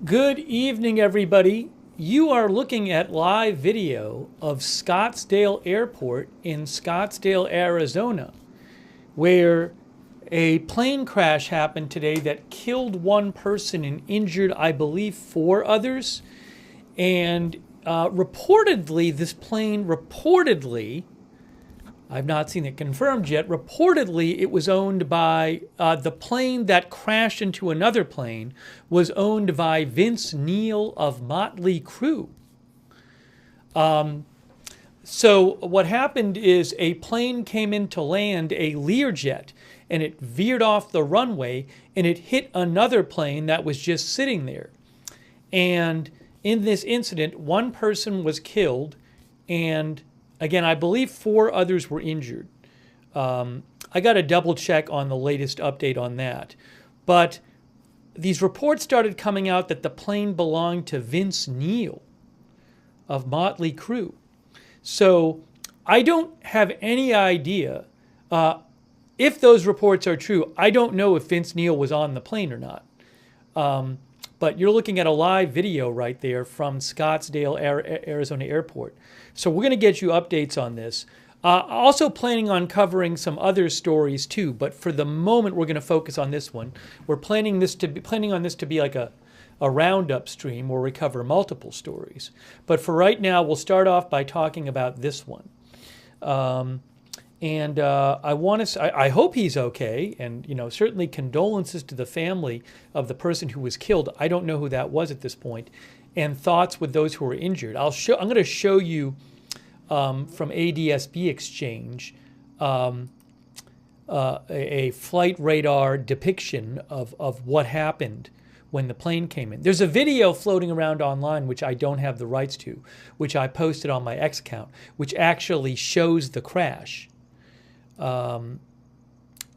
Good evening, everybody. You are looking at live video of Scottsdale Airport in Scottsdale, Arizona, where a plane crash happened today that killed one person and injured, I believe, four others. And reportedly, this plane I've not seen it confirmed yet. Reportedly, it was owned by the plane that crashed into another plane was owned by Vince Neil of Mötley Crüe. So what happened is a plane came in to land, a Learjet, and it veered off the runway and it hit another plane that was just sitting there. And in this incident, one person was killed and again, I believe four others were injured. I got to double check on the latest update on that. But these reports started coming out that the plane belonged to Vince Neil of Mötley Crüe. So I don't have any idea if those reports are true. I don't know if Vince Neil was on the plane or not. But you're looking at a live video right there from Scottsdale, Arizona Airport. So we're going to get you updates on this. Also planning on covering some other stories too, but for the moment we're going to focus on this one. We're planning on this to be like a Roundup stream where we cover multiple stories. But for right now, we'll start off by talking about this one. I hope he's okay, and certainly condolences to the family of the person who was killed. I don't know who that was at this point, and thoughts with those who were injured. I'm going to show you from ADSB Exchange a flight radar depiction of what happened when the plane came in. There's a video floating around online which I don't have the rights to, which I posted on my X account, which actually shows the crash.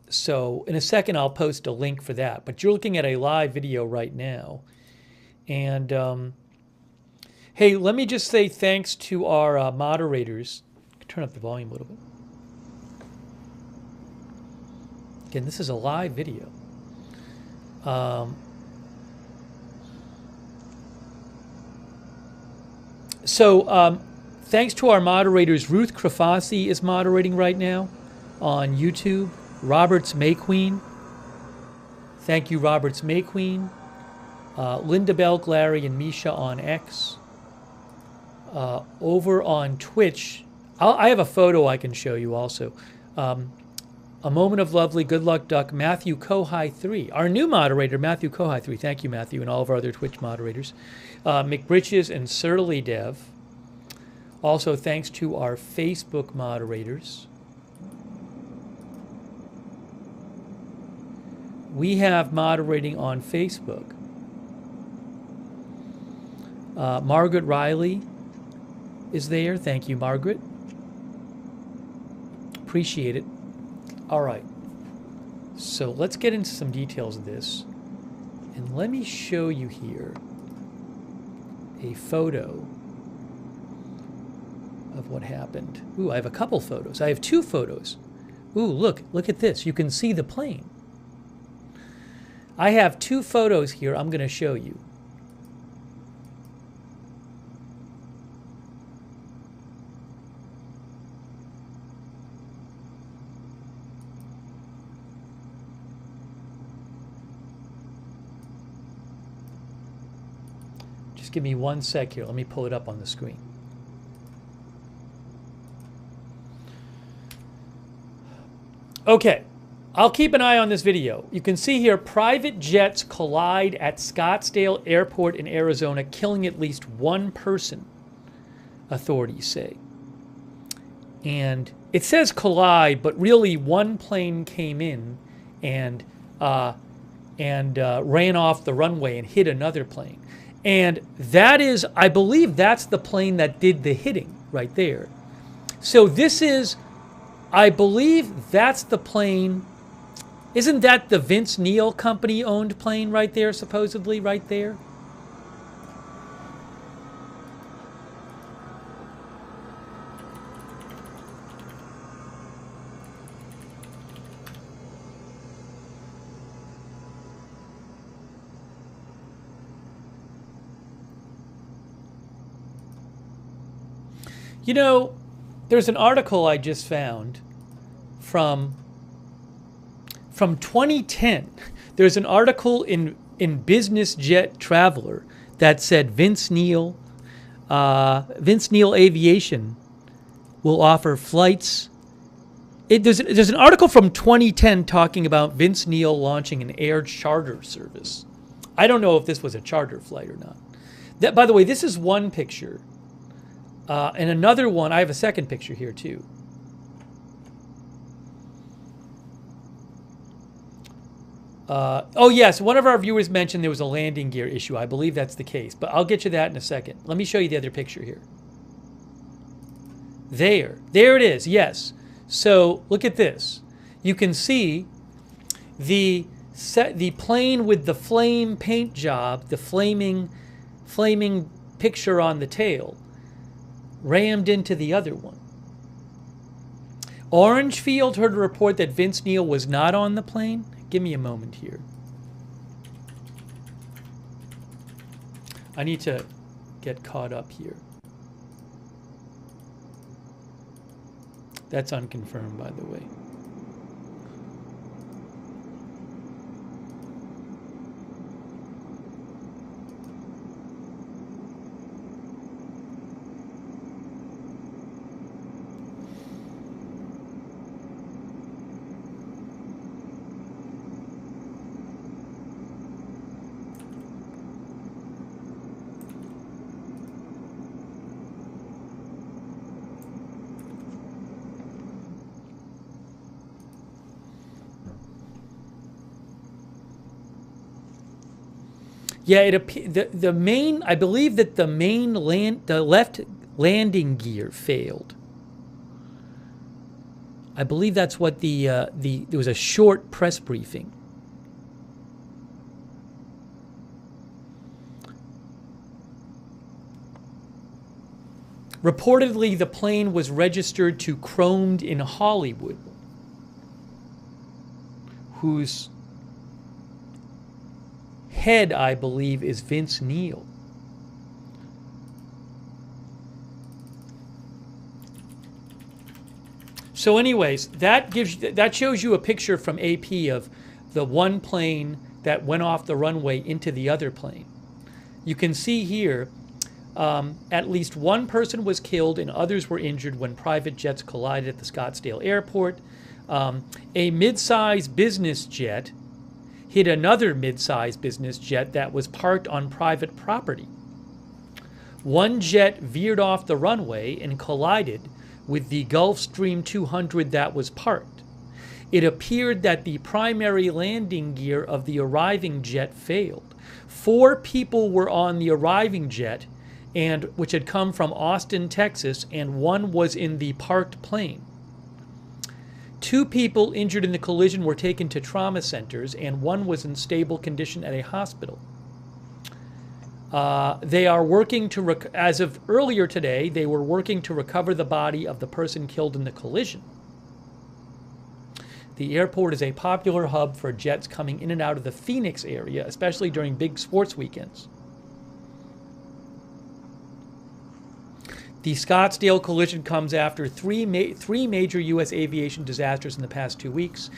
So in a second, I'll post a link for that. But you're looking at a live video right now. And hey, let me just say thanks to our moderators. Turn up the volume a little bit. Again, this is a live video. Thanks to our moderators, Ruth Krafasi is moderating right now on YouTube. Roberts Mayqueen. Thank you, Roberts Mayqueen. Linda Belk, Larry, and Misha on X. Over on Twitch, I have a photo I can show you also. A Moment of Lovely, Good Luck Duck, Matthew Kohai 3. Our new moderator, Matthew Kohai 3. Thank you, Matthew, and all of our other Twitch moderators. McBritches and Surly Dev. Also, thanks to our Facebook moderators. We have moderating on Facebook. Margaret Riley is there. Thank you, Margaret. Appreciate it. All right. So let's get into some details of this. And let me show you here a photo of what happened. Ooh, I have a couple photos. I have two photos. Ooh, look at this. You can see the plane. I have two photos here I'm going to show you. Just give me one sec here. Let me pull it up on the screen. Okay. I'll keep an eye on this video. You can see here, private jets collide at Scottsdale Airport in Arizona, killing at least one person, authorities say. And it says collide, but really one plane came in and ran off the runway and hit another plane. And that is, I believe that's the plane that did the hitting right there. So this is, I believe that's the plane. Isn't that the Vince Neil company owned plane right there, supposedly, right there? You know, there's an article I just found from 2010. There's an article in Business Jet Traveler that said Vince Neil Aviation will offer flights. There's an article from 2010 talking about Vince Neil launching an air charter service. I don't know if this was a charter flight or not. That, by the way, this is one picture. And another one, I have a second picture here too. Oh yes, one of our viewers mentioned there was a landing gear issue. I believe that's the case, but I'll get you that in a second. Let me show you the other picture here. There it is, yes. So look at this. You can see the plane with the flame paint job, the flaming picture on the tail, rammed into the other one. Orangefield heard a report that Vince Neil was not on the plane. Give me a moment here. I need to get caught up here. That's unconfirmed, by the way. Yeah, I believe that the left landing gear failed. I believe that's what there was a short press briefing. Reportedly, the plane was registered to Chromed in Hollywood, whose head, I believe, is Vince Neil. So anyways, that shows you a picture from AP of the one plane that went off the runway into the other plane. You can see here at least one person was killed and others were injured when private jets collided at the Scottsdale Airport. A mid-size business jet hit another mid-sized business jet that was parked on private property. One jet veered off the runway and collided with the Gulfstream 200 that was parked. It appeared that the primary landing gear of the arriving jet failed. 4 people were on the arriving jet, which had come from Austin, Texas, and 1 was in the parked plane. 2 people injured in the collision were taken to trauma centers, and 1 was in stable condition at a hospital. They are working as of earlier today, they were working to recover the body of the person killed in the collision. The airport is a popular hub for jets coming in and out of the Phoenix area, especially during big sports weekends. The Scottsdale collision comes after three major U.S. aviation disasters in the past 2 weeks.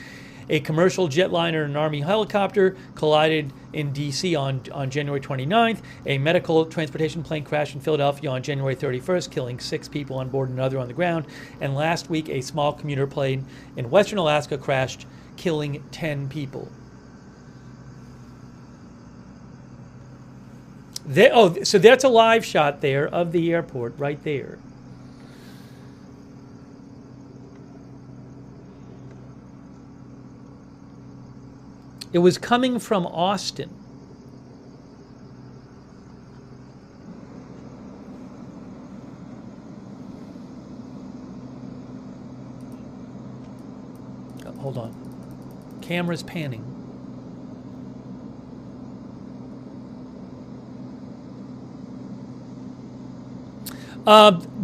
A commercial jetliner and an Army helicopter collided in D.C. on January 29th. A medical transportation plane crashed in Philadelphia on January 31st, killing 6 people on board and another on the ground. And last week, a small commuter plane in western Alaska crashed, killing 10 people. So that's a live shot there of the airport right there. It was coming from Austin. Oh, hold on. Camera's panning.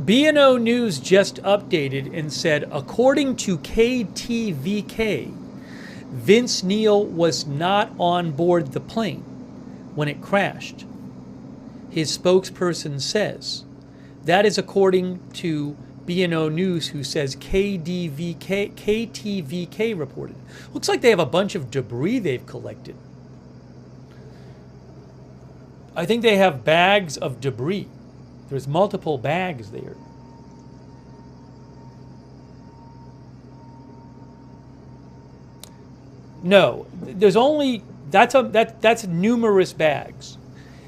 B&O News just updated and said, according to KTVK, Vince Neil was not on board the plane when it crashed. His spokesperson says That is according to B&O News, who says KTVK reported. Looks like they have a bunch of debris they've collected. I think they have bags of debris. There's multiple bags there. No, there's only that's numerous bags,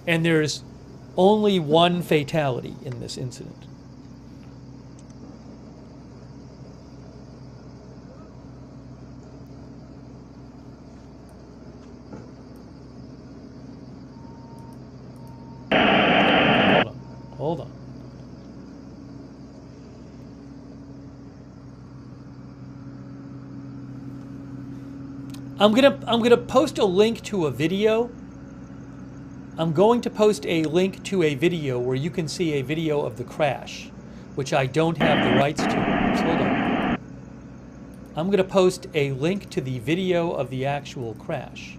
and there's only one fatality in this incident. Hold on. I'm gonna post a link to a video. I'm going to post a link to a video where you can see a video of the crash, which I don't have the rights to. So hold on. I'm gonna post a link to the video of the actual crash.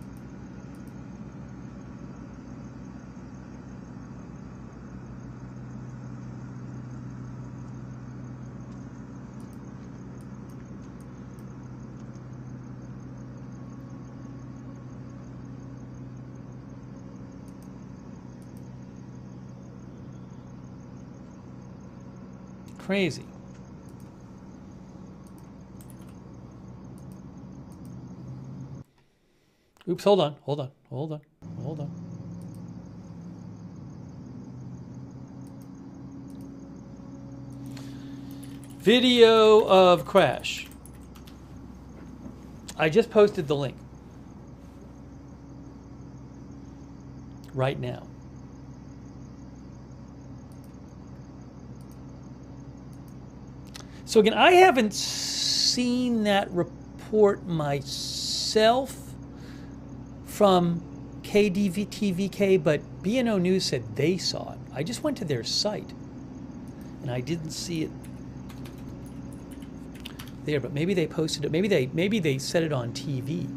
Crazy. Oops, hold on. Video of crash. I just posted the link right now. So again, I haven't seen that report myself from KTVK, but B&O News said they saw it. I just went to their site, and I didn't see it there. But maybe they posted it. Maybe they said it on TV.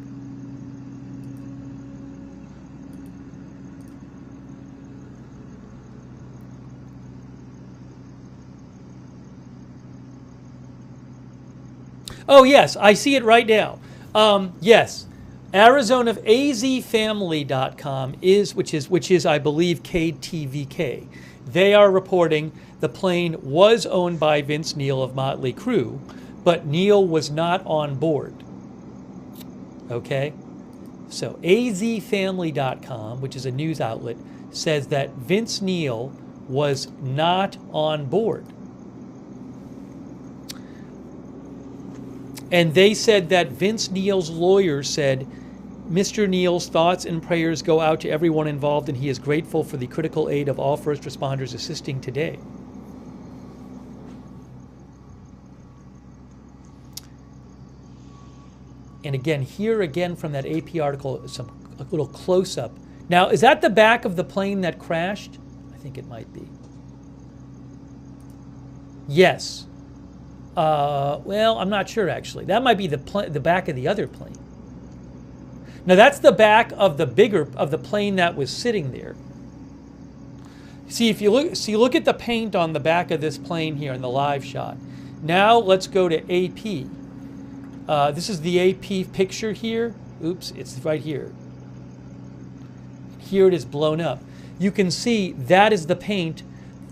Oh yes, I see it right now. Yes, Arizona AZFamily.com which is I believe KTVK. They are reporting the plane was owned by Vince Neil of Mötley Crüe, but Neil was not on board. Okay, so AZFamily.com, which is a news outlet, says that Vince Neil was not on board. And they said that Vince Neil's lawyer said, Mr. Neil's thoughts and prayers go out to everyone involved, and he is grateful for the critical aid of all first responders assisting today. And again, here again from that AP article, a little close-up. Now, is that the back of the plane that crashed? I think it might be. Yes. Well, I'm not sure actually. That might be the back of the other plane. Now that's the back of the plane that was sitting there. See, if you look at the paint on the back of this plane here in the live shot. Now let's go to AP. This is the AP picture here. Oops, it's right here. Here it is blown up. You can see that is the paint.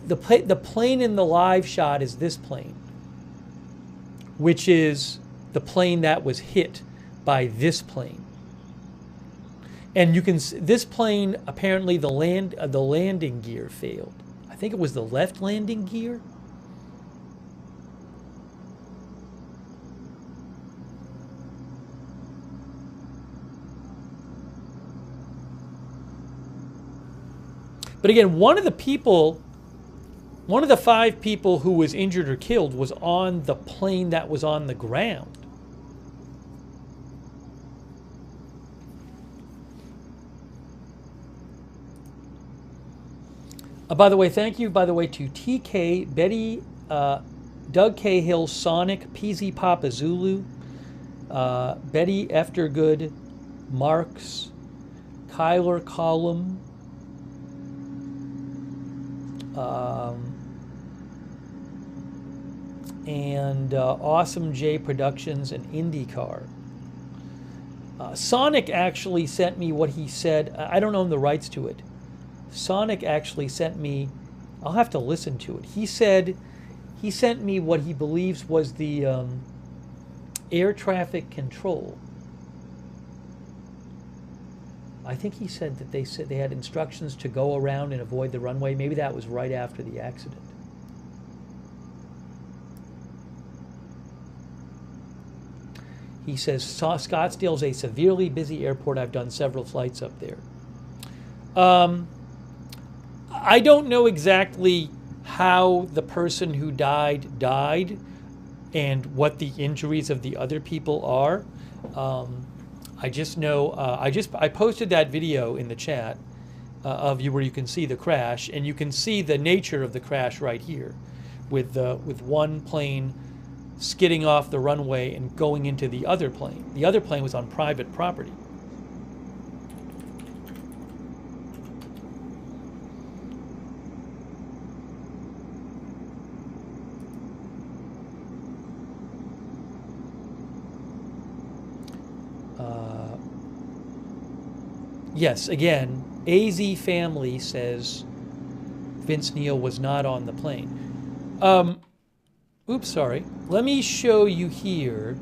The plane in the live shot is this plane, which is the plane that was hit by this plane. And you can see this plane, apparently the landing gear failed. I think it was the left landing gear. But again, one of the 5 people who was injured or killed was on the plane that was on the ground. By the way, thank you, to TK, Betty, Doug Cahill, Sonic, PZ Papa Zulu, Betty Eftergood, Marks, Kyler Collum, and Awesome J Productions and IndyCar. Sonic actually sent me what he said. I don't own the rights to it. Sonic actually sent me, I'll have to listen to it. He said he sent me what he believes was the air traffic control. I think he said that they had instructions to go around and avoid the runway. Maybe that was right after the accident. He says, Scottsdale's a severely busy airport. I've done several flights up there. I don't know exactly how the person who died and what the injuries of the other people are. I just know, I posted that video in the chat of you where you can see the crash, and you can see the nature of the crash right here with one plane skidding off the runway and going into the other plane. The other plane was on private property. Yes, again, AZ Family says Vince Neil was not on the plane. Oops, sorry. Let me show you here.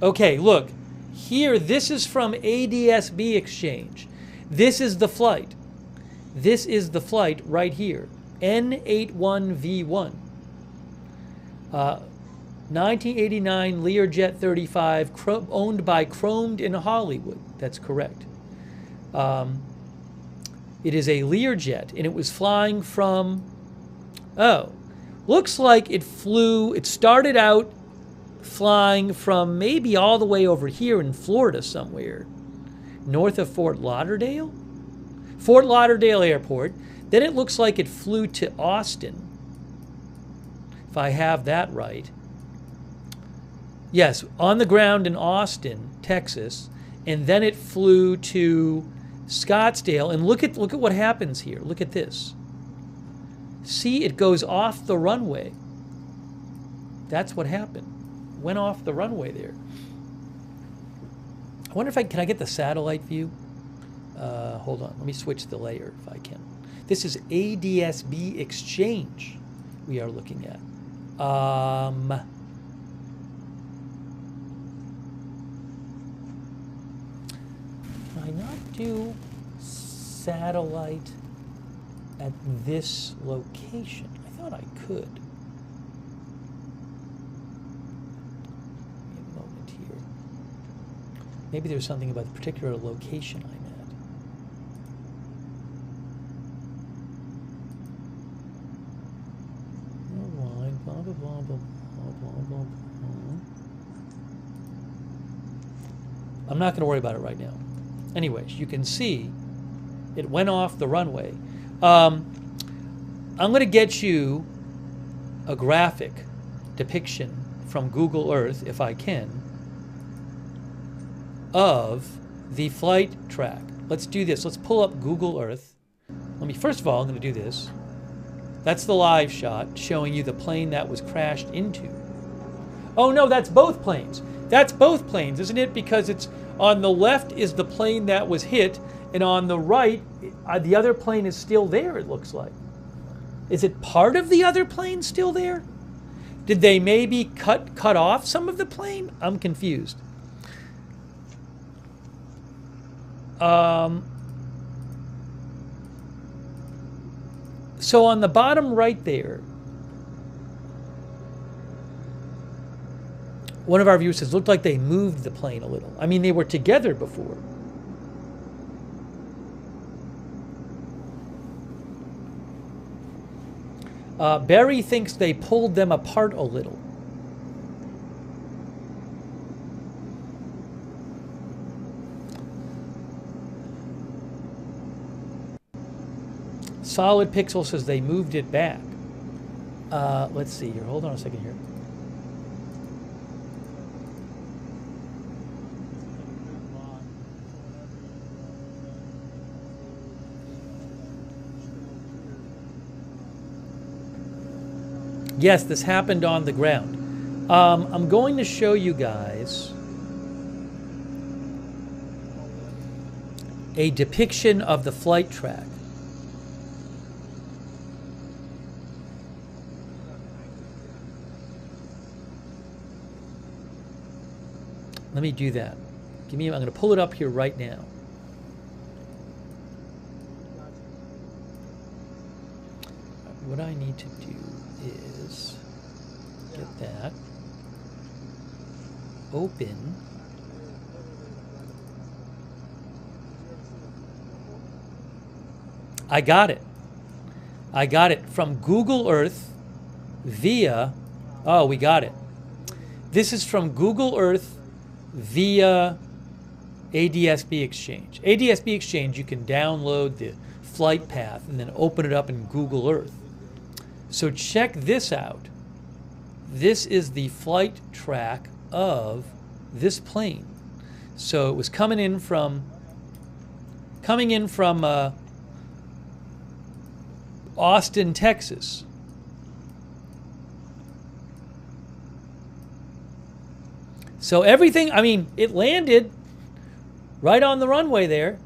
Okay, look. Here, this is from ADSB Exchange. This is the flight. This is the flight right here. N81V1. 1989 Learjet 35, owned by Chromed in Hollywood. That's correct. It is a Learjet, and it was flying from, looks like it started out flying from maybe all the way over here in Florida somewhere, north of Fort Lauderdale? Fort Lauderdale Airport. Then it looks like it flew to Austin, if I have that right. Yes, on the ground in Austin, Texas, and then it flew to Scottsdale, and look at what happens here. Look at this. See, it goes off the runway. That's what happened. Went off the runway there. I wonder if can I get the satellite view? Hold on, let me switch the layer if I can. This is ADSB Exchange we are looking at. Can I not do satellite at this location? I thought I could. Give me a moment here. Maybe there's something about the particular location I'm at. Blah, blah, blah, blah, blah, blah, blah. I'm not going to worry about it right now. Anyways, you can see it went off the runway. I'm going to get you a graphic depiction from Google Earth, if I can, of the flight track. Let's do this. Let's pull up Google Earth. First of all, I'm going to do this. That's the live shot showing you the plane that was crashed into. Oh no, that's both planes. That's both planes, isn't it? Because it's on the left is the plane that was hit, and on the right, the other plane is still there, it looks like. Is it part of the other plane still there? Did they maybe cut off some of the plane? I'm confused. So on the bottom right there, one of our viewers says, looked like they moved the plane a little. I mean, they were together before. Barry thinks they pulled them apart a little. Solid Pixel says they moved it back. Let's see here. Hold on a second here. Yes, this happened on the ground. I'm going to show you guys a depiction of the flight track. Let me do that. I'm going to pull it up here right now. What I need to do is get that. Open. I got it. I got it from Google Earth via, oh, we got it. This is from Google Earth via ADSB Exchange. ADSB Exchange, you can download the flight path and then open it up in Google Earth. So check this out. This is the flight track of this plane. So it was coming in from Austin, Texas. So everything, I mean, it landed right on the runway there.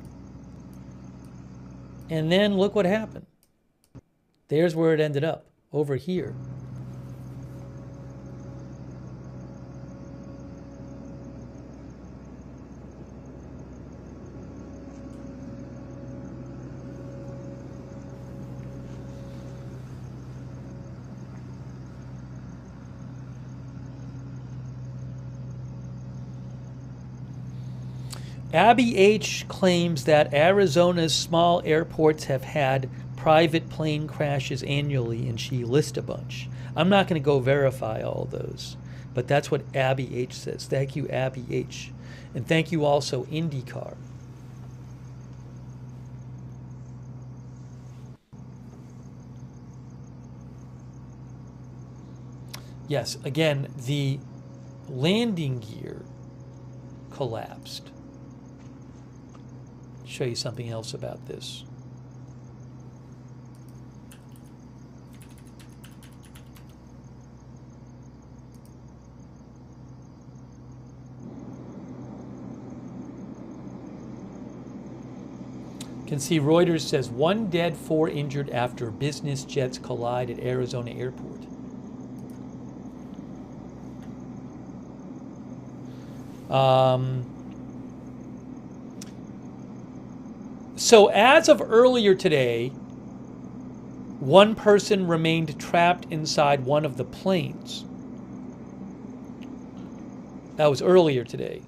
And then look what happened. There's where it ended up, over here. Abby H. claims that Arizona's small airports have had private plane crashes annually, and she lists a bunch. I'm not going to go verify all those, but that's what Abby H. says. Thank you, Abby H. And thank you also, IndyCar. Yes, again, the landing gear collapsed. Show you something else about this. You can see Reuters says 1 dead, 4 injured after business jets collide at Arizona airport. So as of earlier today, 1 person remained trapped inside one of the planes. That was earlier today.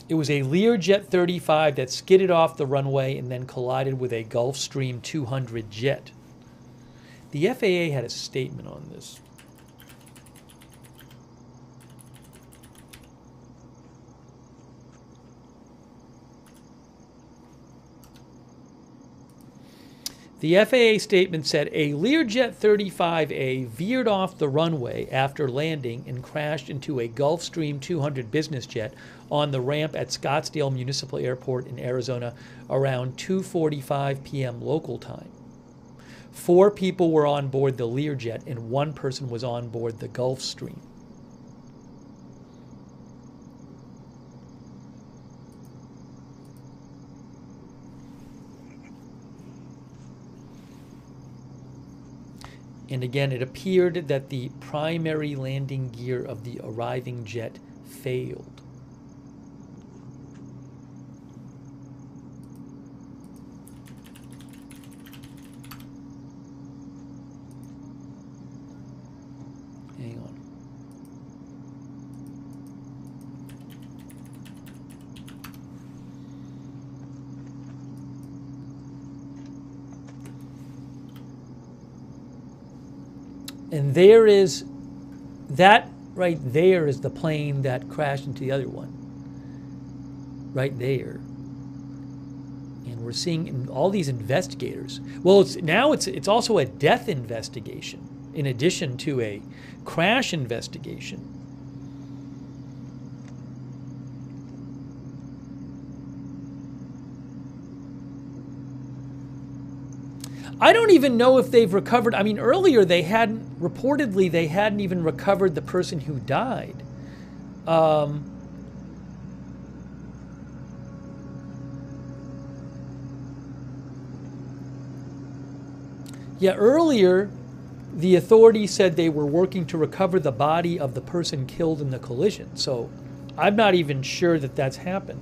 It was a Learjet 35 that skidded off the runway and then collided with a Gulfstream 200 jet. The FAA had a statement on this. The FAA statement said a Learjet 35A veered off the runway after landing and crashed into a Gulfstream 200 business jet on the ramp at Scottsdale Municipal Airport in Arizona around 2:45 p.m. local time. 4 people were on board the Learjet and 1 person was on board the Gulfstream. And again, it appeared that the primary landing gear of the arriving jet failed. Hang on. And there is, that right there is the plane that crashed into the other one. Right there. And we're seeing all these investigators. Well, it's also a death investigation in addition to a crash investigation. I don't even know if they've recovered. I mean, earlier reportedly they hadn't even recovered the person who died. Yeah, earlier the authorities said they were working to recover the body of the person killed in the collision. So I'm not even sure that that's happened.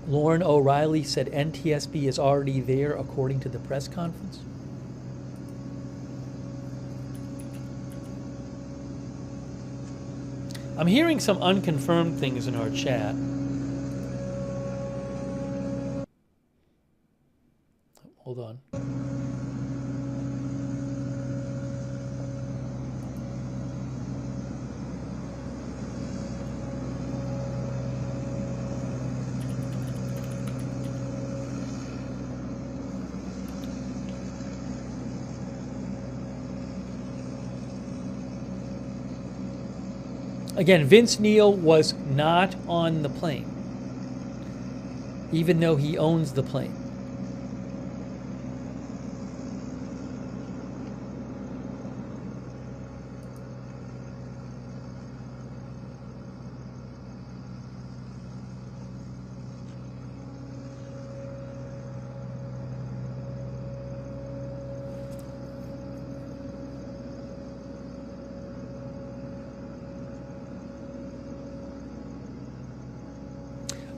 Lauren O'Reilly said NTSB is already there according to the press conference. I'm hearing some unconfirmed things in our chat. Hold on. Again, Vince Neil was not on the plane, even though he owns the plane.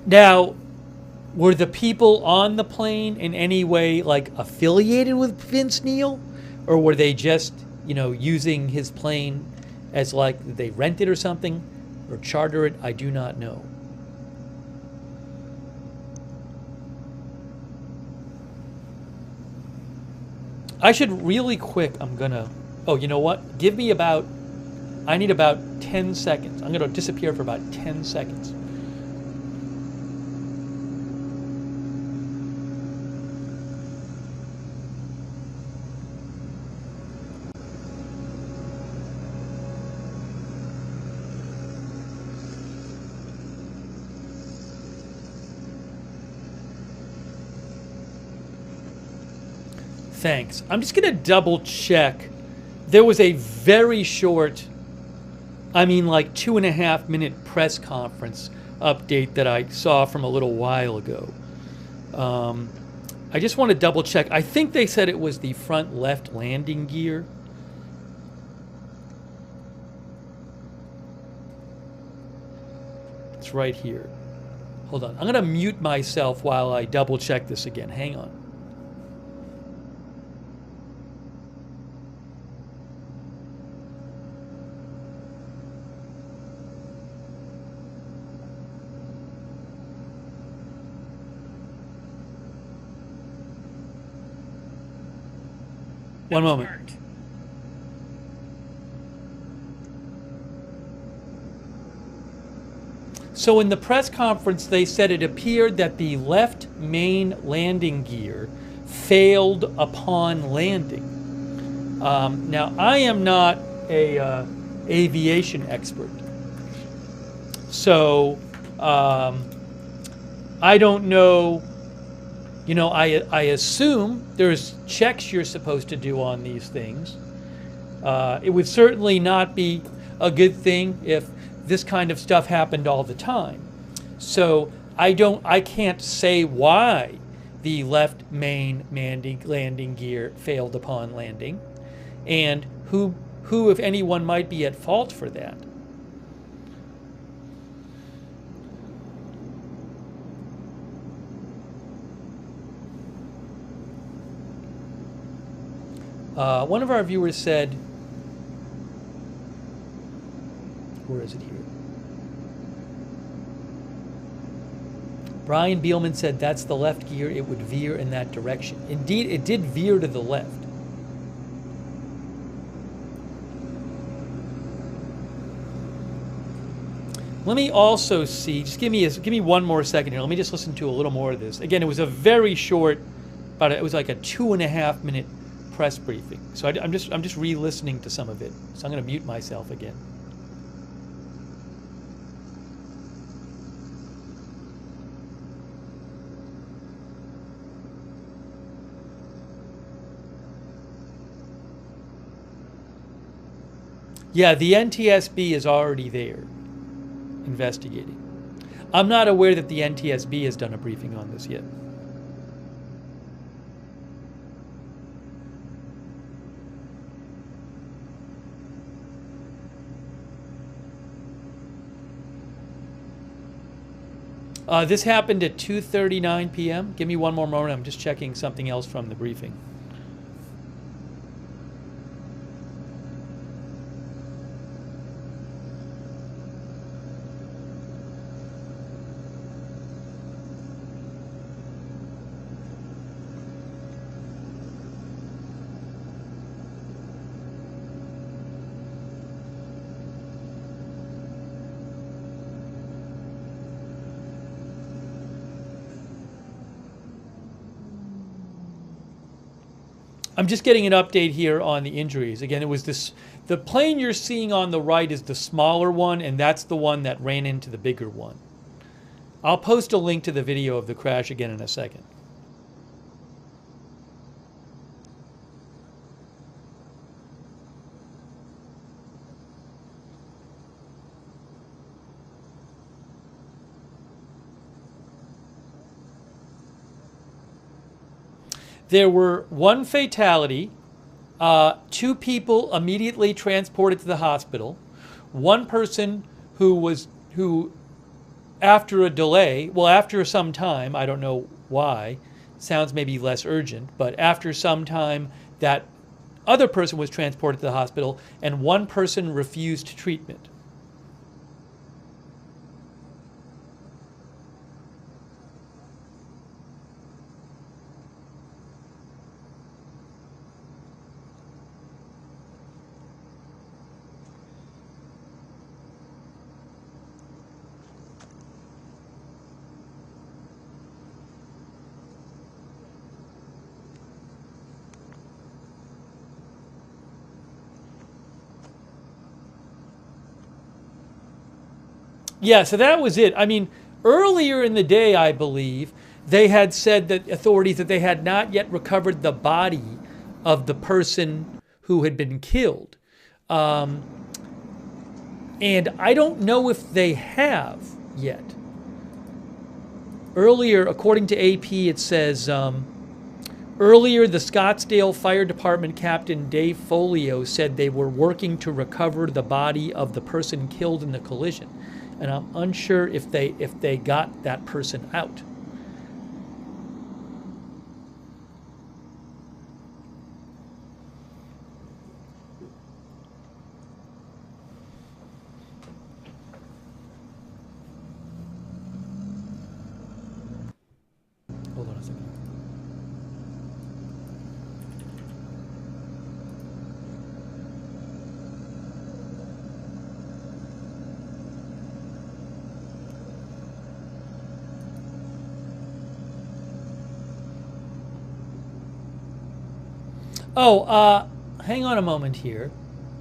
Now, were the people on the plane in any way like affiliated with Vince Neil, or were they just, you know, using his plane as like they rent it or something, or charter it? I do not know. I should really quick. Oh, you know what? Give me about. I need about 10 seconds. I'm gonna disappear for about 10 seconds. Thanks. I'm just going to double check. There was a very short, I mean like 2.5 minute press conference update that I saw from a little while ago. I just want to double check. I think they said it was the front left landing gear. It's right here. Hold on. I'm going to mute myself while I double check this again. Hang on. One moment. So in the press conference, they said it appeared that the left main landing gear failed upon landing. Now, I am not a aviation expert, so I don't know. You know, I assume there's checks you're supposed to do on these things. It would certainly not be a good thing if this kind of stuff happened all the time. So I can't say why the left main landing gear failed upon landing, and who if anyone might be at fault for that. One of our viewers said, where is it here? Brian Beelman said that's the left gear. It would veer in that direction. Indeed, it did veer to the left. Let me also see. Just give me one more second here. Let me just listen to a little more of this. Again, it was a very short, it was like a 2.5 minute press briefing. So I'm just re-listening to some of it. So I'm going to mute myself again. Yeah, the NTSB is already there investigating. I'm not aware that the NTSB has done a briefing on this yet. This happened at 2:39 p.m. Give me one more moment. I'm just checking something else from the briefing. I'm just getting an update here on the injuries. Again, it was this, the plane you're seeing on the right is the smaller one, and that's the one that ran into the bigger one. I'll post a link to the video of the crash again in a second. There were one fatality, 2 people immediately transported to the hospital, one person who after a delay, well, after some time, I don't know why, sounds maybe less urgent, but after some time, that other person was transported to the hospital, and one person refused treatment. Yeah, so that was it. I mean, earlier in the day, I believe, they had said that authorities that they had not yet recovered the body of the person who had been killed. And I don't know if they have yet. Earlier, according to AP, it says, earlier, the Scottsdale Fire Department Captain Dave Folio said they were working to recover the body of the person killed in the collision. And I'm unsure if they got that person out. Hold on a second. Oh, hang on a moment here.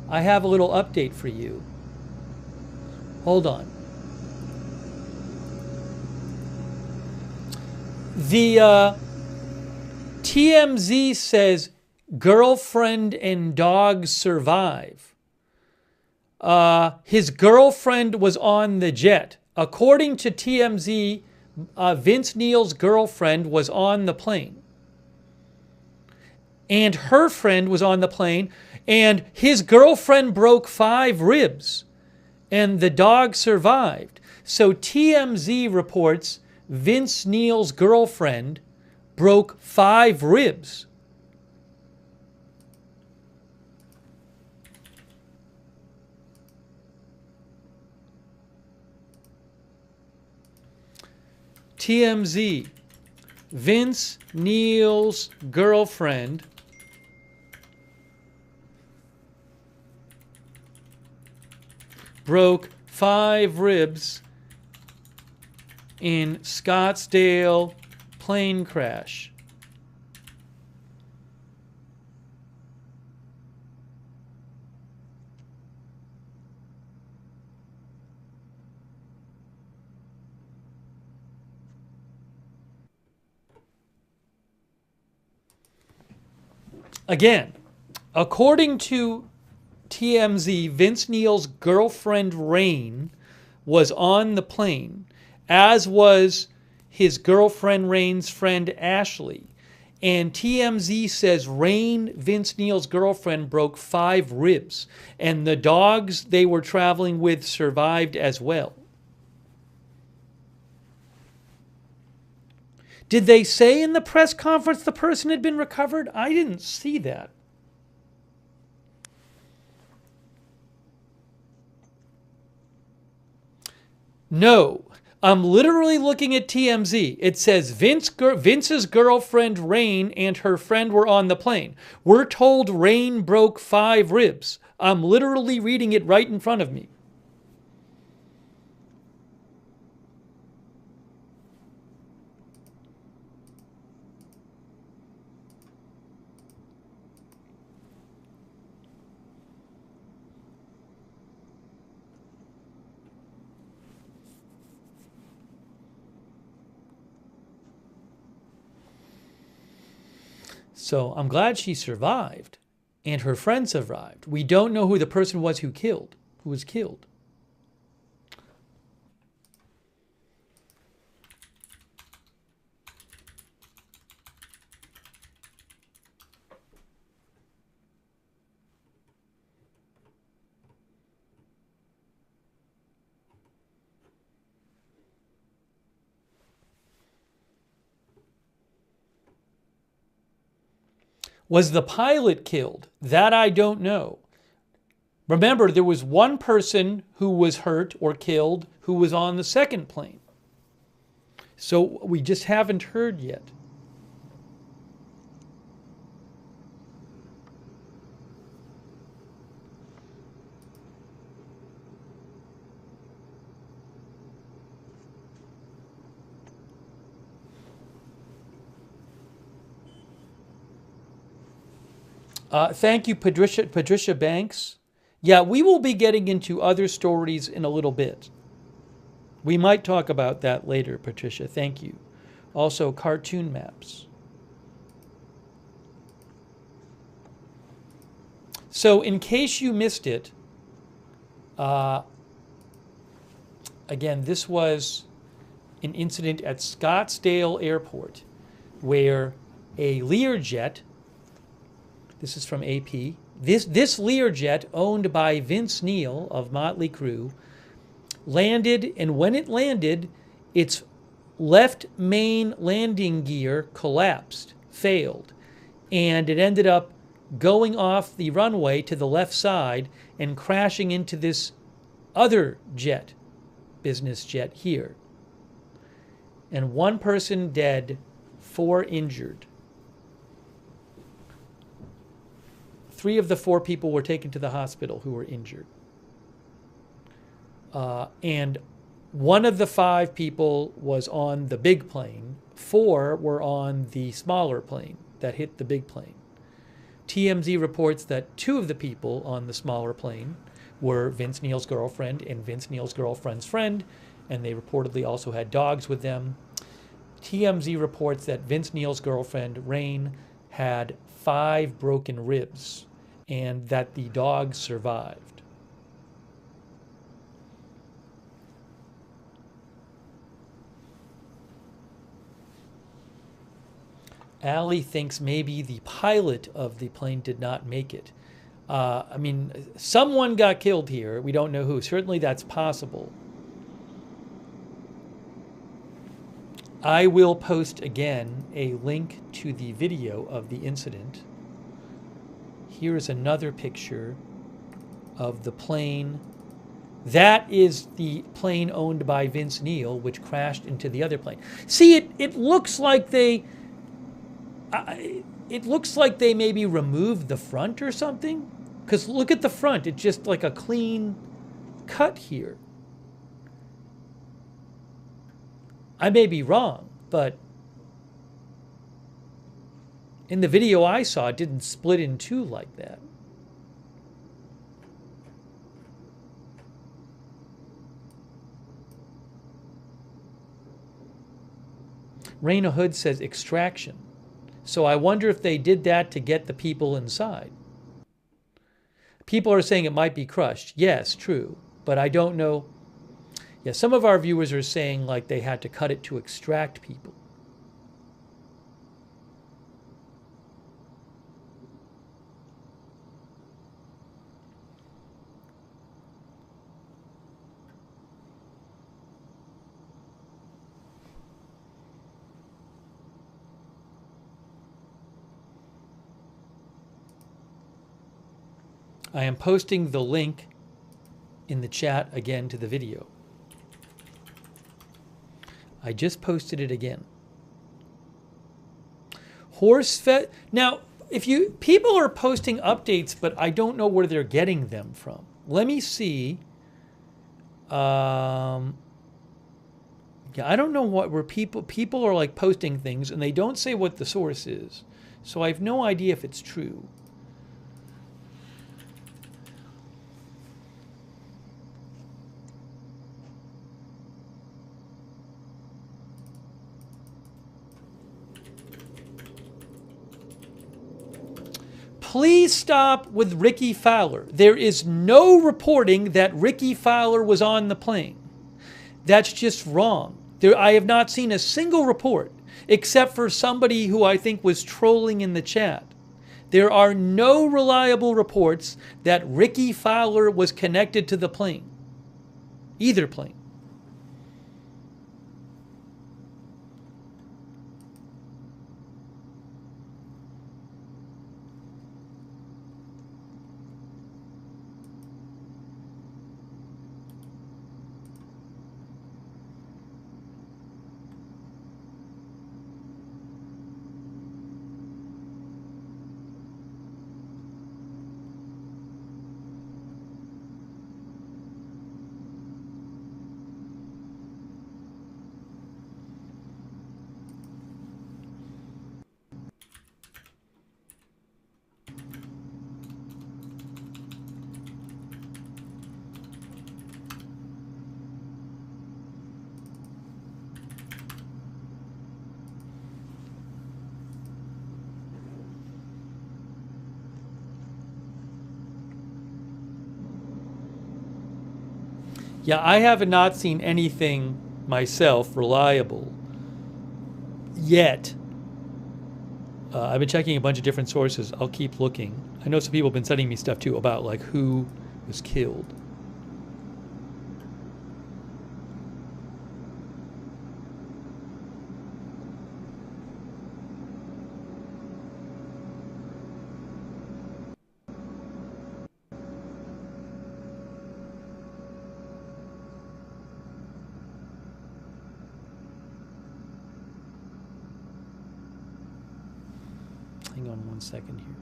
I have a little update for you. Hold on. The TMZ says girlfriend and dog survive. His girlfriend was on the jet. According to TMZ, Vince Neal's girlfriend was on the plane. And her friend was on the plane, and his girlfriend broke 5 ribs, and the dog survived. So TMZ reports Vince Neal's girlfriend broke 5 ribs. TMZ, Vince Neal's girlfriend broke 5 ribs in Scottsdale plane crash. Again, according to TMZ, Vince Neil's girlfriend Rain was on the plane, as was his girlfriend Rain's friend Ashley. And TMZ says Rain, Vince Neil's girlfriend, broke 5 ribs. And the dogs they were traveling with survived as well. Did they say in the press conference the person had been recovered? I didn't see that. No, I'm literally looking at TMZ. It says Vince's girlfriend Rain and her friend were on the plane. We're told Rain broke 5 ribs. I'm literally reading it right in front of me. So I'm glad she survived and her friend survived. We don't know who the person was who was killed. Was the pilot killed? That I don't know. Remember, there was one person who was hurt or killed who was on the second plane. So we just haven't heard yet. Thank you, Patricia Banks. Yeah, we will be getting into other stories in a little bit. We might talk about that later, Patricia. Thank you. Also, cartoon maps. So, in case you missed it, again, this was an incident at Scottsdale Airport where a Learjet, this is from AP, this Learjet, owned by Vince Neil of Mötley Crüe, landed, and when it landed, its left main landing gear collapsed, failed, and it ended up going off the runway to the left side and crashing into this other jet, business jet here. And 1 person dead, 4 injured. 3 of the 4 people were taken to the hospital who were injured. And 1 of the 5 people was on the big plane. 4 were on the smaller plane that hit the big plane. TMZ reports that 2 of the people on the smaller plane were Vince Neil's girlfriend and Vince Neil's girlfriend's friend, and they reportedly also had dogs with them. TMZ reports that Vince Neil's girlfriend, Rain, had 5 broken ribs and that the dogs survived. Allie thinks maybe the pilot of the plane did not make it. I mean, someone got killed here. We don't know who. Certainly that's possible. I will post again a link to the video of the incident. Here is another picture of the plane. That is the plane owned by Vince Neil, which crashed into the other plane. See, it looks like they... it looks like they maybe removed the front or something. Because look at the front. It's just like a clean cut here. I may be wrong, but in the video I saw, it didn't split in 2 like that. Raina Hood says extraction. So I wonder if they did that to get the people inside. People are saying it might be crushed. Yes, true. But I don't know. Yeah, some of our viewers are saying like they had to cut it to extract people. I am posting the link in the chat again to the video. I just posted it again. Horse fed. Now, people are posting updates, but I don't know where they're getting them from. Let me see. Yeah, I don't know where people are like posting things and they don't say what the source is. So I have no idea if it's true. Please stop with Ricky Fowler. There is no reporting that Ricky Fowler was on the plane. That's just wrong. I have not seen a single report, except for somebody who I think was trolling in the chat. There are no reliable reports that Ricky Fowler was connected to the plane. Either plane. Yeah, I have not seen anything myself reliable yet. I've been checking a bunch of different sources. I'll keep looking. I know some people have been sending me stuff too about like who was killed. Hang on one second here.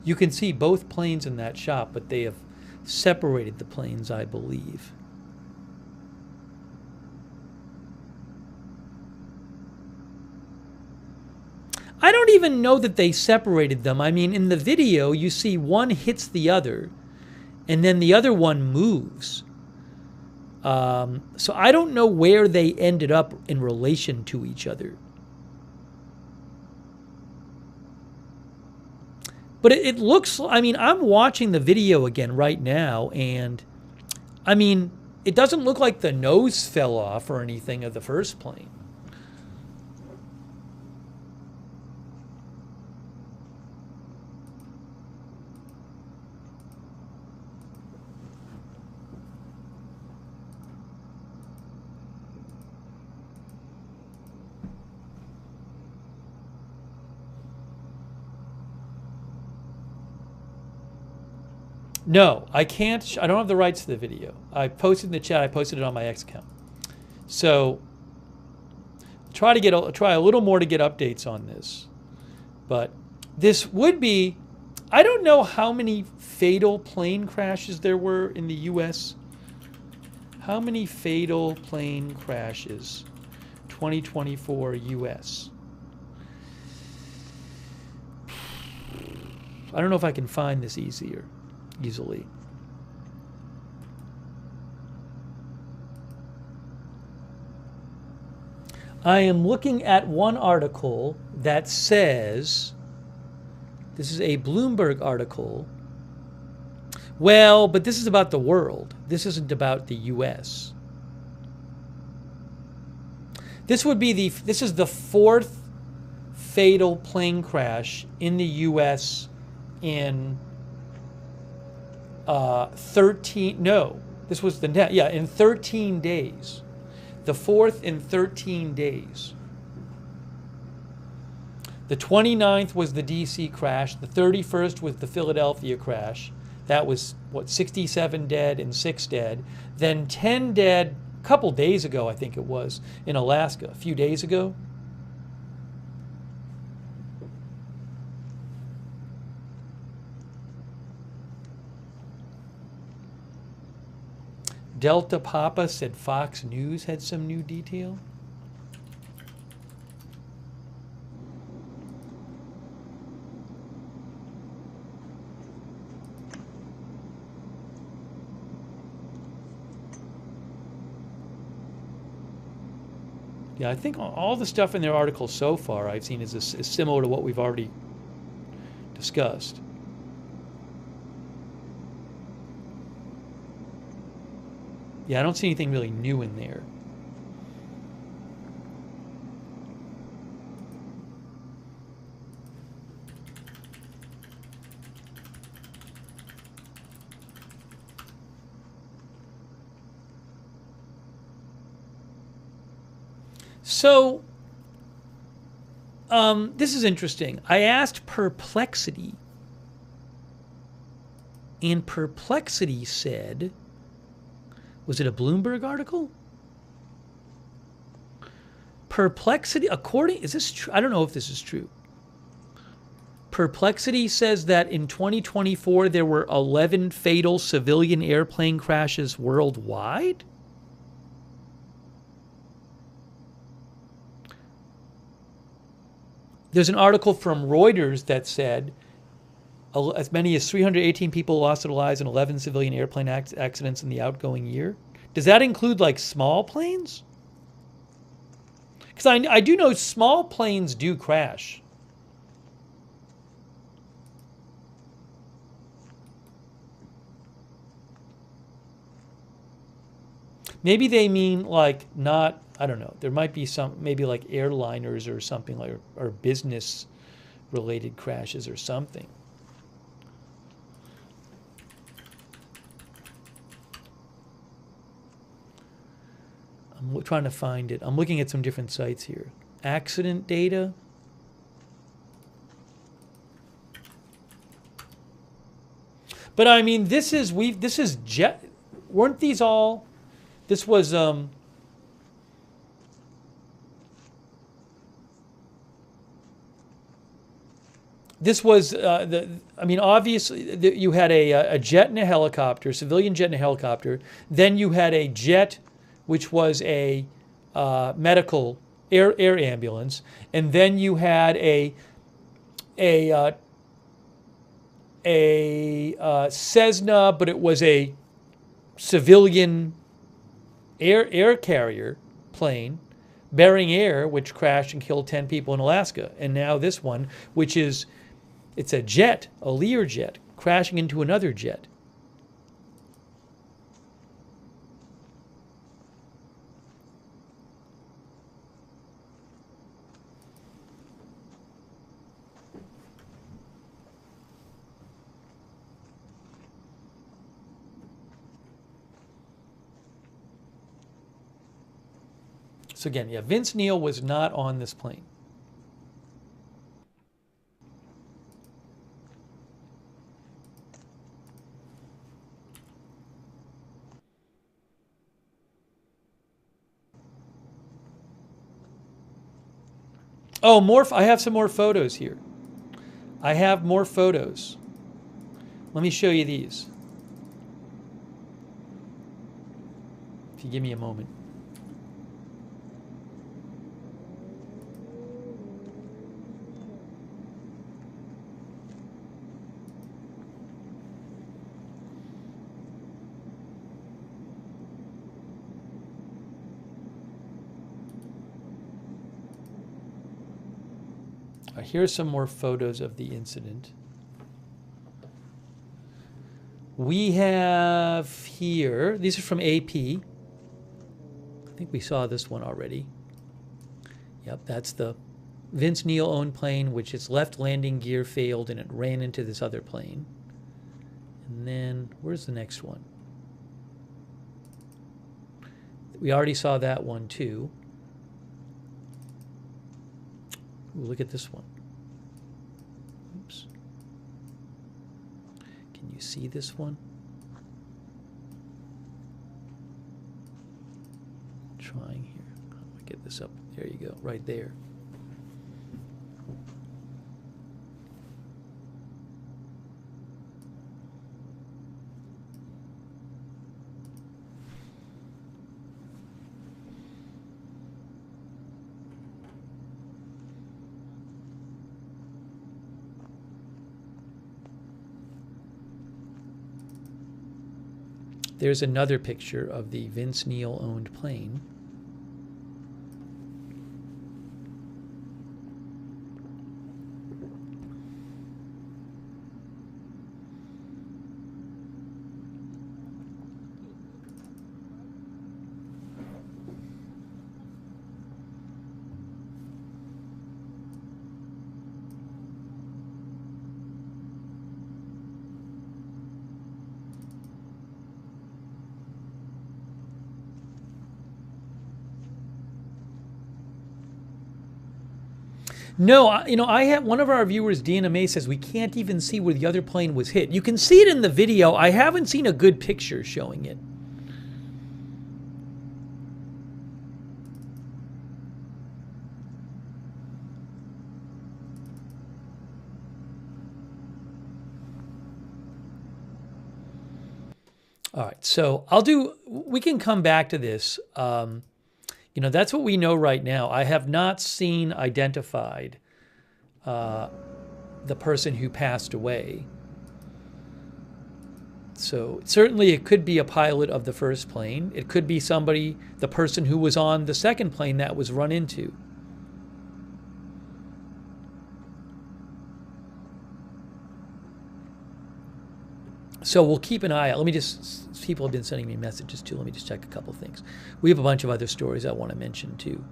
You can see both planes in that shot, but they have separated the planes, I believe. I don't even know that they separated them. I mean, in the video, you see one hits the other, and then the other one moves. So I don't know where they ended up in relation to each other. But it looks, I mean, I'm watching the video again right now, and I mean, it doesn't look like the nose fell off or anything of the first plane. No, I can't. I don't have the rights to the video. I posted in the chat. I posted it on my X account. So try a little more to get updates on this. But this would be, I don't know how many fatal plane crashes there were in the U.S. How many fatal plane crashes? 2024 U.S. I don't know if I can find this easily. I am looking at one article that says This is a Bloomberg article. Well, but this is about the world. This isn't about the U.S. This is the fourth fatal plane crash in the U.S. in 13 days. The fourth in 13 days. The 29th was the D.C. crash. The 31st was the Philadelphia crash. That was, 67 dead and 6 dead. Then 10 dead a couple days ago, I think it was, in Alaska, a few days ago. Delta Papa said Fox News had some new detail. Yeah, I think all the stuff in their article so far I've seen is similar to what we've already discussed. Yeah, I don't see anything really new in there. So, this is interesting. I asked Perplexity, and Perplexity said, was it a Bloomberg article? Perplexity, is this true? I don't know if this is true. Perplexity says that in 2024 there were 11 fatal civilian airplane crashes worldwide. There's an article from Reuters that said as many as 318 people lost their lives in 11 civilian airplane accidents in the outgoing year. Does that include like small planes? Because I do know small planes do crash. Maybe they mean like not, I don't know. There might be some, maybe like airliners or something like, or business related crashes or something. I'm trying to find it. I'm looking at some different sites here. Accident data. But I mean, this is jet. Weren't these all? This was I mean, obviously you had a jet and a helicopter, civilian jet and a helicopter. Then you had a jet, which was a medical air ambulance, and then you had a Cessna, but it was a civilian air carrier plane bearing air, which crashed and killed 10 people in Alaska. And now this one, which is, it's a jet, a Learjet, crashing into another jet. So again, yeah, Vince Neil was not on this plane. Oh, I have some more photos here. I have more photos. Let me show you these. If you give me a moment. Here's some more photos of the incident. We have here, these are from AP. I think we saw this one already. Yep, that's the Vince Neil owned plane, which its left landing gear failed and it ran into this other plane. And then, where's the next one? We already saw that one too. Ooh, look at this one. Oops. Can you see this one? Trying here. How do I get this up? There you go, right there. There's another picture of the Vince Neil owned plane. No, I have one of our viewers, Deanna May, says we can't even see where the other plane was hit. You can see it in the video. I haven't seen a good picture showing it. All right, so we can come back to this. That's what we know right now. I have not seen identified the person who passed away. So certainly it could be a pilot of the first plane. It could be the person who was on the second plane that was run into. So we'll keep an eye out. People have been sending me messages too. Let me just check a couple things. We have a bunch of other stories I want to mention too.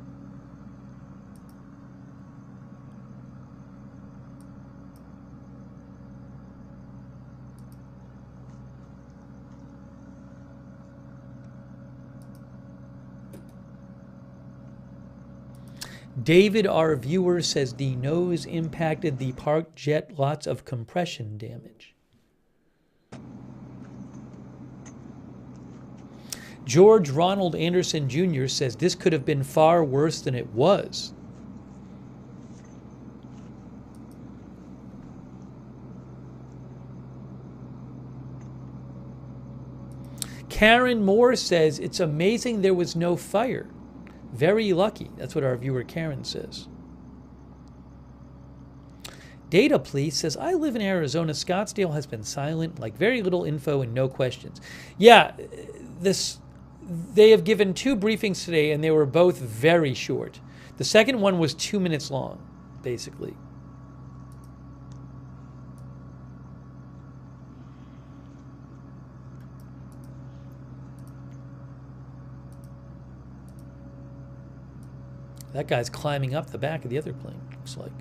David, our viewer, says the nose impacted the parked jet, lots of compression damage. George Ronald Anderson Jr. says this could have been far worse than it was. Karen Moore says it's amazing there was no fire. Very lucky. That's what our viewer Karen says. Data Police says, I live in Arizona. Scottsdale has been silent, like very little info and no questions. Yeah, they have given 2 briefings today, and they were both very short. The second one was 2 minutes long, basically. That guy's climbing up the back of the other plane, looks like.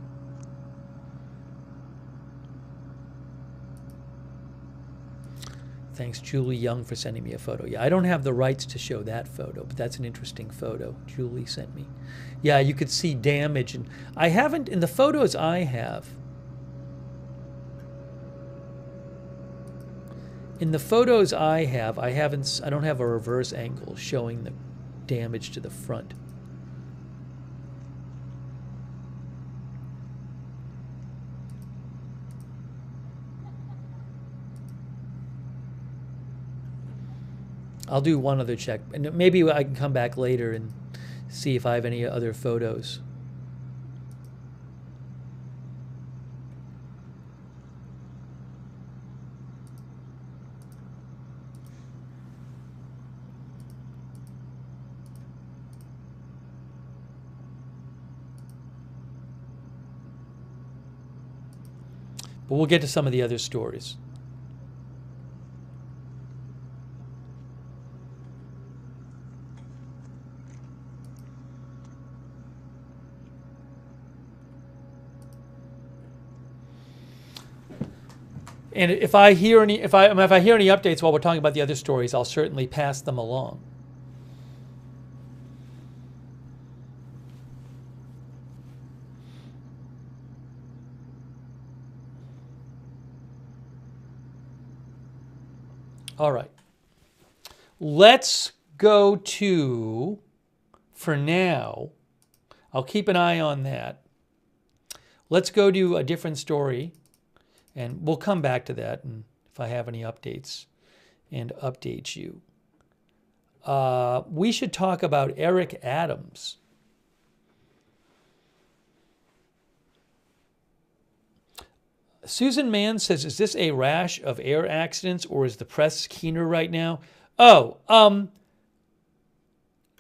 Thanks, Julie Young, for sending me a photo. Yeah, I don't have the rights to show that photo, but that's an interesting photo Julie sent me. Yeah, you could see damage. And I haven't, in the photos I have, I don't have a reverse angle showing the damage to the front. I'll do one other check, and maybe I can come back later and see if I have any other photos. But we'll get to some of the other stories. And if I hear any updates while we're talking about the other stories, I'll certainly pass them along. All right. Let's go to, for now, I'll keep an eye on that. Let's go to a different story, and we'll come back to that, and if I have any updates, and update you. We should talk about Eric Adams. Susan Mann says, is this a rash of air accidents, or is the press keener right now? Oh,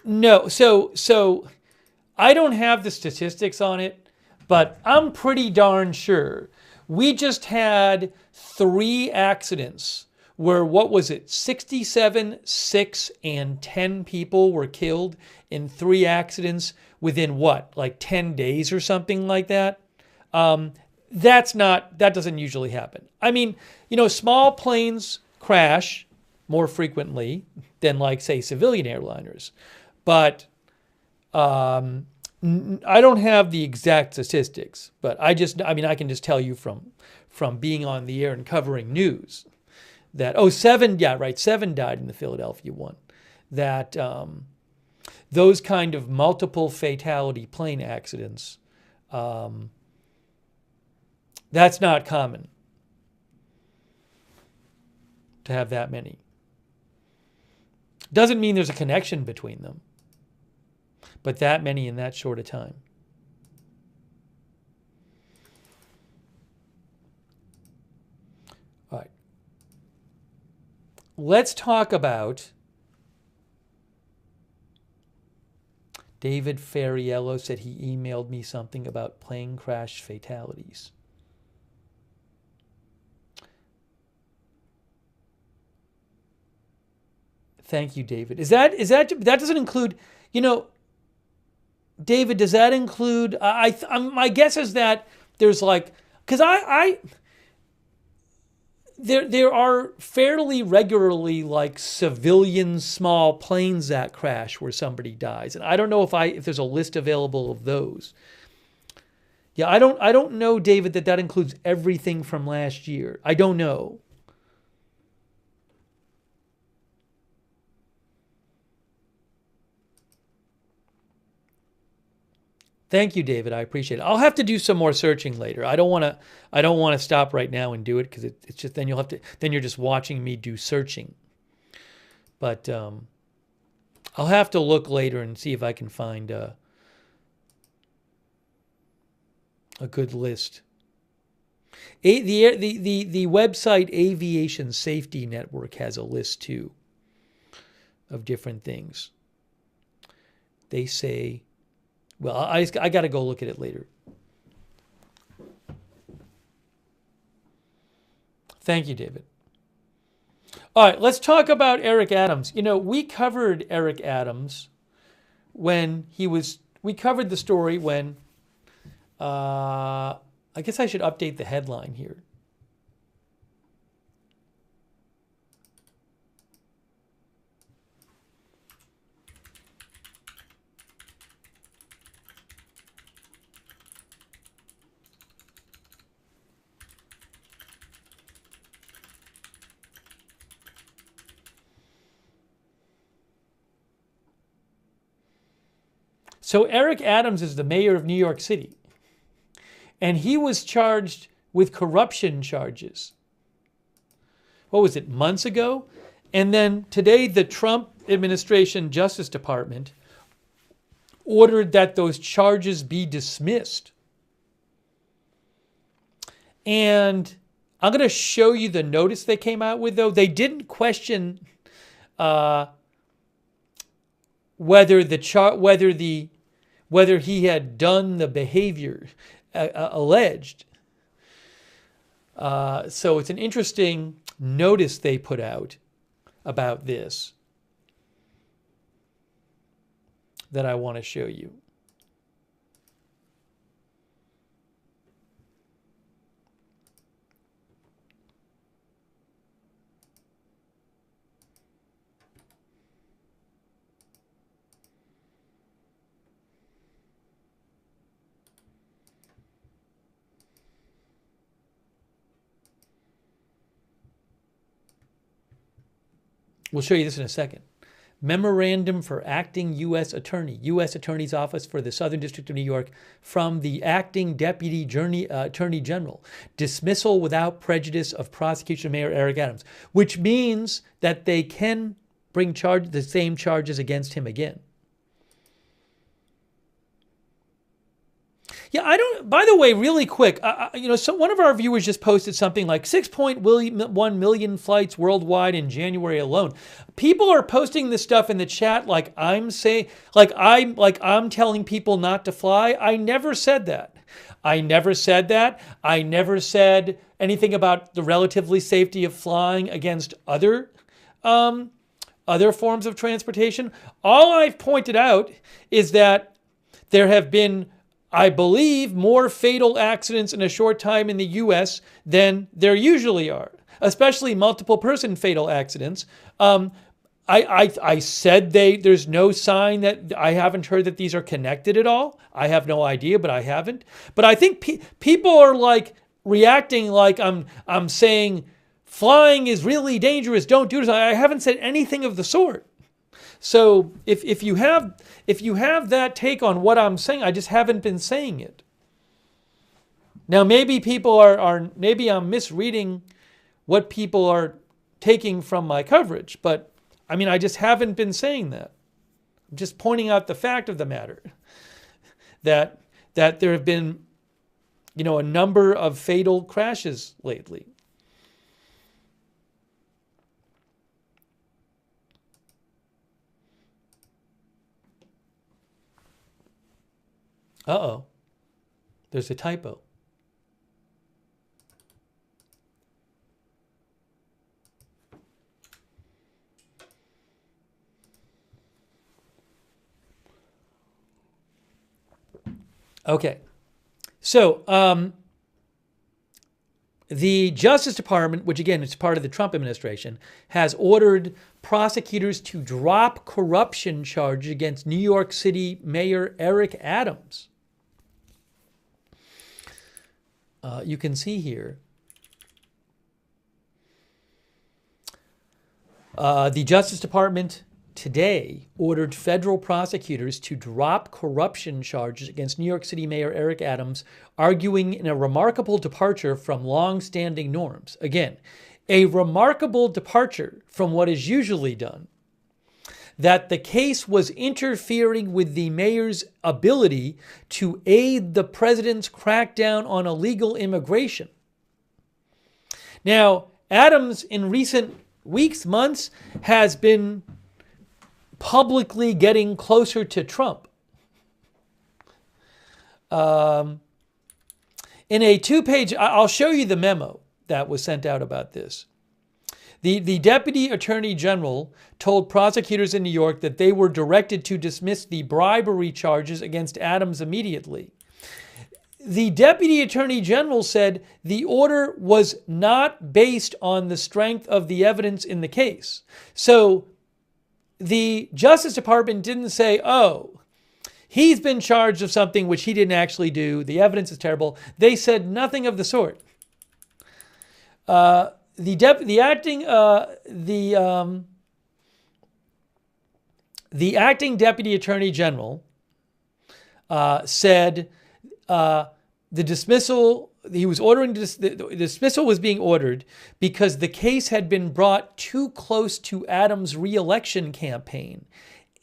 no. So I don't have the statistics on it, but I'm pretty darn sure. We just had 3 accidents where, what was it, 67, 6, and 10 people were killed in 3 accidents within what, like 10 days or something like that? That doesn't usually happen. I mean, small planes crash more frequently than, like, say, civilian airliners. But I don't have the exact statistics, but I can just tell you from being on the air and covering news that, 7 died in the Philadelphia one. That those kind of multiple fatality plane accidents, that's not common to have that many. Doesn't mean there's a connection between them, but that many in that short a time. All right. Let's talk about David Ferriello said he emailed me something about plane crash fatalities. Thank you, David. That doesn't include, David, does that include, my guess is that there's because there are fairly regularly civilian small planes that crash where somebody dies. And I don't know if there's a list available of those. Yeah, I don't know, David, that includes everything from last year. I don't know. Thank you, David. I appreciate it. I'll have to do some more searching later. I don't want to stop right now and do it because it's just then you're just watching me do searching. But I'll have to look later and see if I can find a good list. The website Aviation Safety Network has a list too of different things. They say, well, I got to go look at it later. Thank you, David. All right, let's talk about Eric Adams. We covered Eric Adams when we covered the story when, I guess I should update the headline here. So Eric Adams is the mayor of New York City, and he was charged with corruption charges. What was it, months ago? And then today, the Trump administration Justice Department ordered that those charges be dismissed. And I'm going to show you the notice they came out with, though. They didn't question whether he had done the behavior alleged. So it's an interesting notice they put out about this that I want to show you. We'll show you this in a second. Memorandum for acting U.S. Attorney, U.S. Attorney's Office for the Southern District of New York, from the acting Deputy Attorney General. Dismissal without prejudice of prosecution of Mayor Eric Adams, which means that they can bring the same charges against him again. Yeah, I don't. By the way, really quick, so one of our viewers just posted something like 6.1 million flights worldwide in January alone. People are posting this stuff in the chat like I'm telling people not to fly. I never said that. I never said that. I never said anything about the relatively safety of flying against other forms of transportation. All I've pointed out is that there have been, I believe, more fatal accidents in a short time in the U.S. than there usually are, especially multiple person fatal accidents. I said there's no sign that I haven't heard that these are connected at all. I have no idea, but I haven't. But I think people are like reacting like I'm saying flying is really dangerous. Don't do this. I haven't said anything of the sort. So if you have that take on what I'm saying, I just haven't been saying it. Now maybe people maybe I'm misreading what people are taking from my coverage, but I mean I just haven't been saying that. I'm just pointing out the fact of the matter that there have been a number of fatal crashes lately. Uh-oh, there's a typo. Okay, so the Justice Department, which again is part of the Trump administration, has ordered prosecutors to drop corruption charges against New York City Mayor Eric Adams. You can see here, the Justice Department today ordered federal prosecutors to drop corruption charges against New York City Mayor Eric Adams, arguing in a remarkable departure from long-standing norms. Again, a remarkable departure from what is usually done, that the case was interfering with the mayor's ability to aid the president's crackdown on illegal immigration. Now, Adams, in recent weeks, months, has been publicly getting closer to Trump. In a two-page, I'll show you the memo that was sent out about this. The Deputy Attorney General told prosecutors in New York that they were directed to dismiss the bribery charges against Adams immediately. The Deputy Attorney General said the order was not based on the strength of the evidence in the case. So the Justice Department didn't say, oh, he's been charged of something which he didn't actually do. The evidence is terrible. They said nothing of the sort. The acting Deputy Attorney General said the dismissal. He was ordering the dismissal was being ordered because the case had been brought too close to Adams' re-election campaign,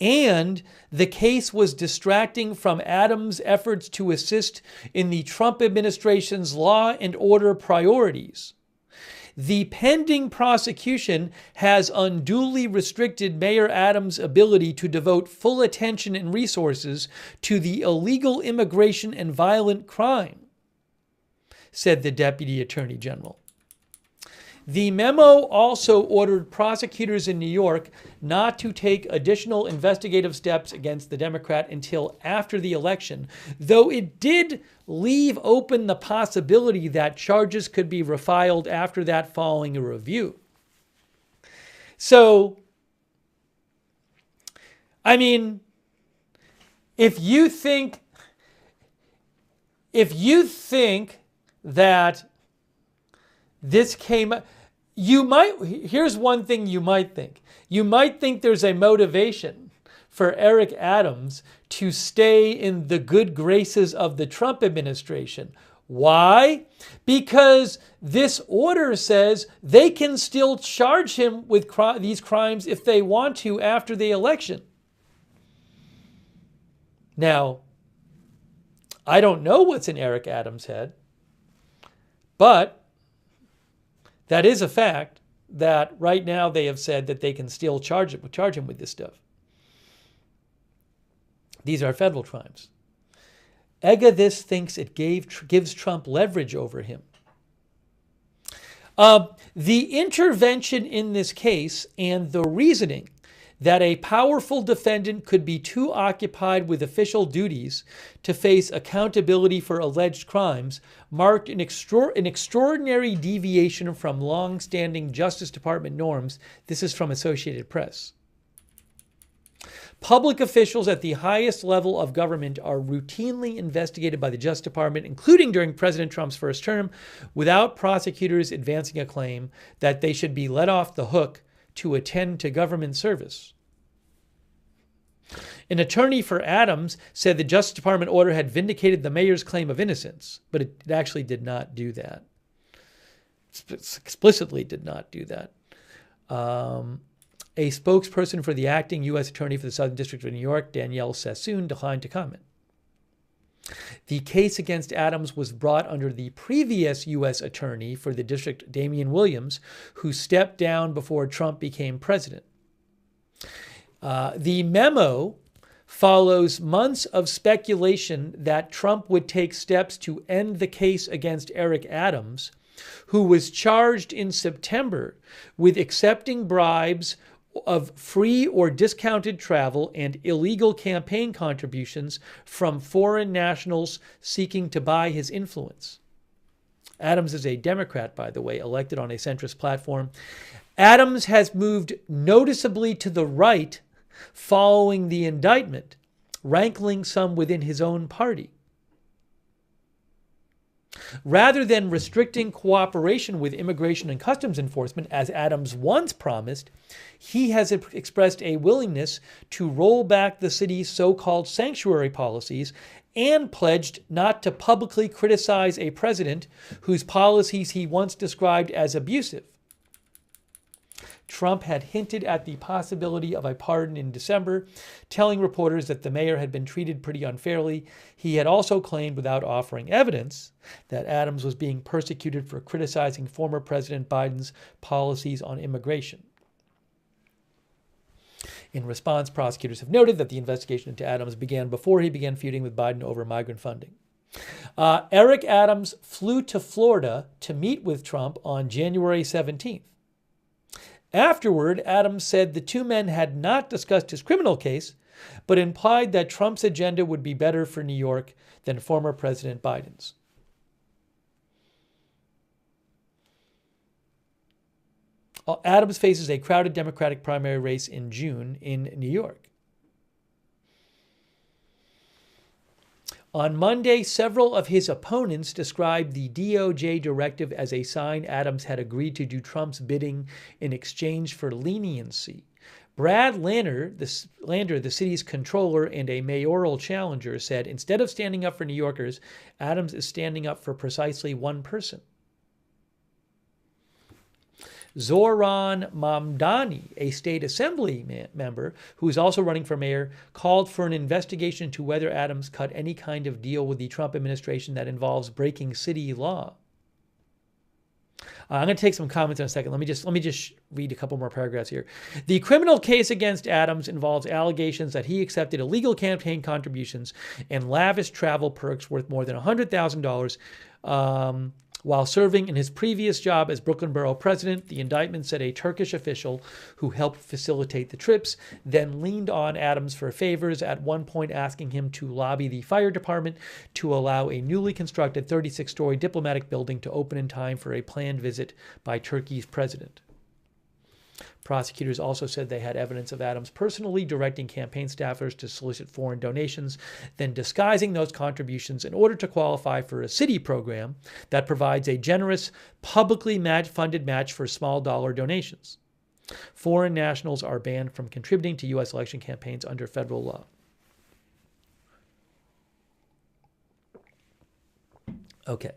and the case was distracting from Adams' efforts to assist in the Trump administration's law and order priorities. The pending prosecution has unduly restricted Mayor Adams' ability to devote full attention and resources to the illegal immigration and violent crime, said the Deputy Attorney General. The memo also ordered prosecutors in New York not to take additional investigative steps against the Democrat until after the election, though it did leave open the possibility that charges could be refiled after that following a review. So, I mean, if you think that this came, Here's one thing you might think. You might think there's a motivation for Eric Adams to stay in the good graces of the Trump administration. Why? Because this order says they can still charge him with these crimes if they want to after the election. Now, I don't know what's in Eric Adams' head, but that is a fact that right now they have said that they can still charge him with this stuff. These are federal crimes. This thinks it gives Trump leverage over him. The intervention in this case and the reasoning that a powerful defendant could be too occupied with official duties to face accountability for alleged crimes marked an extraordinary deviation from long-standing Justice Department norms. This is from Associated Press. Public officials at the highest level of government are routinely investigated by the Justice Department, including during President Trump's first term, without prosecutors advancing a claim that they should be let off the hook to attend to government service. An attorney for Adams said the Justice Department order had vindicated the mayor's claim of innocence, but it actually did not do that. Explicitly did not do that. A spokesperson for the acting U.S. Attorney for the Southern District of New York, Danielle Sassoon, declined to comment. The case against Adams was brought under the previous U.S. Attorney for the district, Damian Williams, who stepped down before Trump became president. The memo follows months of speculation that Trump would take steps to end the case against Eric Adams, who was charged in September with accepting bribes of free or discounted travel and illegal campaign contributions from foreign nationals seeking to buy his influence. Adams is a Democrat, by the way, elected on a centrist platform. Adams has moved noticeably to the right following the indictment, rankling some within his own party. Rather than restricting cooperation with immigration and customs enforcement, as Adams once promised, he has expressed a willingness to roll back the city's so-called sanctuary policies and pledged not to publicly criticize a president whose policies he once described as abusive. Trump had hinted at the possibility of a pardon in December, telling reporters that the mayor had been treated pretty unfairly. He had also claimed, without offering evidence, that Adams was being persecuted for criticizing former President Biden's policies on immigration. In response, prosecutors have noted that the investigation into Adams began before he began feuding with Biden over migrant funding. Eric Adams flew to Florida to meet with Trump on January 17th. Afterward, Adams said the two men had not discussed his criminal case, but implied that Trump's agenda would be better for New York than former President Biden's. Adams faces a crowded Democratic primary race in June in New York. On Monday, several of his opponents described the DOJ directive as a sign Adams had agreed to do Trump's bidding in exchange for leniency. Brad Lander, the city's controller and a mayoral challenger, said, instead of standing up for New Yorkers, Adams is standing up for precisely one person. Zoran Mamdani, a state assembly member who is also running for mayor, called for an investigation into whether Adams cut any kind of deal with the Trump administration that involves breaking city law. I'm going to take some comments in a second. Let me just read a couple more paragraphs here. The criminal case against Adams involves allegations that he accepted illegal campaign contributions and lavish travel perks worth more than $100,000 while serving in his previous job as Brooklyn Borough president. The indictment said a Turkish official who helped facilitate the trips then leaned on Adams for favors, at one point asking him to lobby the fire department to allow a newly constructed 36-story diplomatic building to open in time for a planned visit by Turkey's president. Prosecutors also said they had evidence of Adams personally directing campaign staffers to solicit foreign donations, then disguising those contributions in order to qualify for a city program that provides a generous, publicly funded match for small dollar donations. Foreign nationals are banned from contributing to U.S. election campaigns under federal law. Okay.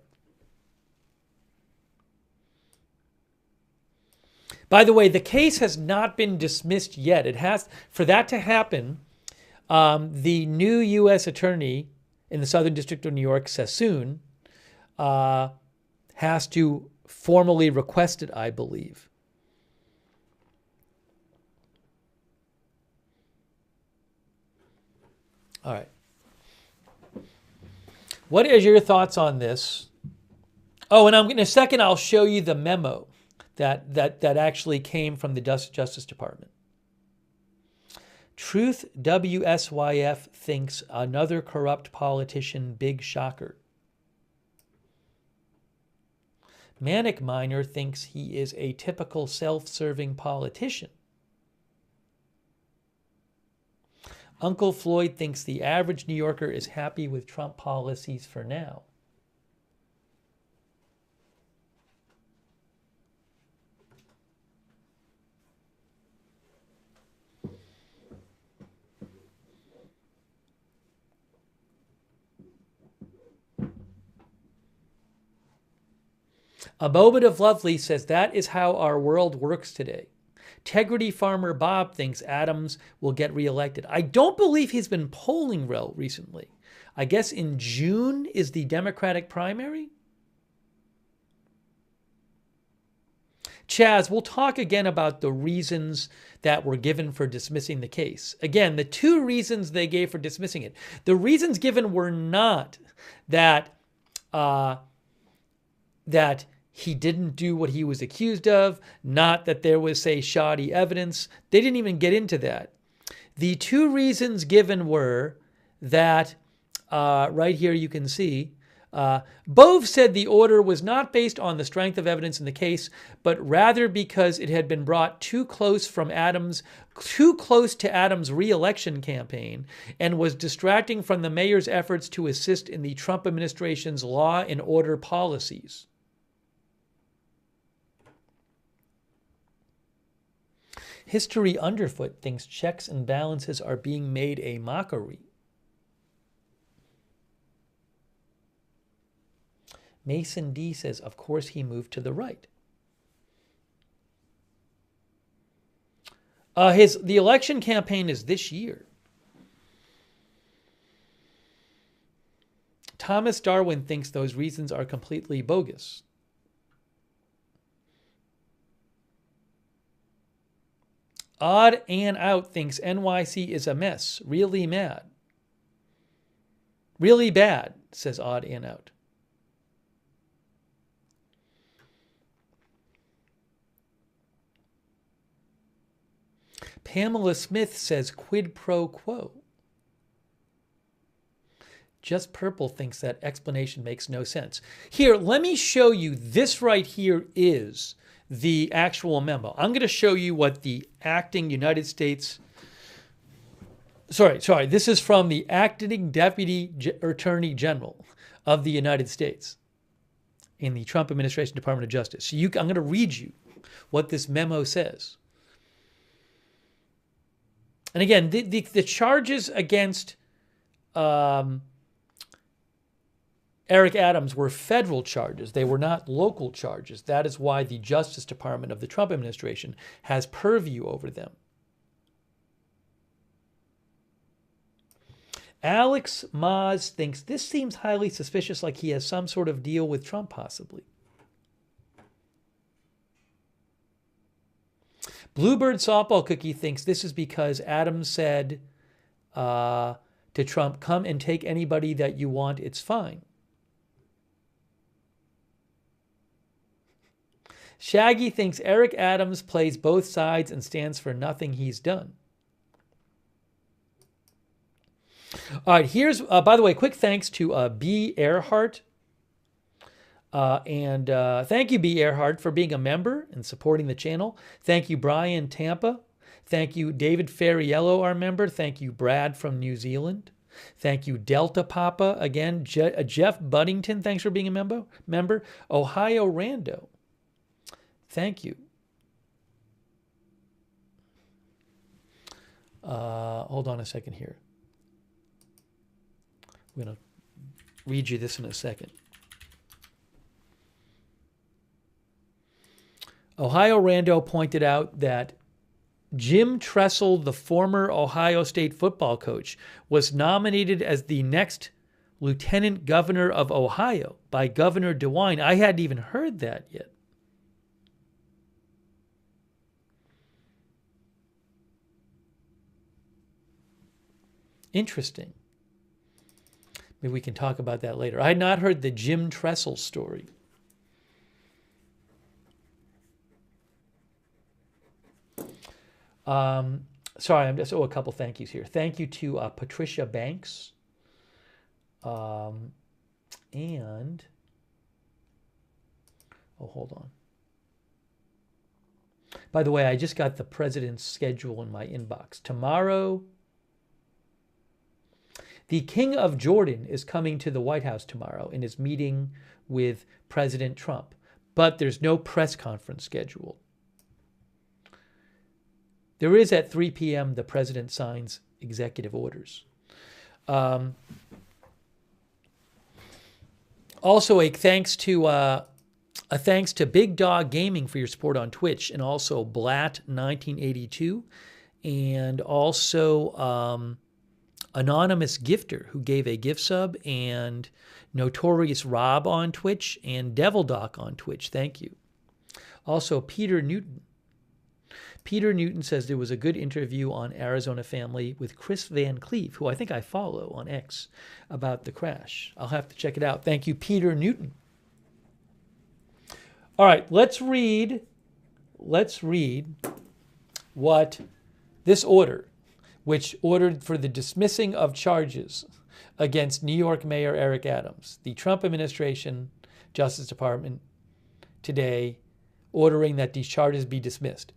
By the way, the case has not been dismissed yet. It has, for that to happen, the new U.S. attorney in the Southern District of New York, Sassoon, has to formally request it, I believe. All right. What is your thoughts on this? Oh, and in a second, I'll show you the memo that actually came from the Justice Department. Truth WSYF thinks another corrupt politician big shocker. Manic Miner thinks he is a typical self-serving politician. Uncle Floyd thinks the average New Yorker is happy with Trump policies for now. A moment of lovely says that is how our world works today. Integrity Farmer Bob thinks Adams will get reelected. I don't believe he's been polling well recently. I guess in June is the Democratic primary. Chaz, we'll talk again about the reasons that were given for dismissing the case. Again, the two reasons they gave for dismissing it. The reasons given were not that he didn't do what he was accused of, not that there was, say, shoddy evidence. They didn't even get into that. The two reasons given were that, right here you can see, Bove said the order was not based on the strength of evidence in the case, but rather because it had been brought too close to Adams' re-election campaign and was distracting from the mayor's efforts to assist in the Trump administration's law and order policies. History Underfoot thinks checks and balances are being made a mockery. Mason D says, of course he moved to the right. The election campaign is this year. Thomas Darwin thinks those reasons are completely bogus. Odd and Out thinks NYC is a mess. Really mad. Really bad, says Odd and Out. Pamela Smith says quid pro quo. Just Purple thinks that explanation makes no sense. Here, let me show you. This right here is the actual memo. I'm going to show you what the acting United States... Sorry. This is from the acting Deputy Attorney General of the United States in the Trump administration Department of Justice. So I'm going to read you what this memo says. And again, the charges against Eric Adams were federal charges. They were not local charges. That is why the Justice Department of the Trump administration has purview over them. Alex Maz thinks this seems highly suspicious, like he has some sort of deal with Trump, possibly. Bluebird Softball Cookie thinks this is because Adams said to Trump, come and take anybody that you want, it's fine. Shaggy thinks Eric Adams plays both sides and stands for nothing he's done. All right, here's, by the way, quick thanks to B. Earhart. And thank you, B. Earhart, for being a member and supporting the channel. Thank you, Brian Tampa. Thank you, David Ferriello, our member. Thank you, Brad from New Zealand. Thank you, Delta Papa. Again, Jeff Buddington, thanks for being a member. Ohio Rando, thank you. Hold on a second here. I'm going to read you this in a second. Ohio Rando pointed out that Jim Tressel, the former Ohio State football coach, was nominated as the next lieutenant governor of Ohio by Governor DeWine. I hadn't even heard that yet. Interesting. Maybe we can talk about that later. I had not heard the Jim Tressel story. Sorry, I'm just, a couple thank yous here. Thank you to Patricia Banks. And, hold on. By the way, I just got the president's schedule in my inbox. Tomorrow, the King of Jordan is coming to the White House tomorrow and is meeting with President Trump, but there's no press conference scheduled. There is at 3 p.m. the president signs executive orders. Also, a thanks to Big Dog Gaming for your support on Twitch, and also Blat1982, and also Anonymous Gifter, who gave a gift sub, and Notorious Rob on Twitch, and Devil Doc on Twitch. Thank you. Also, Peter Newton. Peter Newton says there was a good interview on Arizona Family with Chris Van Cleave, who I think I follow on X, about the crash. I'll have to check it out. Thank you, Peter Newton. All right, let's read what this order, which ordered for the dismissing of charges against New York Mayor Eric Adams, the Trump administration, Justice Department, today ordering that these charges be dismissed.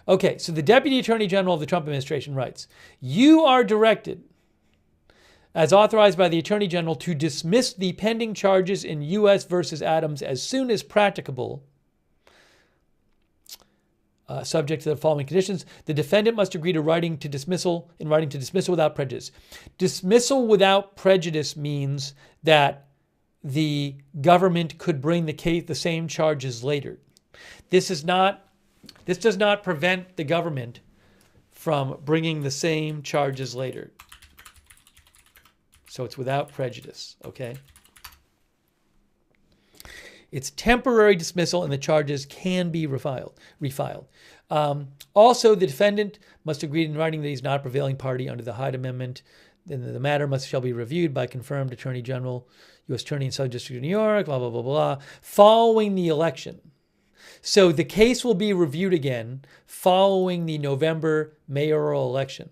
Okay, so the Deputy Attorney General of the Trump administration writes, "You are directed, as authorized by the Attorney General, to dismiss the pending charges in U.S. versus Adams as soon as practicable, subject to the following conditions. The defendant must agree to writing to dismissal without prejudice." Dismissal without prejudice means that the government could bring the same charges later. This does not prevent the government from bringing the same charges later. So it's without prejudice, okay? It's temporary dismissal, and the charges can be refiled. Also, the defendant must agree in writing that he's not a prevailing party under the Hyde Amendment. Then the matter shall be reviewed by confirmed Attorney General, U.S. Attorney in Southern District of New York, blah, blah, blah, blah, following the election. So the case will be reviewed again following the November mayoral election.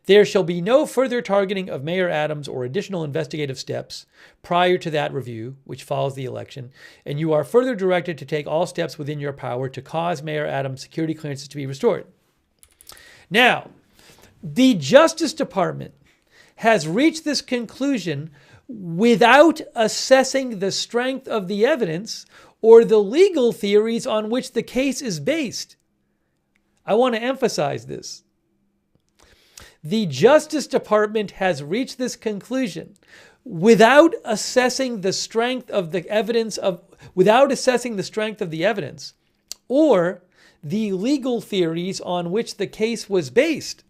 There shall be no further targeting of Mayor Adams or additional investigative steps prior to that review, which follows the election, and you are further directed to take all steps within your power to cause Mayor Adams' security clearances to be restored. Now, the Justice Department has reached this conclusion without assessing the strength of the evidence or the legal theories on which the case is based. I want to emphasize this. The Justice Department has reached this conclusion without assessing the strength of the evidence or the legal theories on which the case was based,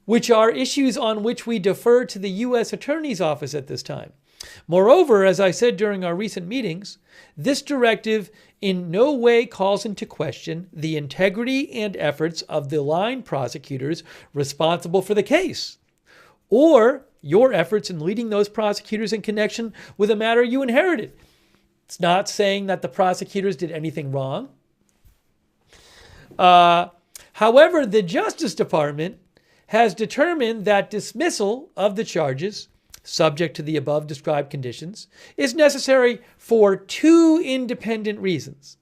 which are issues on which we defer to the U.S. Attorney's Office at this time. Moreover, as I said during our recent meetings, this directive in no way calls into question the integrity and efforts of the line prosecutors responsible for the case, or your efforts in leading those prosecutors in connection with a matter you inherited. It's not saying that the prosecutors did anything wrong. However, the Justice Department has determined that dismissal of the charges subject to the above described conditions, is necessary for two independent reasons.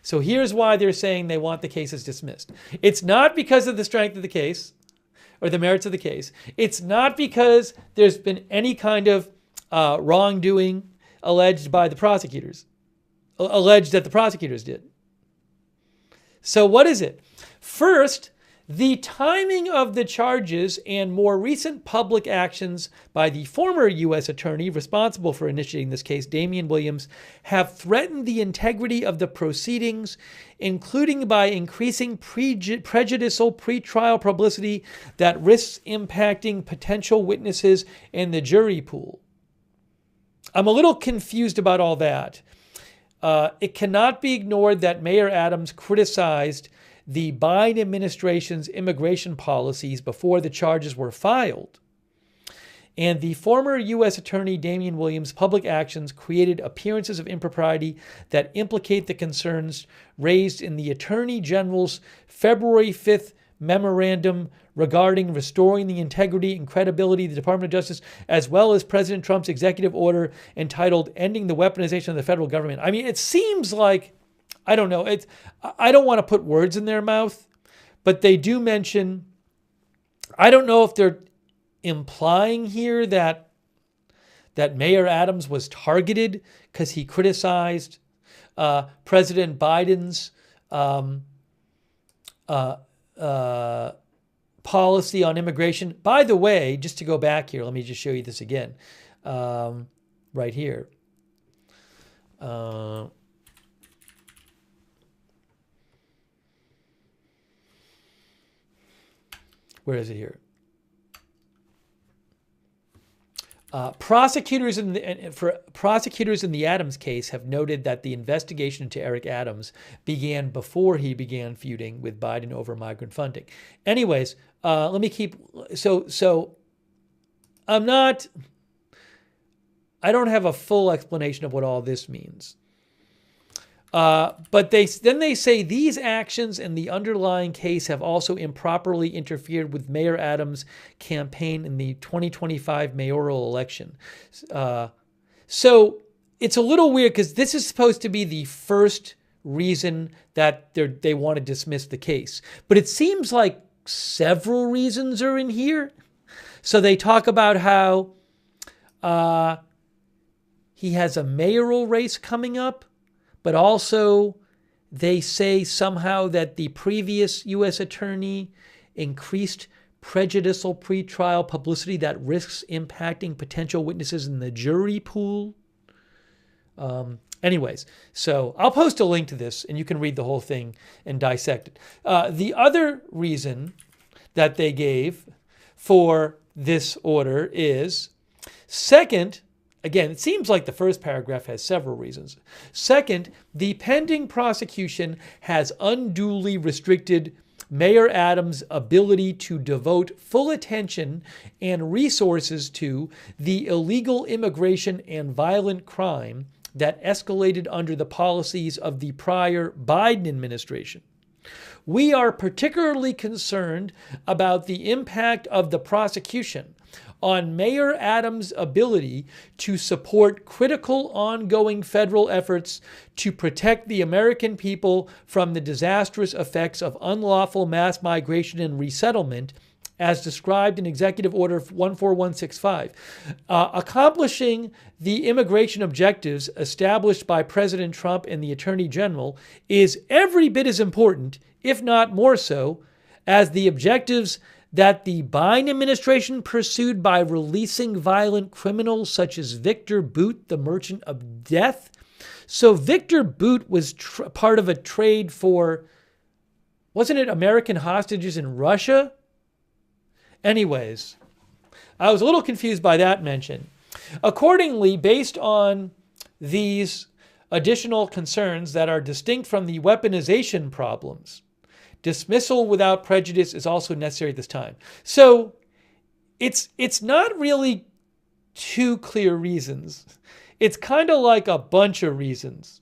So here's why they're saying they want the cases dismissed. It's not because of the strength of the case or the merits of the case. It's not because there's been any kind of wrongdoing alleged by the prosecutors, alleged that the prosecutors did. So what is it? First, the timing of the charges and more recent public actions by the former U.S. attorney responsible for initiating this case, Damian Williams, have threatened the integrity of the proceedings, including by increasing prejudicial pretrial publicity that risks impacting potential witnesses and the jury pool. I'm a little confused about all that. It cannot be ignored that Mayor Adams criticized the Biden administration's immigration policies before the charges were filed. And the former U.S. Attorney Damian Williams' public actions created appearances of impropriety that implicate the concerns raised in the Attorney General's February 5th memorandum regarding restoring the integrity and credibility of the Department of Justice, as well as President Trump's executive order entitled Ending the Weaponization of the Federal Government. I mean, it seems like, I don't know, I don't want to put words in their mouth, but they do mention, I don't know if they're implying here that Mayor Adams was targeted because he criticized President Biden's policy on immigration. By the way, just to go back here, let me just show you this again, right here. Where is it here? Prosecutors in the Adams case have noted that the investigation into Eric Adams began before he began feuding with Biden over migrant funding. Anyways, let me keep. So I don't have a full explanation of what all this means. But they say these actions and the underlying case have also improperly interfered with Mayor Adams' campaign in the 2025 mayoral election. So it's a little weird because this is supposed to be the first reason that they want to dismiss the case. But it seems like several reasons are in here. So they talk about how he has a mayoral race coming up. But also, they say somehow that the previous U.S. attorney increased prejudicial pretrial publicity that risks impacting potential witnesses in the jury pool. Anyways, so I'll post a link to this, and you can read the whole thing and dissect it. The other reason that they gave for this order is, second, again, it seems like the first paragraph has several reasons. Second, the pending prosecution has unduly restricted Mayor Adams' ability to devote full attention and resources to the illegal immigration and violent crime that escalated under the policies of the prior Biden administration. We are particularly concerned about the impact of the prosecution on Mayor Adams' ability to support critical ongoing federal efforts to protect the American people from the disastrous effects of unlawful mass migration and resettlement, as described in Executive Order 14165. Accomplishing the immigration objectives established by President Trump and the Attorney General is every bit as important, if not more so, as the objectives that the Biden administration pursued by releasing violent criminals such as Victor Boot, the merchant of death. So Victor Boot was part of a trade for, wasn't it American hostages in Russia? Anyways, I was a little confused by that mention. Accordingly, based on these additional concerns that are distinct from the weaponization problems, dismissal without prejudice is also necessary at this time. So it's not really two clear reasons. It's kind of like a bunch of reasons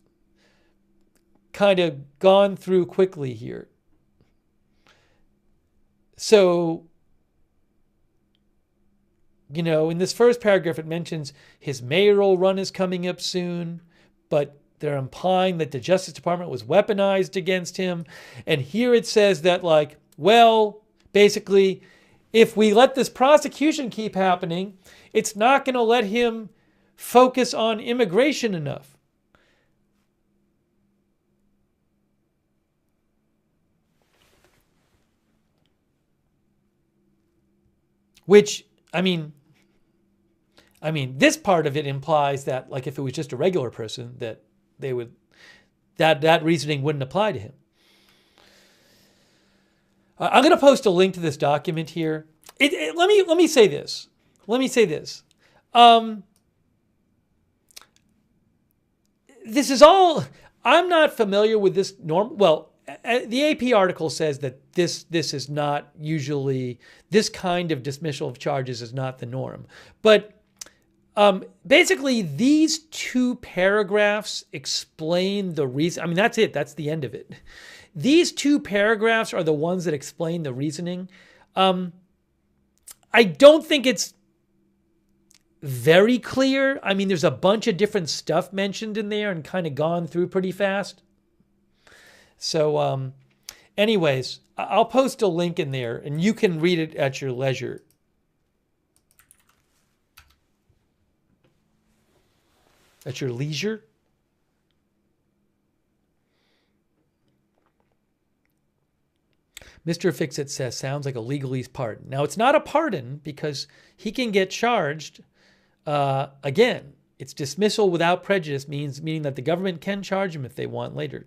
kind of gone through quickly here. So you know, in this first paragraph, it mentions his mayoral run is coming up soon, but they're implying that the Justice Department was weaponized against him. And here it says that, like, well, basically, if we let this prosecution keep happening, it's not going to let him focus on immigration enough. Which, I mean, this part of it implies that, like, if it was just a regular person, that they would, that reasoning wouldn't apply to him. I'm going to post a link to this document here. Let me say this. This is all. I'm not familiar with this norm. Well, the AP article says that this is not usually, this kind of dismissal of charges is not the norm. But basically, these two paragraphs explain the reason. I mean, that's it. That's the end of it. These two paragraphs are the ones that explain the reasoning. I don't think it's very clear. I mean, there's a bunch of different stuff mentioned in there and kind of gone through pretty fast. So anyways, I'll post a link in there and you can read it at your leisure. At your leisure. Mr. Fixit says, sounds like a legalese pardon. Now, it's not a pardon because he can get charged. Again, it's dismissal without prejudice, meaning that the government can charge him if they want later.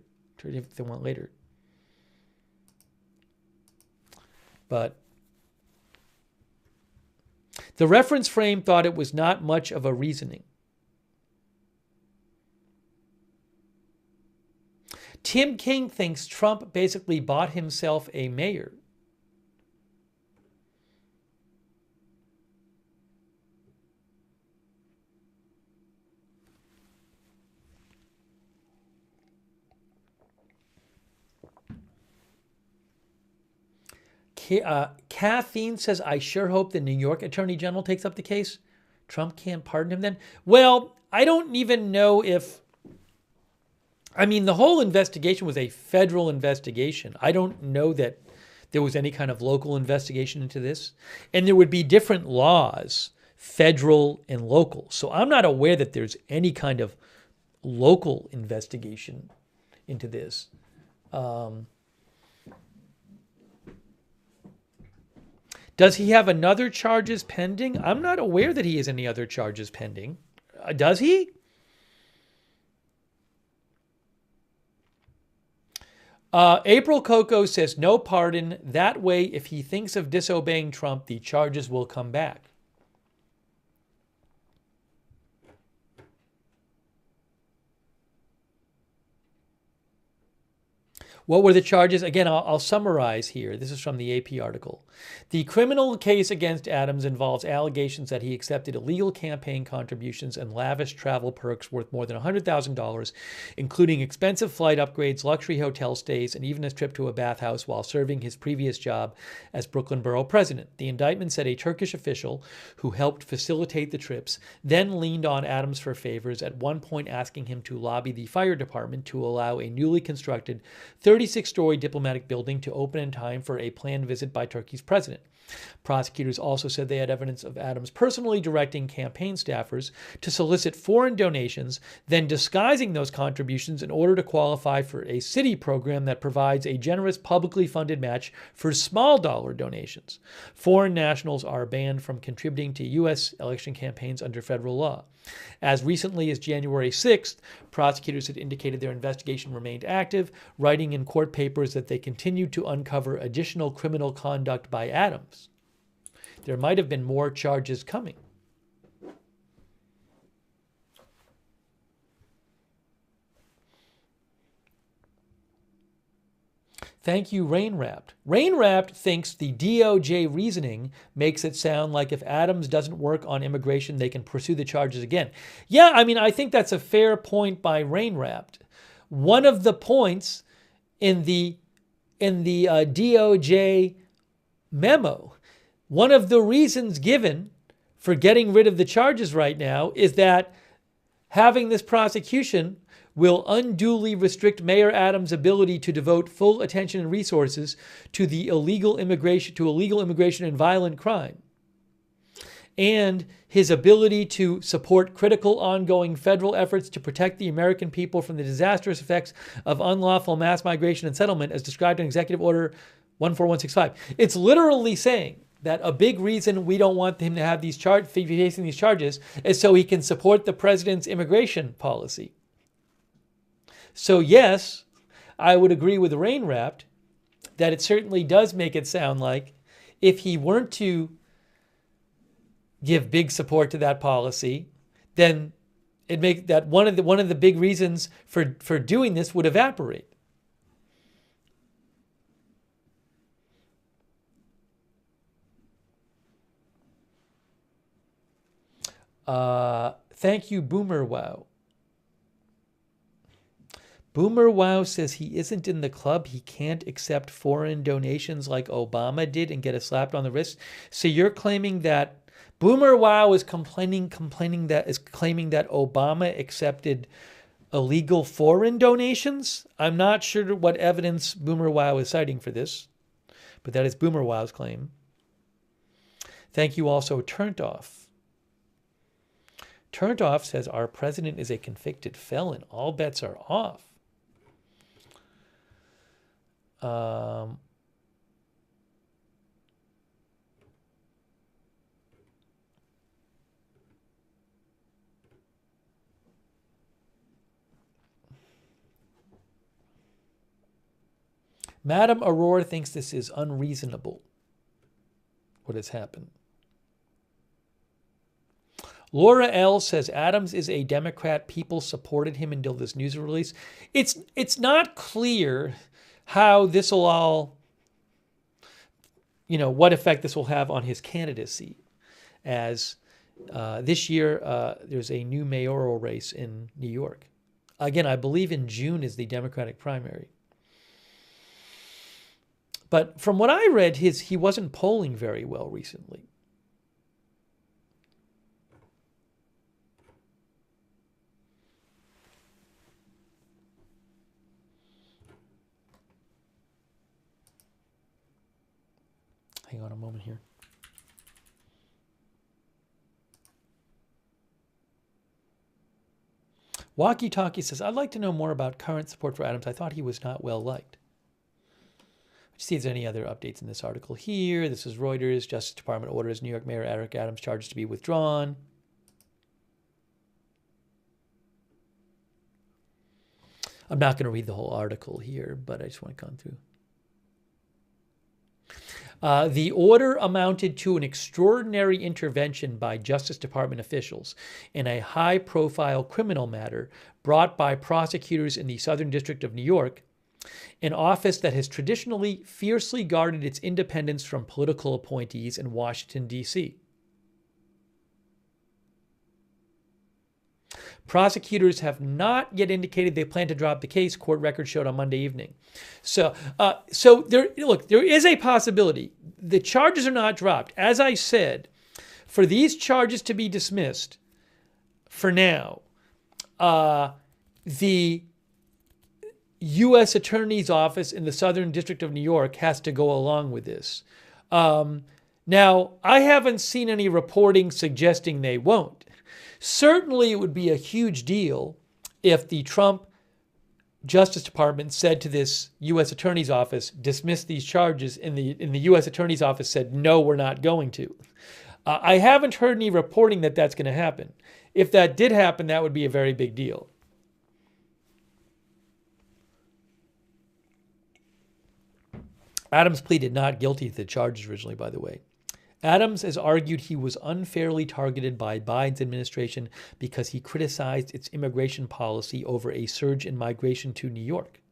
But the reference frame thought it was not much of a reasoning. Tim King thinks Trump basically bought himself a mayor. Caffeine says, I sure hope the New York Attorney General takes up the case. Trump can't pardon him then. Well, I don't even know if, I mean, the whole investigation was a federal investigation. I don't know that there was any kind of local investigation into this. And there would be different laws, federal and local. So I'm not aware that there's any kind of local investigation into this. Does he have another charges pending? I'm not aware that he has any other charges pending. Does he? April Coco says, no pardon. That way, if he thinks of disobeying Trump, the charges will come back. What were the charges? Again, I'll summarize here. This is from the AP article. The criminal case against Adams involves allegations that he accepted illegal campaign contributions and lavish travel perks worth more than $100,000, including expensive flight upgrades, luxury hotel stays, and even a trip to a bathhouse while serving his previous job as Brooklyn Borough President. The indictment said a Turkish official who helped facilitate the trips then leaned on Adams for favors, at one point asking him to lobby the fire department to allow a newly constructed 36-story diplomatic building to open in time for a planned visit by Turkey's president. Prosecutors also said they had evidence of Adams personally directing campaign staffers to solicit foreign donations, then disguising those contributions in order to qualify for a city program that provides a generous publicly funded match for small dollar donations. Foreign nationals are banned from contributing to U.S. election campaigns under federal law. As recently as January 6th, prosecutors had indicated their investigation remained active, writing in court papers that they continued to uncover additional criminal conduct by Adams. There might have been more charges coming. Thank you, Rain-Wrapped. Rain-Wrapped thinks the DOJ reasoning makes it sound like if Adams doesn't work on immigration, they can pursue the charges again. Yeah, I mean, I think that's a fair point by Rain-Wrapped. One of the points in the DOJ memo, one of the reasons given for getting rid of the charges right now is that having this prosecution will unduly restrict Mayor Adams' ability to devote full attention and resources to illegal immigration and violent crime, and his ability to support critical ongoing federal efforts to protect the American people from the disastrous effects of unlawful mass migration and settlement as described in Executive Order 14165. It's literally saying that a big reason we don't want him to have facing these charges is so he can support the president's immigration policy. So yes, I would agree with Rain Wrapped that it certainly does make it sound like if he weren't to give big support to that policy, then it make that one of the big reasons for doing this would evaporate. Thank you, Boomer Wow. Boomer Wow says he isn't in the club. He can't accept foreign donations like Obama did and get a slap on the wrist. So you're claiming that Boomer Wow is claiming that Obama accepted illegal foreign donations? I'm not sure what evidence Boomer Wow is citing for this, but that is Boomer Wow's claim. Thank you also, Turned Off. Turned Off says our president is a convicted felon. All bets are off. Madam Aurora thinks this is unreasonable, what has happened. Laura L. says Adams is a Democrat. People supported him until this news release. It's not clear how this will all, what effect this will have on his candidacy. As this year, there's a new mayoral race in New York. Again, I believe in June is the Democratic primary. But from what I read, he wasn't polling very well recently. Hang on a moment here. Walkie Talkie says, I'd like to know more about current support for Adams. I thought he was not well liked. Let's see if there's any other updates in this article here. This is Reuters. Justice Department orders New York Mayor Eric Adams charges to be withdrawn. I'm not going to read the whole article here, but I just want to come through. The order amounted to an extraordinary intervention by Justice Department officials in a high-profile criminal matter brought by prosecutors in the Southern District of New York, an office that has traditionally fiercely guarded its independence from political appointees in Washington, D.C. Prosecutors have not yet indicated they plan to drop the case, court records showed on Monday evening. So there is a possibility. The charges are not dropped. As I said, for these charges to be dismissed, for now, the U.S. Attorney's Office in the Southern District of New York has to go along with this. Now, I haven't seen any reporting suggesting they won't. Certainly, it would be a huge deal if the Trump Justice Department said to this U.S. Attorney's Office, dismiss these charges, and the U.S. Attorney's Office said, no, we're not going to. I haven't heard any reporting that that's going to happen. If that did happen, that would be a very big deal. Adams pleaded not guilty to the charges originally, by the way. Adams has argued he was unfairly targeted by Biden's administration because he criticized its immigration policy over a surge in migration to New York.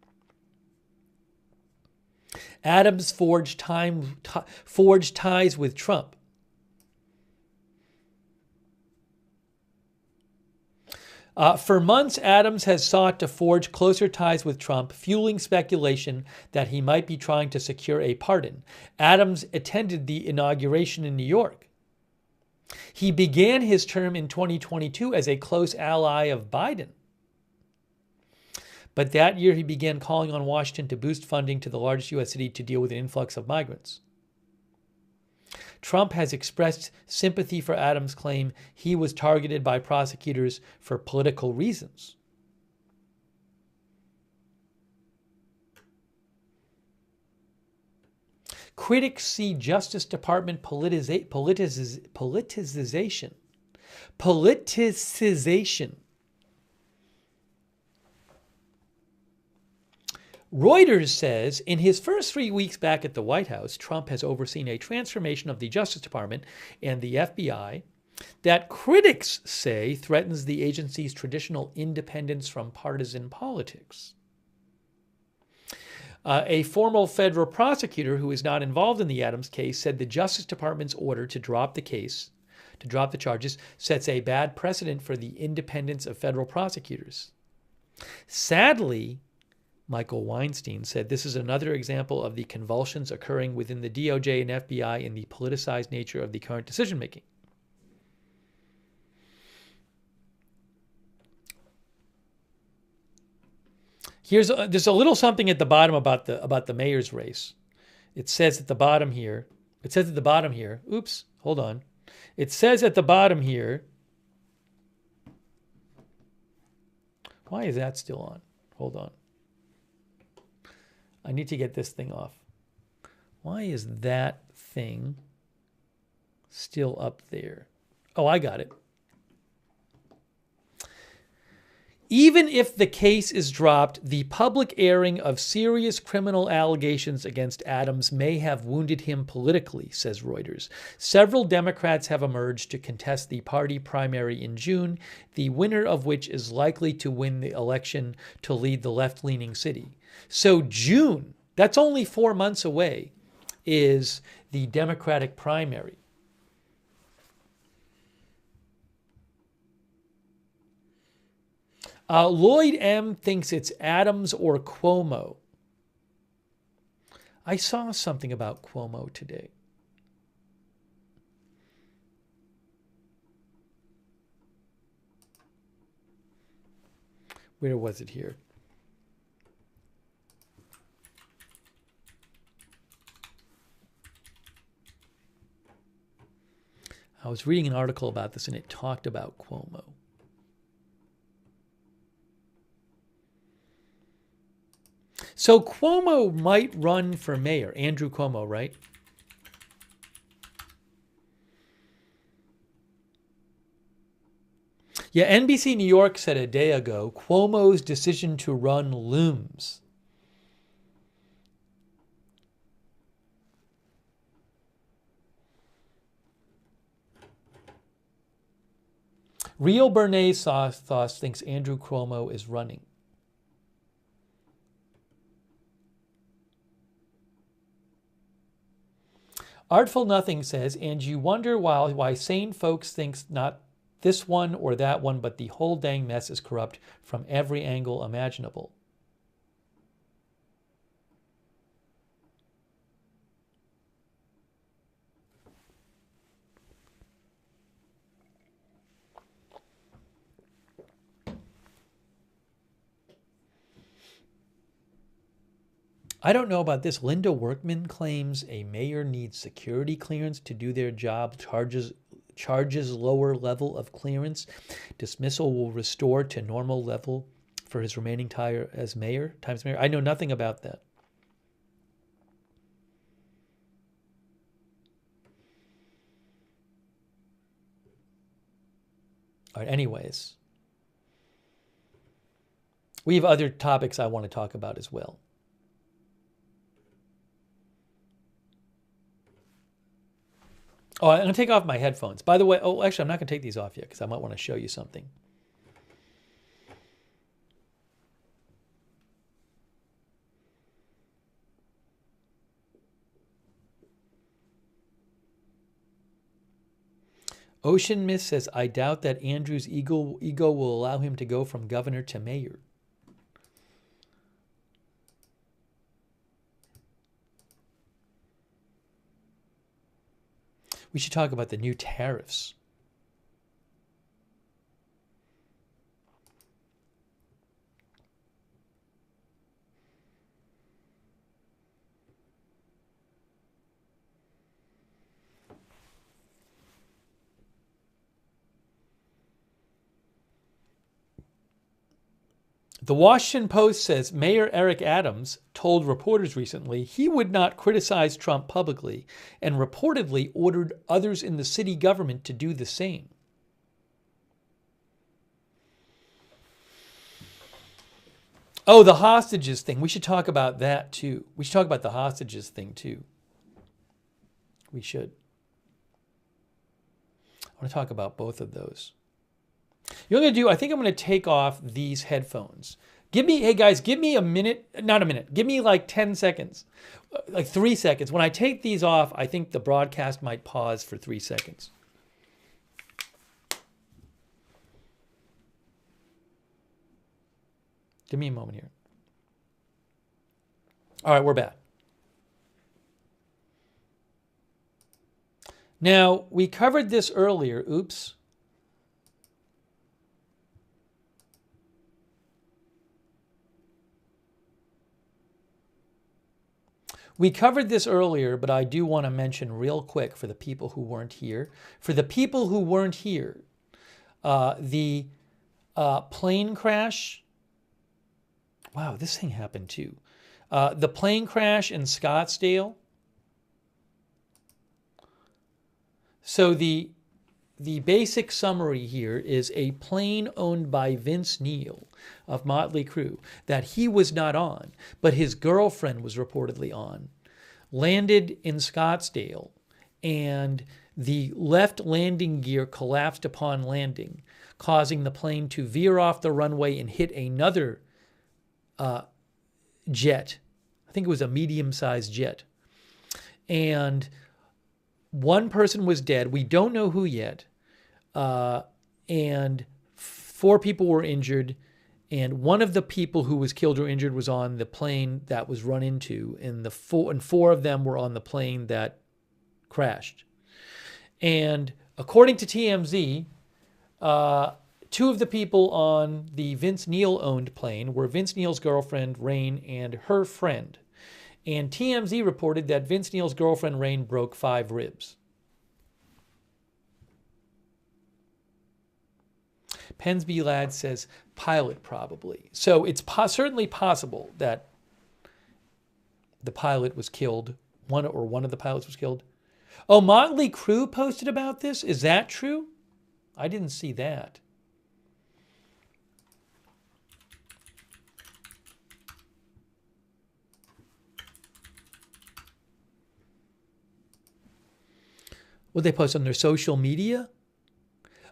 Adams forged ties with Trump. For months, Adams has sought to forge closer ties with Trump, fueling speculation that he might be trying to secure a pardon. Adams attended the inauguration in New York. He began his term in 2022 as a close ally of Biden. But that year he began calling on Washington to boost funding to the largest U.S. city to deal with an influx of migrants. Trump has expressed sympathy for Adams' claim he was targeted by prosecutors for political reasons. Critics see Justice Department politicization. Reuters says in his first 3 weeks back at the White House, Trump has overseen a transformation of the Justice Department and the FBI that critics say threatens the agency's traditional independence from partisan politics. A former federal prosecutor who is not involved in the Adams case said the Justice Department's order to drop the charges, sets a bad precedent for the independence of federal prosecutors. Sadly, Michael Weinstein said this is another example of the convulsions occurring within the DOJ and FBI in the politicized nature of the current decision-making. There's a little something at the bottom about the mayor's race. It says at the bottom here. Oops, hold on. It says at the bottom here. Why is that still on? Hold on. I need to get this thing off. Why is that thing still up there? Oh, I got it. Even if the case is dropped, the public airing of serious criminal allegations against Adams may have wounded him politically, says Reuters. Several Democrats have emerged to contest the party primary in June, the winner of which is likely to win the election to lead the left-leaning city. So June, that's only 4 months away, is the Democratic primary. Lloyd M. thinks it's Adams or Cuomo. I saw something about Cuomo today. Where was it here? I was reading an article about this and it talked about Cuomo. So Cuomo might run for mayor. Andrew Cuomo, right? Yeah, NBC New York said a day ago, Cuomo's decision to run looms. Real Bernays Sauce thinks Andrew Cuomo is running. Artful Nothing says, and you wonder why sane folks thinks not this one or that one, but the whole dang mess is corrupt from every angle imaginable. I don't know about this. Linda Workman claims a mayor needs security clearance to do their job, charges lower level of clearance. Dismissal will restore to normal level for his remaining time as mayor. I know nothing about that. All right, anyways. We have other topics I want to talk about as well. Oh, I'm going to take off my headphones. By the way, actually, I'm not going to take these off yet because I might want to show you something. Ocean Mist says, I doubt that Andrew's ego will allow him to go from governor to mayor. We should talk about the new tariffs. The Washington Post says Mayor Eric Adams told reporters recently he would not criticize Trump publicly and reportedly ordered others in the city government to do the same. Oh, the hostages thing. We should talk about that too. We should talk about the hostages thing too. We should. I want to talk about both of those. You know what I'm going to do? I think I'm going to take off these headphones. Hey guys, give me a minute, not a minute, give me like 10 seconds, like 3 seconds. When I take these off, I think the broadcast might pause for 3 seconds. Give me a moment here. All right, we're back. Now, we covered this earlier. Oops. We covered this earlier, but I do want to mention real quick for the people who weren't here. For the people who weren't here, the plane crash. Wow, this thing happened too. The plane crash in Scottsdale. So the basic summary here is a plane owned by Vince Neil of Mötley Crüe that he was not on, but his girlfriend was reportedly on, landed in Scottsdale, and the left landing gear collapsed upon landing, causing the plane to veer off the runway and hit another jet. I think it was a medium-sized jet. And one person was dead. We don't know who yet. And 4 people were injured. And one of the people who was killed or injured was on the plane that was run into. And 4 of them were on the plane that crashed. And according to TMZ, 2 of the people on the Vince Neil-owned plane were Vince Neil's girlfriend, Rain, and her friend. And TMZ reported that Vince Neil's girlfriend, Rain, broke 5 ribs. Pensby Lad says pilot probably. So it's certainly possible that the pilot was killed. One of the pilots was killed. Oh, Mötley Crüe posted about this? Is that true? I didn't see that. Would they post on their social media?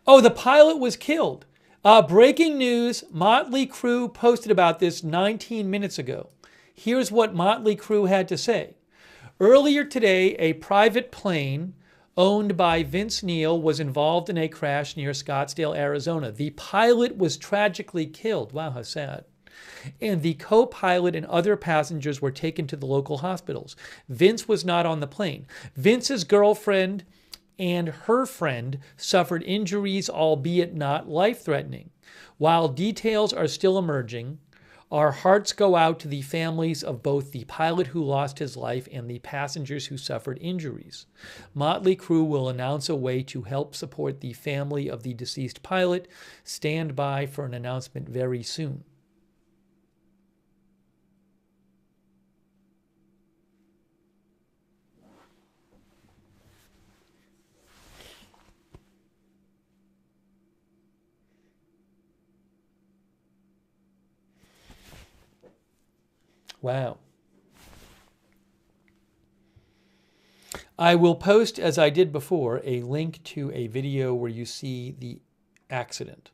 Oh, the pilot was killed. Breaking news, Mötley Crüe posted about this 19 minutes ago. Here's what Mötley Crüe had to say. Earlier today, a private plane owned by Vince Neil was involved in a crash near Scottsdale, Arizona. The pilot was tragically killed. Wow, how sad. And the co-pilot and other passengers were taken to the local hospitals. Vince was not on the plane. Vince's girlfriend and her friend suffered injuries, albeit not life-threatening. While details are still emerging, our hearts go out to the families of both the pilot who lost his life and the passengers who suffered injuries. Mötley Crüe will announce a way to help support the family of the deceased pilot. Stand by for an announcement very soon. Wow. I will post, as I did before, a link to a video where you see the accident.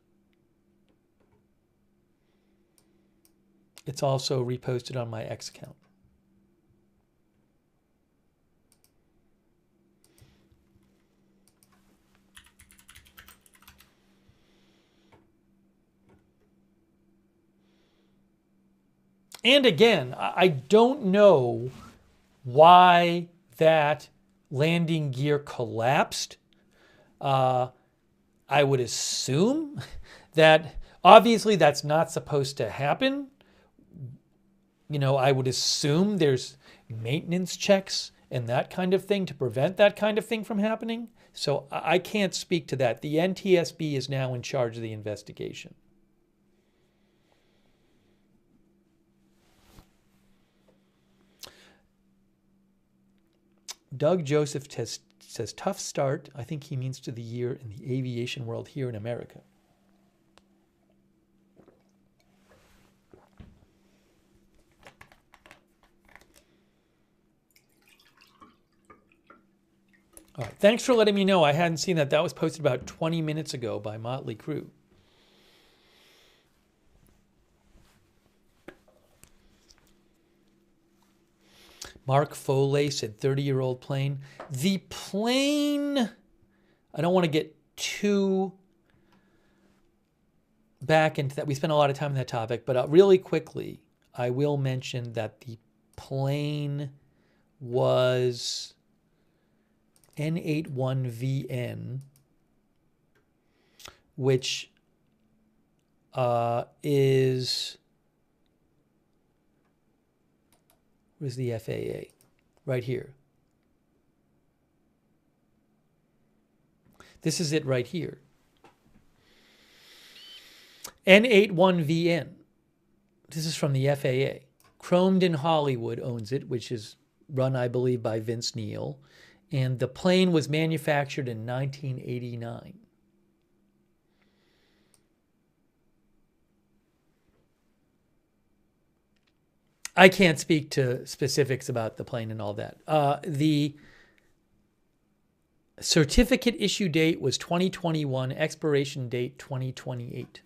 It's also reposted on my X account. And again, I don't know why that landing gear collapsed. I would assume that obviously that's not supposed to happen. You know, I would assume there's maintenance checks and that kind of thing to prevent that kind of thing from happening. So I can't speak to that. The NTSB is now in charge of the investigation. Doug Joseph says, tough start. I think he means to the year in the aviation world here in America. All right, thanks for letting me know. I hadn't seen that. That was posted about 20 minutes ago by Mötley Crüe. Mark Foley said 30-year-old plane. The plane, I don't want to get too back into that. We spent a lot of time on that topic, but really quickly, I will mention that the plane was N81VN, which is... Where's the FAA? Right here. This is it right here. N81VN. This is from the FAA. Chromed in Hollywood owns it, which is run, I believe, by Vince Neil. And the plane was manufactured in 1989. I can't speak to specifics about the plane and all that. The certificate issue date was 2021, expiration date 2028.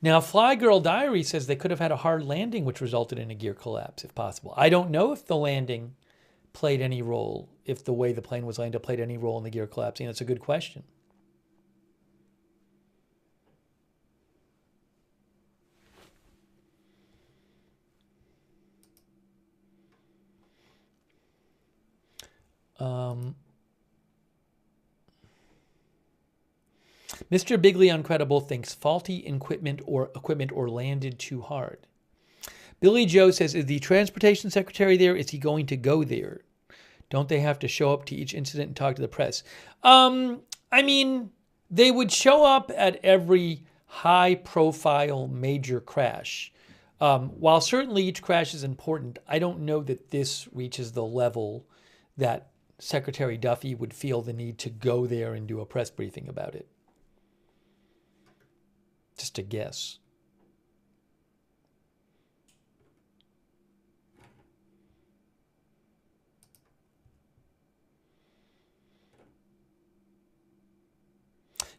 Now, Fly Girl Diary says they could have had a hard landing, which resulted in a gear collapse, if possible. I don't know if the landing played any role, if the way the plane was landed played any role in the gear collapsing. That's a good question. Mr. Bigley Uncredible thinks faulty equipment or landed too hard. Billy Joe says, is the transportation secretary there? Is he going to go there? Don't they have to show up to each incident and talk to the press? I mean, they would show up at every high-profile major crash. While certainly each crash is important, I don't know that this reaches the level that Secretary Duffy would feel the need to go there and do a press briefing about it. Just a guess.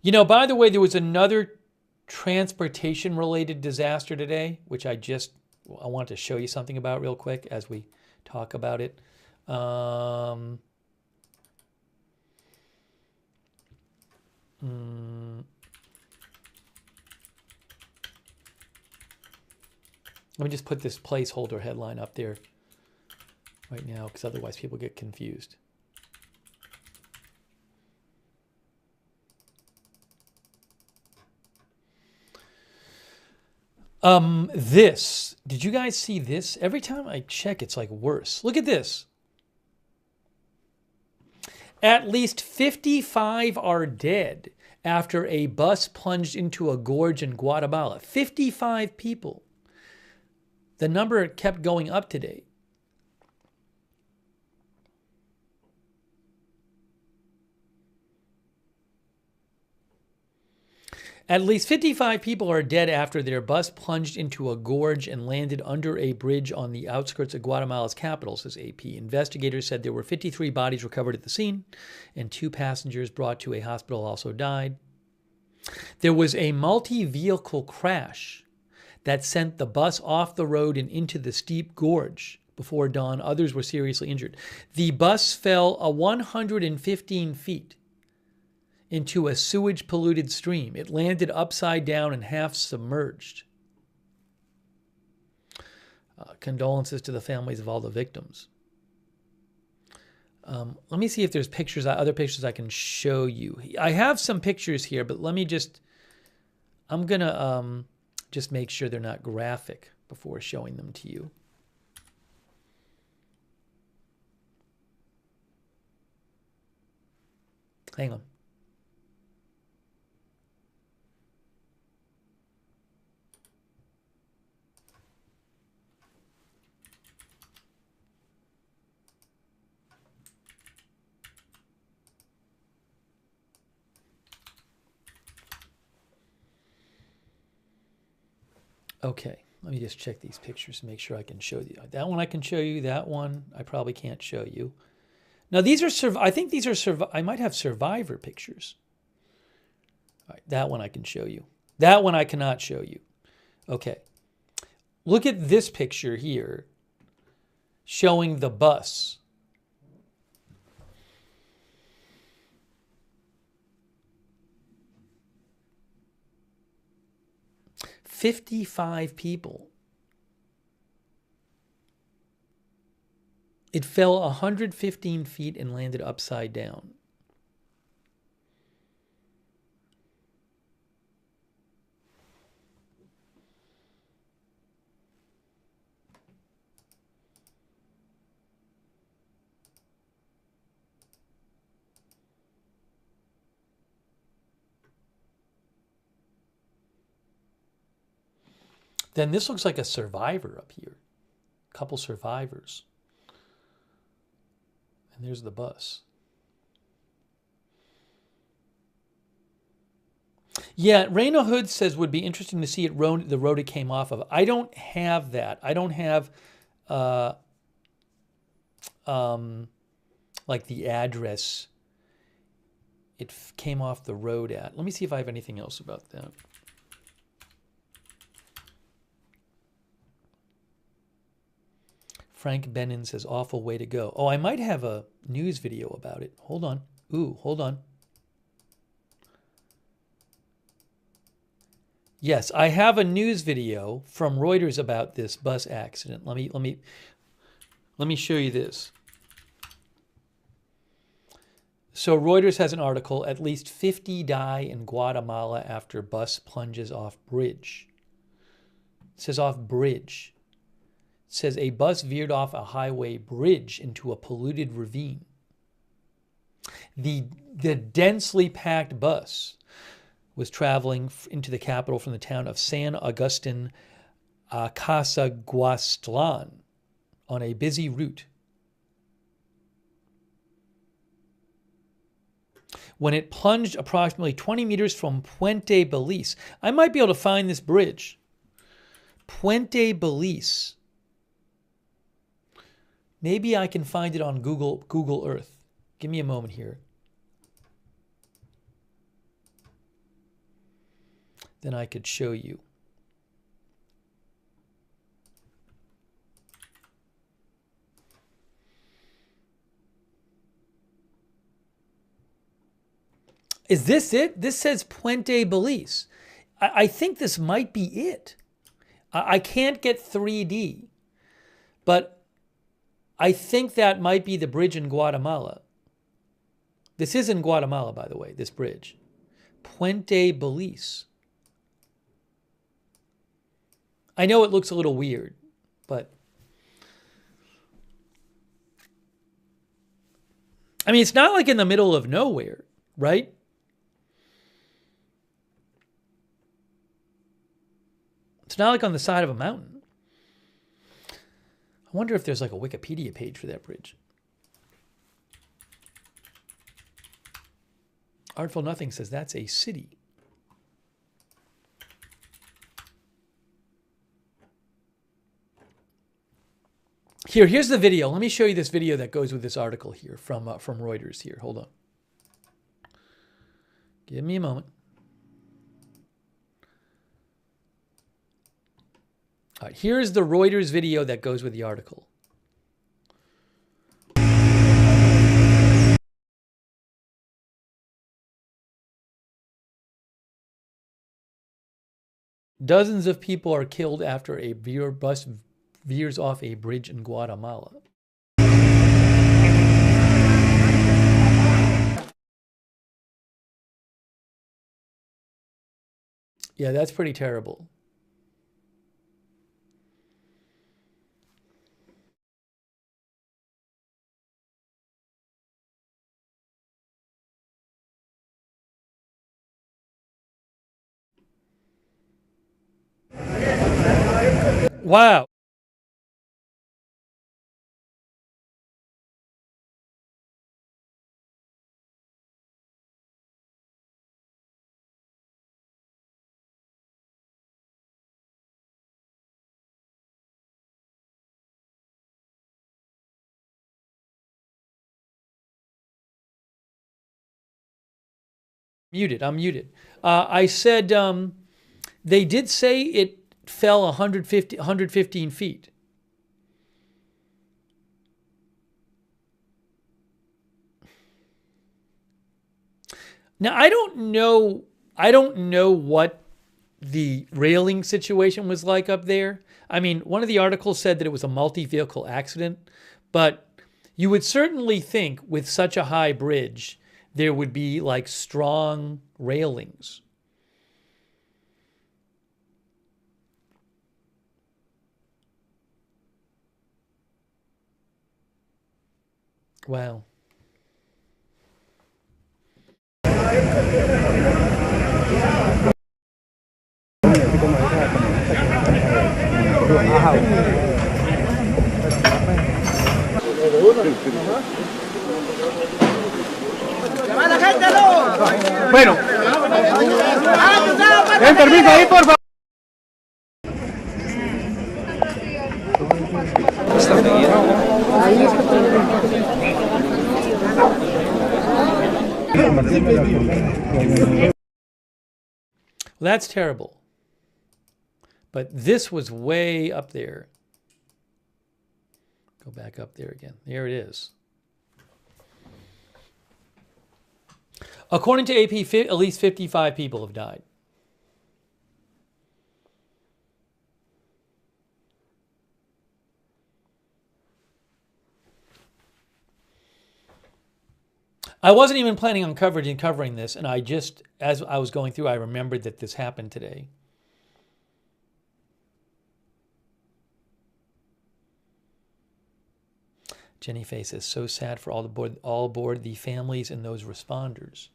You know, by the way, there was another transportation-related disaster today, which I want to show you something about real quick as we talk about it. Let me just put this placeholder headline up there right now, because otherwise people get confused. Did you guys see this? Every time I check, it's like worse. Look at this. At least 55 are dead after a bus plunged into a gorge in Guatemala. 55 people. The number kept going up today. At least 55 people are dead after their bus plunged into a gorge and landed under a bridge on the outskirts of Guatemala's capital, says AP. Investigators said there were 53 bodies recovered at the scene, and 2 passengers brought to a hospital also died. There was a multi-vehicle crash that sent the bus off the road and into the steep gorge. before dawn. Others were seriously injured. The bus fell 115 feet into a sewage-polluted stream. It landed upside down and half submerged. Condolences to the families of all the victims. Let me see if there's pictures, other pictures I can show you. I have some pictures here, but let me I'm going to just make sure they're not graphic before showing them to you. Hang on. Okay, let me just check these pictures and make sure I can show you. That one I can show you. That one I probably can't show you. Now these are I think these are I might have survivor pictures. All right, that one I can show you. That one I cannot show you. Okay. Look at this picture here showing the bus. "55 people. It fell 115 feet and landed upside down. Then this looks like a survivor up here. A couple survivors. And there's the bus. Yeah, Raina Hood says would be interesting to see the road it came off of. I don't have that. I don't have like the address it came off the road at. Let me see if I have anything else about that. Frank Benin says, awful way to go. Oh, I might have a news video about it. Hold on. Ooh, hold on. Yes, I have a news video from Reuters about this bus accident. Let me show you this. So Reuters has an article, at least 50 die in Guatemala after bus plunges off bridge. It says off bridge. It says a bus veered off a highway bridge into a polluted ravine. The densely packed bus was traveling into the capital from the town of San Agustin, Casaguastlan, on a busy route. When it plunged approximately 20 meters from Puente Belize. I might be able to find this bridge. Puente Belize. Maybe I can find it on Google Earth. Give me a moment here. Then I could show you. Is this it? This says Puente Belize. I think this might be it. I can't get 3D, but I think that might be the bridge in Guatemala. This is in Guatemala, by the way, this bridge. Puente Belize. I know it looks a little weird, but I mean, it's not like in the middle of nowhere, right? It's not like on the side of a mountain. I wonder if there's like a Wikipedia page for that bridge. Artful Nothing says that's a city. Here's the video. Let me show you this video that goes with this article here from Reuters here. Hold on. Give me a moment. All right, here's the Reuters video that goes with the article. Dozens of people are killed after a bus veers off a bridge in Guatemala. Yeah, that's pretty terrible. Wow. Muted. I'm muted. I said they did say it fell 115 feet. Now I don't know what the railing situation was like up there. I mean, one of the articles said that it was a multi-vehicle accident, but you would certainly think with such a high bridge there would be like strong railings. Wow. Bueno, den permiso ahí, por favor. Well, that's terrible. But this was way up there. Go back up there again. There it is. According to AP, at least 55 people have died. I wasn't even planning on covering this, and I just, as I was going through, I remembered that this happened today. Jenny Faye says, so sad for all aboard the families and those responders.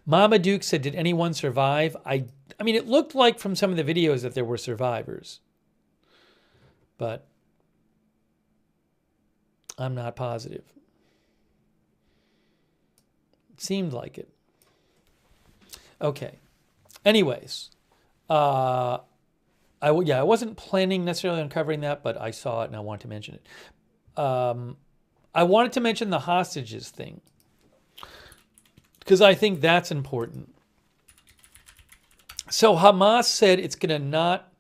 Mama Duke said, did anyone survive? I mean, it looked like from some of the videos that there were survivors, but I'm not positive. It seemed like it. Okay. Anyways, I wasn't planning necessarily on covering that, but I saw it and I wanted to mention it. I wanted to mention the hostages thing, because I think that's important. So Hamas said it's going to not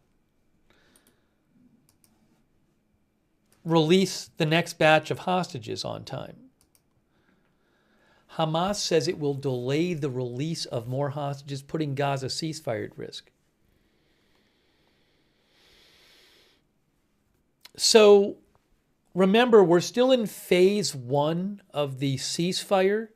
release the next batch of hostages on time. Hamas says it will delay the release of more hostages, putting Gaza ceasefire at risk. So remember, we're still in phase 1 of the ceasefire.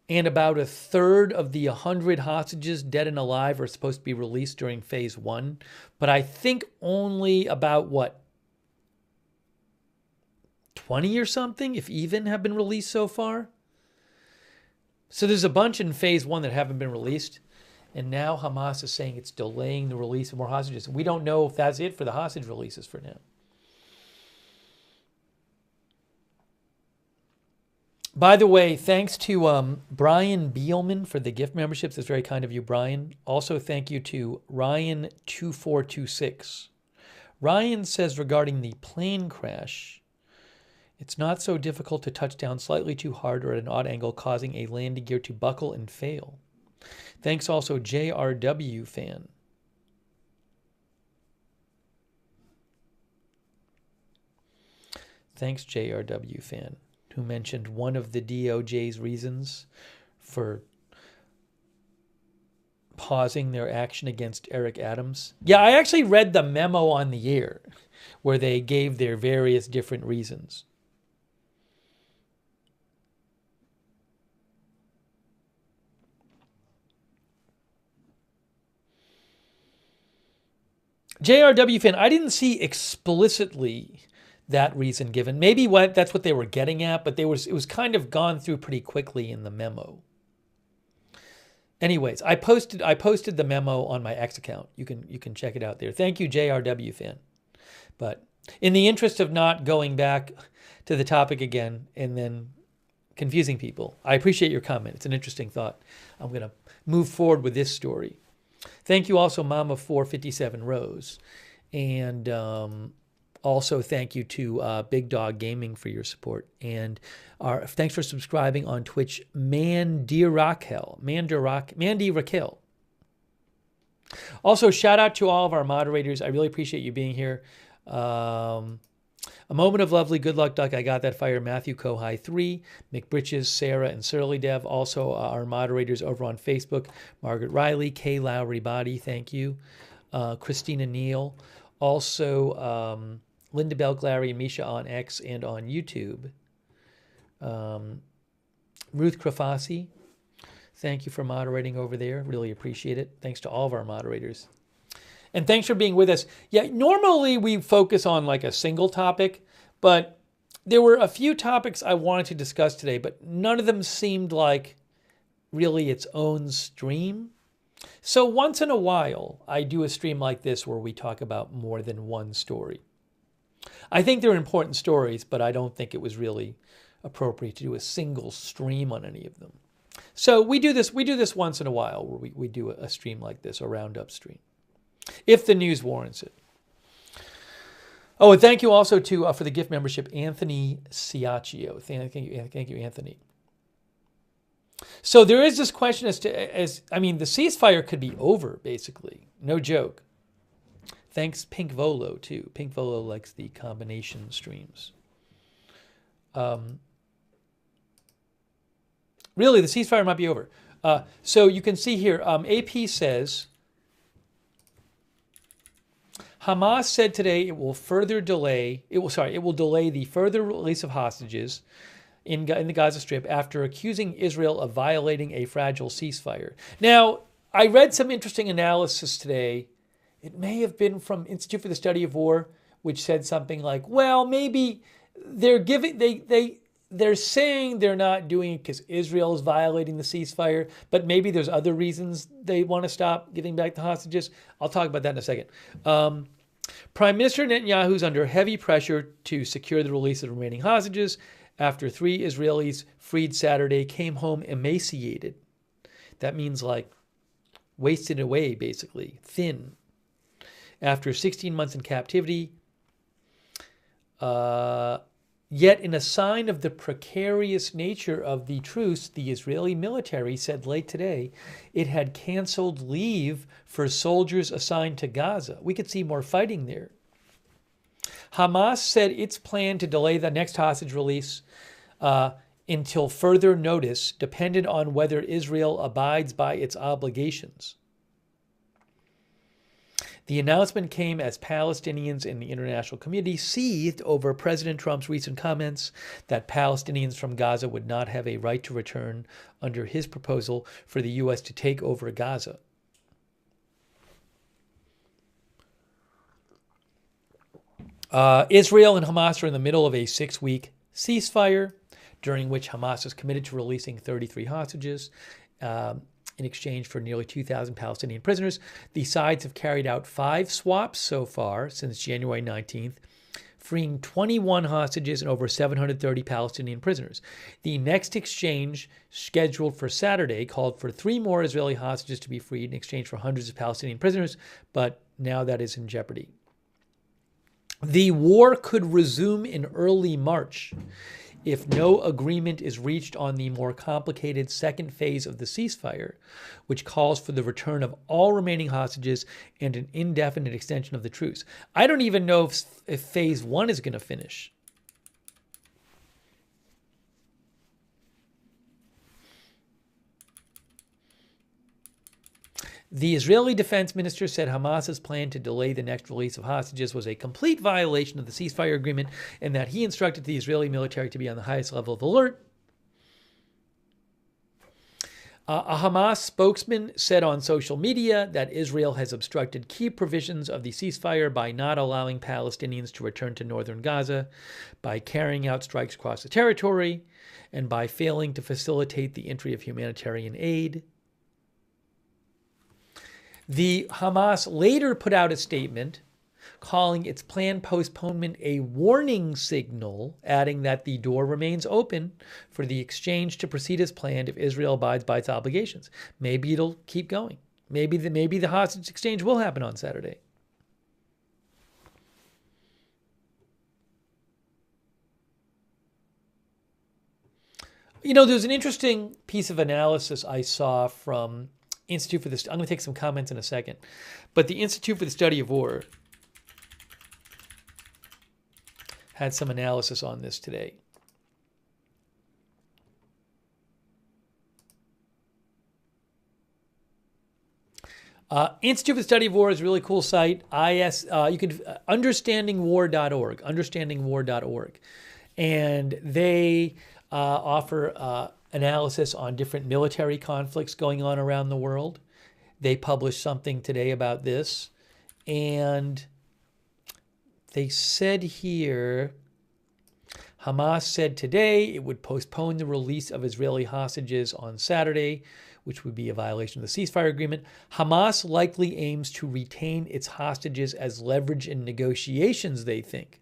And about a third of the 100 hostages, dead and alive, are supposed to be released during phase 1. But I think only about, 20 or something, if even, have been released so far? So there's a bunch in phase 1 that haven't been released. And now Hamas is saying it's delaying the release of more hostages. We don't know if that's it for the hostage releases for now. By the way, thanks to Brian Beelman for the gift memberships. That's very kind of you, Brian. Also, thank you to Ryan2426. Ryan says regarding the plane crash, It's not so difficult to touch down slightly too hard or at an odd angle, causing a landing gear to buckle and fail. Thanks also, JRW fan. Thanks, JRW fan, who mentioned one of the DOJ's reasons for pausing their action against Eric Adams. Yeah, I actually read the memo on the air where they gave their various different reasons. JRW fan, I didn't see explicitly that reason given. Maybe that's what they were getting at, but it was kind of gone through pretty quickly in the memo. Anyways, I posted the memo on my X account. You can check it out there. Thank you, JRW fan. But in the interest of not going back to the topic again and then confusing people, I appreciate your comment. It's an interesting thought. I'm going to move forward with this story. Thank you also, Mama 457 Rose. And also thank you to Big Dog Gaming for your support. And thanks for subscribing on Twitch, Mandy Raquel. Also, shout out to all of our moderators. I really appreciate you being here. A Moment of Lovely, Good Luck Duck, I Got That Fire, Matthew Kohai 3, McBritches, Sarah, and Surly Dev. Also, our moderators over on Facebook, Margaret Riley, Kay Lowry Body, thank you. Christina Neal. Also, Linda Belglary and Misha on X and on YouTube. Ruth Krafasi, thank you for moderating over there. Really appreciate it. Thanks to all of our moderators. And thanks for being with us. Yeah, normally we focus on like a single topic, but there were a few topics I wanted to discuss today, but none of them seemed like really its own stream. So once in a while, I do a stream like this where we talk about more than one story. I think they're important stories, but I don't think it was really appropriate to do a single stream on any of them. So we do this once in a while where we do a stream like this, a roundup stream, if the news warrants it. Oh, and thank you also to for the gift membership, Anthony Ciaccio. Thank you, Anthony. So there is this question the ceasefire could be over, basically. No joke. Thanks, Pink Volo, too. Pink Volo likes the combination streams. Really, the ceasefire might be over. So you can see here, AP says, Hamas said today it will delay the further release of hostages in the Gaza Strip after accusing Israel of violating a fragile ceasefire. Now, I read some interesting analysis today. It may have been from Institute for the Study of War, which said something like, well, maybe they're saying they're not doing it because Israel is violating the ceasefire, but maybe there's other reasons they want to stop giving back the hostages. I'll talk about that in a second. Prime Minister Netanyahu is under heavy pressure to secure the release of the remaining hostages after 3 Israelis freed Saturday came home emaciated. That means like wasted away, basically, thin. After 16 months in captivity, yet in a sign of the precarious nature of the truce, the Israeli military said late today it had canceled leave for soldiers assigned to Gaza. We could see more fighting there. Hamas said its plan to delay the next hostage release until further notice depended on whether Israel abides by its obligations. The announcement came as Palestinians in the international community seethed over President Trump's recent comments that Palestinians from Gaza would not have a right to return under his proposal for the U.S. to take over Gaza. Israel and Hamas are in the middle of a 6-week ceasefire, during which Hamas is committed to releasing 33 hostages in exchange for nearly 2,000 Palestinian prisoners. The sides have carried out 5 swaps so far since January 19th, freeing 21 hostages and over 730 Palestinian prisoners. The next exchange, scheduled for Saturday, called for 3 more Israeli hostages to be freed in exchange for hundreds of Palestinian prisoners, but now that is in jeopardy. The war could resume in early March if no agreement is reached on the more complicated second phase of the ceasefire, which calls for the return of all remaining hostages and an indefinite extension of the truce. I don't even know if phase one is going to finish. The Israeli defense minister said Hamas's plan to delay the next release of hostages was a complete violation of the ceasefire agreement and that he instructed the Israeli military to be on the highest level of alert. A Hamas spokesman said on social media that Israel has obstructed key provisions of the ceasefire by not allowing Palestinians to return to northern Gaza, by carrying out strikes across the territory, and by failing to facilitate the entry of humanitarian aid. The Hamas later put out a statement calling its planned postponement a warning signal, adding that the door remains open for the exchange to proceed as planned if Israel abides by its obligations. Maybe it'll keep going. Maybe the hostage exchange will happen on Saturday. You know, there's an interesting piece of analysis I saw from Institute for this. I'm going to take some comments in a second, but the Institute for the Study of War had some analysis on this today. Institute for the Study of War is a really cool site. You could understandingwar.org, and they offer analysis on different military conflicts going on around the world. They published something today about this, and they said here, Hamas said today it would postpone the release of Israeli hostages on Saturday, which would be a violation of the ceasefire agreement. Hamas likely aims to retain its hostages as leverage in negotiations, they think.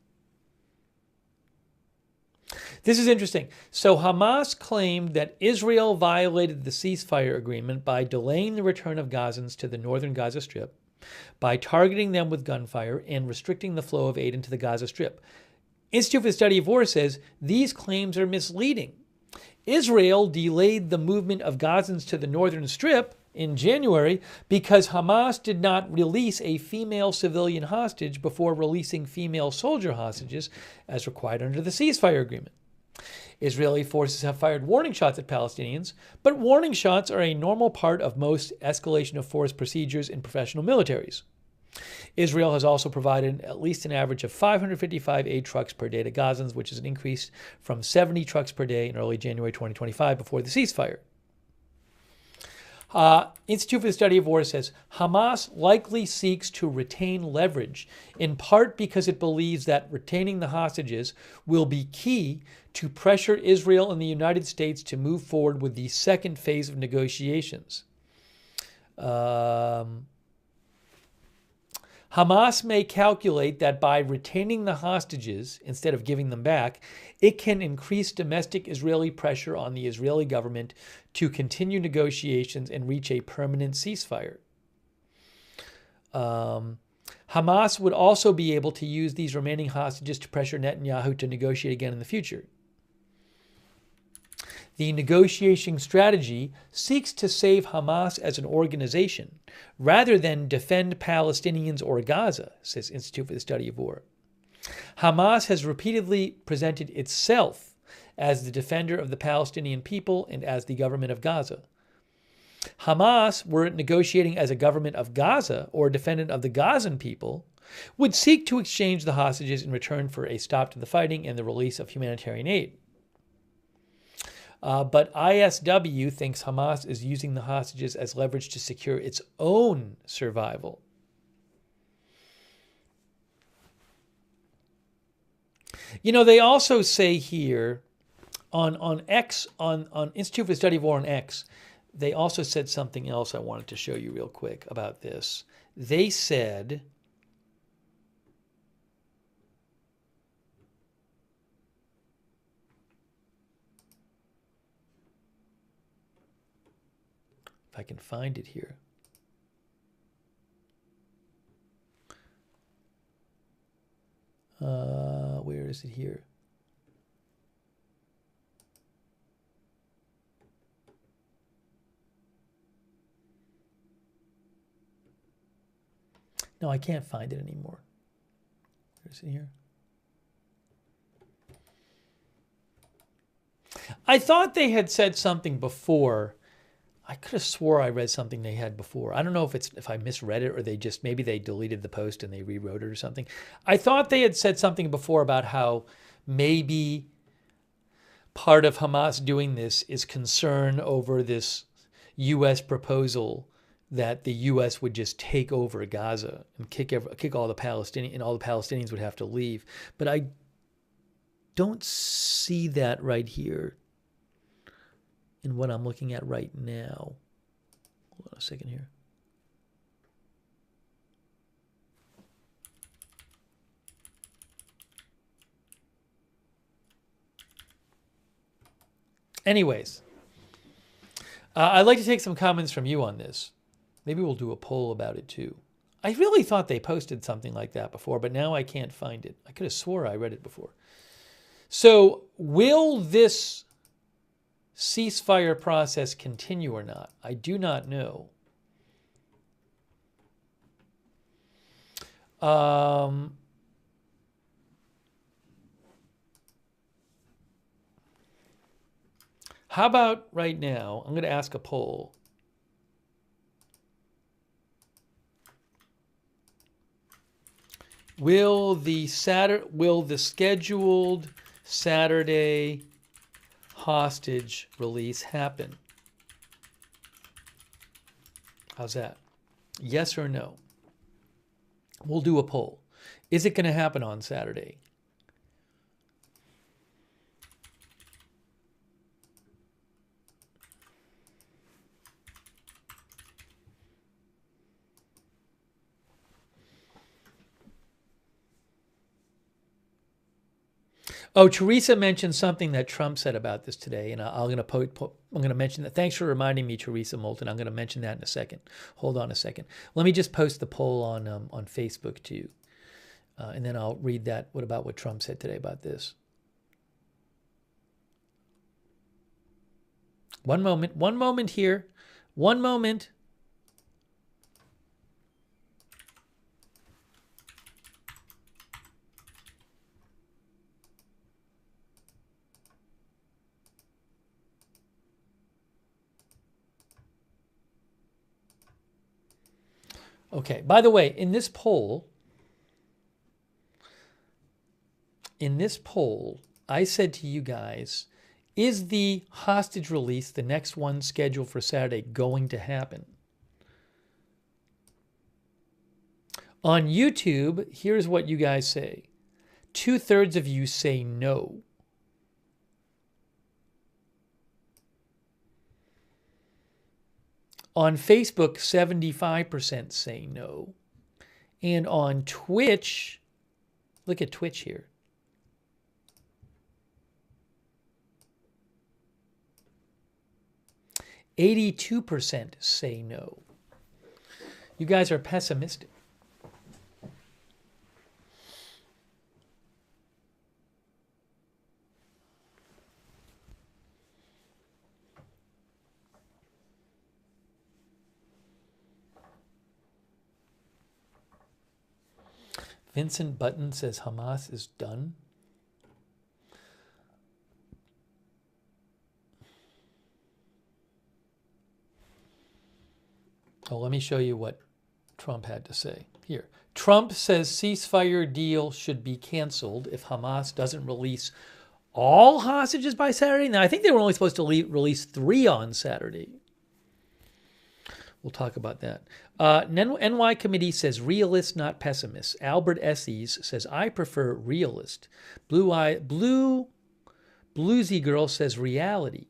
This is interesting. So Hamas claimed that Israel violated the ceasefire agreement by delaying the return of Gazans to the northern Gaza Strip, by targeting them with gunfire, and restricting the flow of aid into the Gaza Strip. Institute for the Study of War says these claims are misleading. Israel delayed the movement of Gazans to the northern strip in January because Hamas did not release a female civilian hostage before releasing female soldier hostages as required under the ceasefire agreement. Israeli forces have fired warning shots at Palestinians, but warning shots are a normal part of most escalation of force procedures in professional militaries. Israel has also provided at least an average of 555 aid trucks per day to Gazans, which is an increase from 70 trucks per day in early January 2025 before the ceasefire. Institute for the Study of War says Hamas likely seeks to retain leverage, in part because it believes that retaining the hostages will be key to pressure Israel and the United States to move forward with the second phase of negotiations. Hamas may calculate that by retaining the hostages instead of giving them back, it can increase domestic Israeli pressure on the Israeli government to continue negotiations and reach a permanent ceasefire. Hamas would also be able to use these remaining hostages to pressure Netanyahu to negotiate again in the future. The negotiation strategy seeks to save Hamas as an organization rather than defend Palestinians or Gaza, says Institute for the Study of War. Hamas has repeatedly presented itself as the defender of the Palestinian people and as the government of Gaza. Hamas, were it negotiating as a government of Gaza or a defendant of the Gazan people, would seek to exchange the hostages in return for a stop to the fighting and the release of humanitarian aid. But ISW thinks Hamas is using the hostages as leverage to secure its own survival. You know, they also say here on X, on Institute for the Study of War on X, they also said something else I wanted to show you real quick about this. They said, if I can find it here. Where is it here? No, I can't find it anymore. Where is it here? I thought they had said something before. I could have swore I read something they had before. I don't know if I misread it or maybe they deleted the post and they rewrote it or something. I thought they had said something before about how maybe part of Hamas doing this is concern over this U.S. proposal that the U.S. would just take over Gaza and kick all the Palestinians, and all the Palestinians would have to leave. But I don't see that right here in what I'm looking at right now. Hold on a second here. Anyways, I'd like to take some comments from you on this. Maybe we'll do a poll about it too. I really thought they posted something like that before, but now I can't find it. I could have swore I read it before. So will this ceasefire process continue or not? I do not know. How about right now, I'm going to ask a poll. Will the scheduled Saturday hostage release happen? How's that? Yes or no? We'll do a poll. Is it going to happen on Saturday? Oh, Teresa mentioned something that Trump said about this today, and I'm going to mention that. Thanks for reminding me, Teresa Moulton. I'm going to mention that in a second. Hold on a second. Let me just post the poll on Facebook too, and then I'll read that. What about what Trump said today about this? One moment here. One moment. Okay, by the way, in this poll, I said to you guys, is the hostage release, the next one scheduled for Saturday, going to happen? On YouTube, here's what you guys say. 2/3 of you say no. On Facebook, 75% say no. And on Twitch, look at Twitch here. %82 say no. You guys are pessimistic. Vincent Button says Hamas is done. Oh, let me show you what Trump had to say. Here. Trump says ceasefire deal should be canceled if Hamas doesn't release all hostages by Saturday. Now, I think they were only supposed to release 3 on Saturday. We'll talk about that. NY Committee says realist, not pessimist. Albert Esses says, I prefer realist. Bluesy Girl says reality.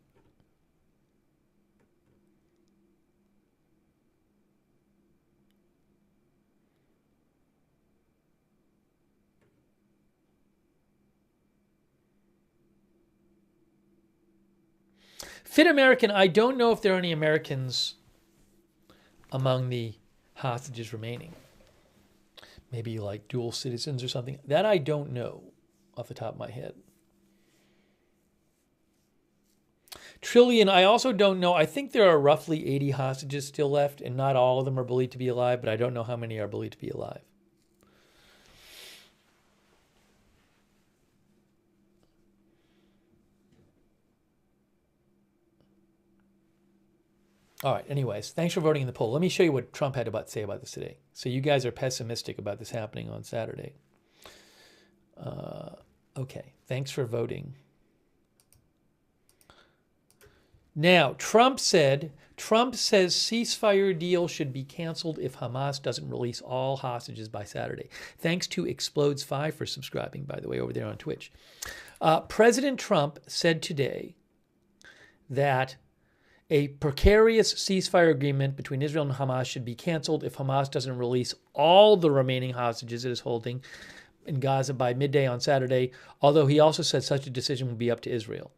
Fit American, I don't know if there are any Americans among the hostages remaining. Maybe like dual citizens or something. That I don't know off the top of my head. Trillion, I also don't know. I think there are roughly 80 hostages still left, and not all of them are believed to be alive, but I don't know how many are believed to be alive. All right, anyways, thanks for voting in the poll. Let me show you what Trump had to say about this today. So you guys are pessimistic about this happening on Saturday. Okay, thanks for voting. Now, Trump says ceasefire deal should be canceled if Hamas doesn't release all hostages by Saturday. Thanks to Explodes5 for subscribing, by the way, over there on Twitch. President Trump said today that a precarious ceasefire agreement between Israel and Hamas should be canceled if Hamas doesn't release all the remaining hostages it is holding in Gaza by midday on Saturday, although he also said such a decision will be up to Israel.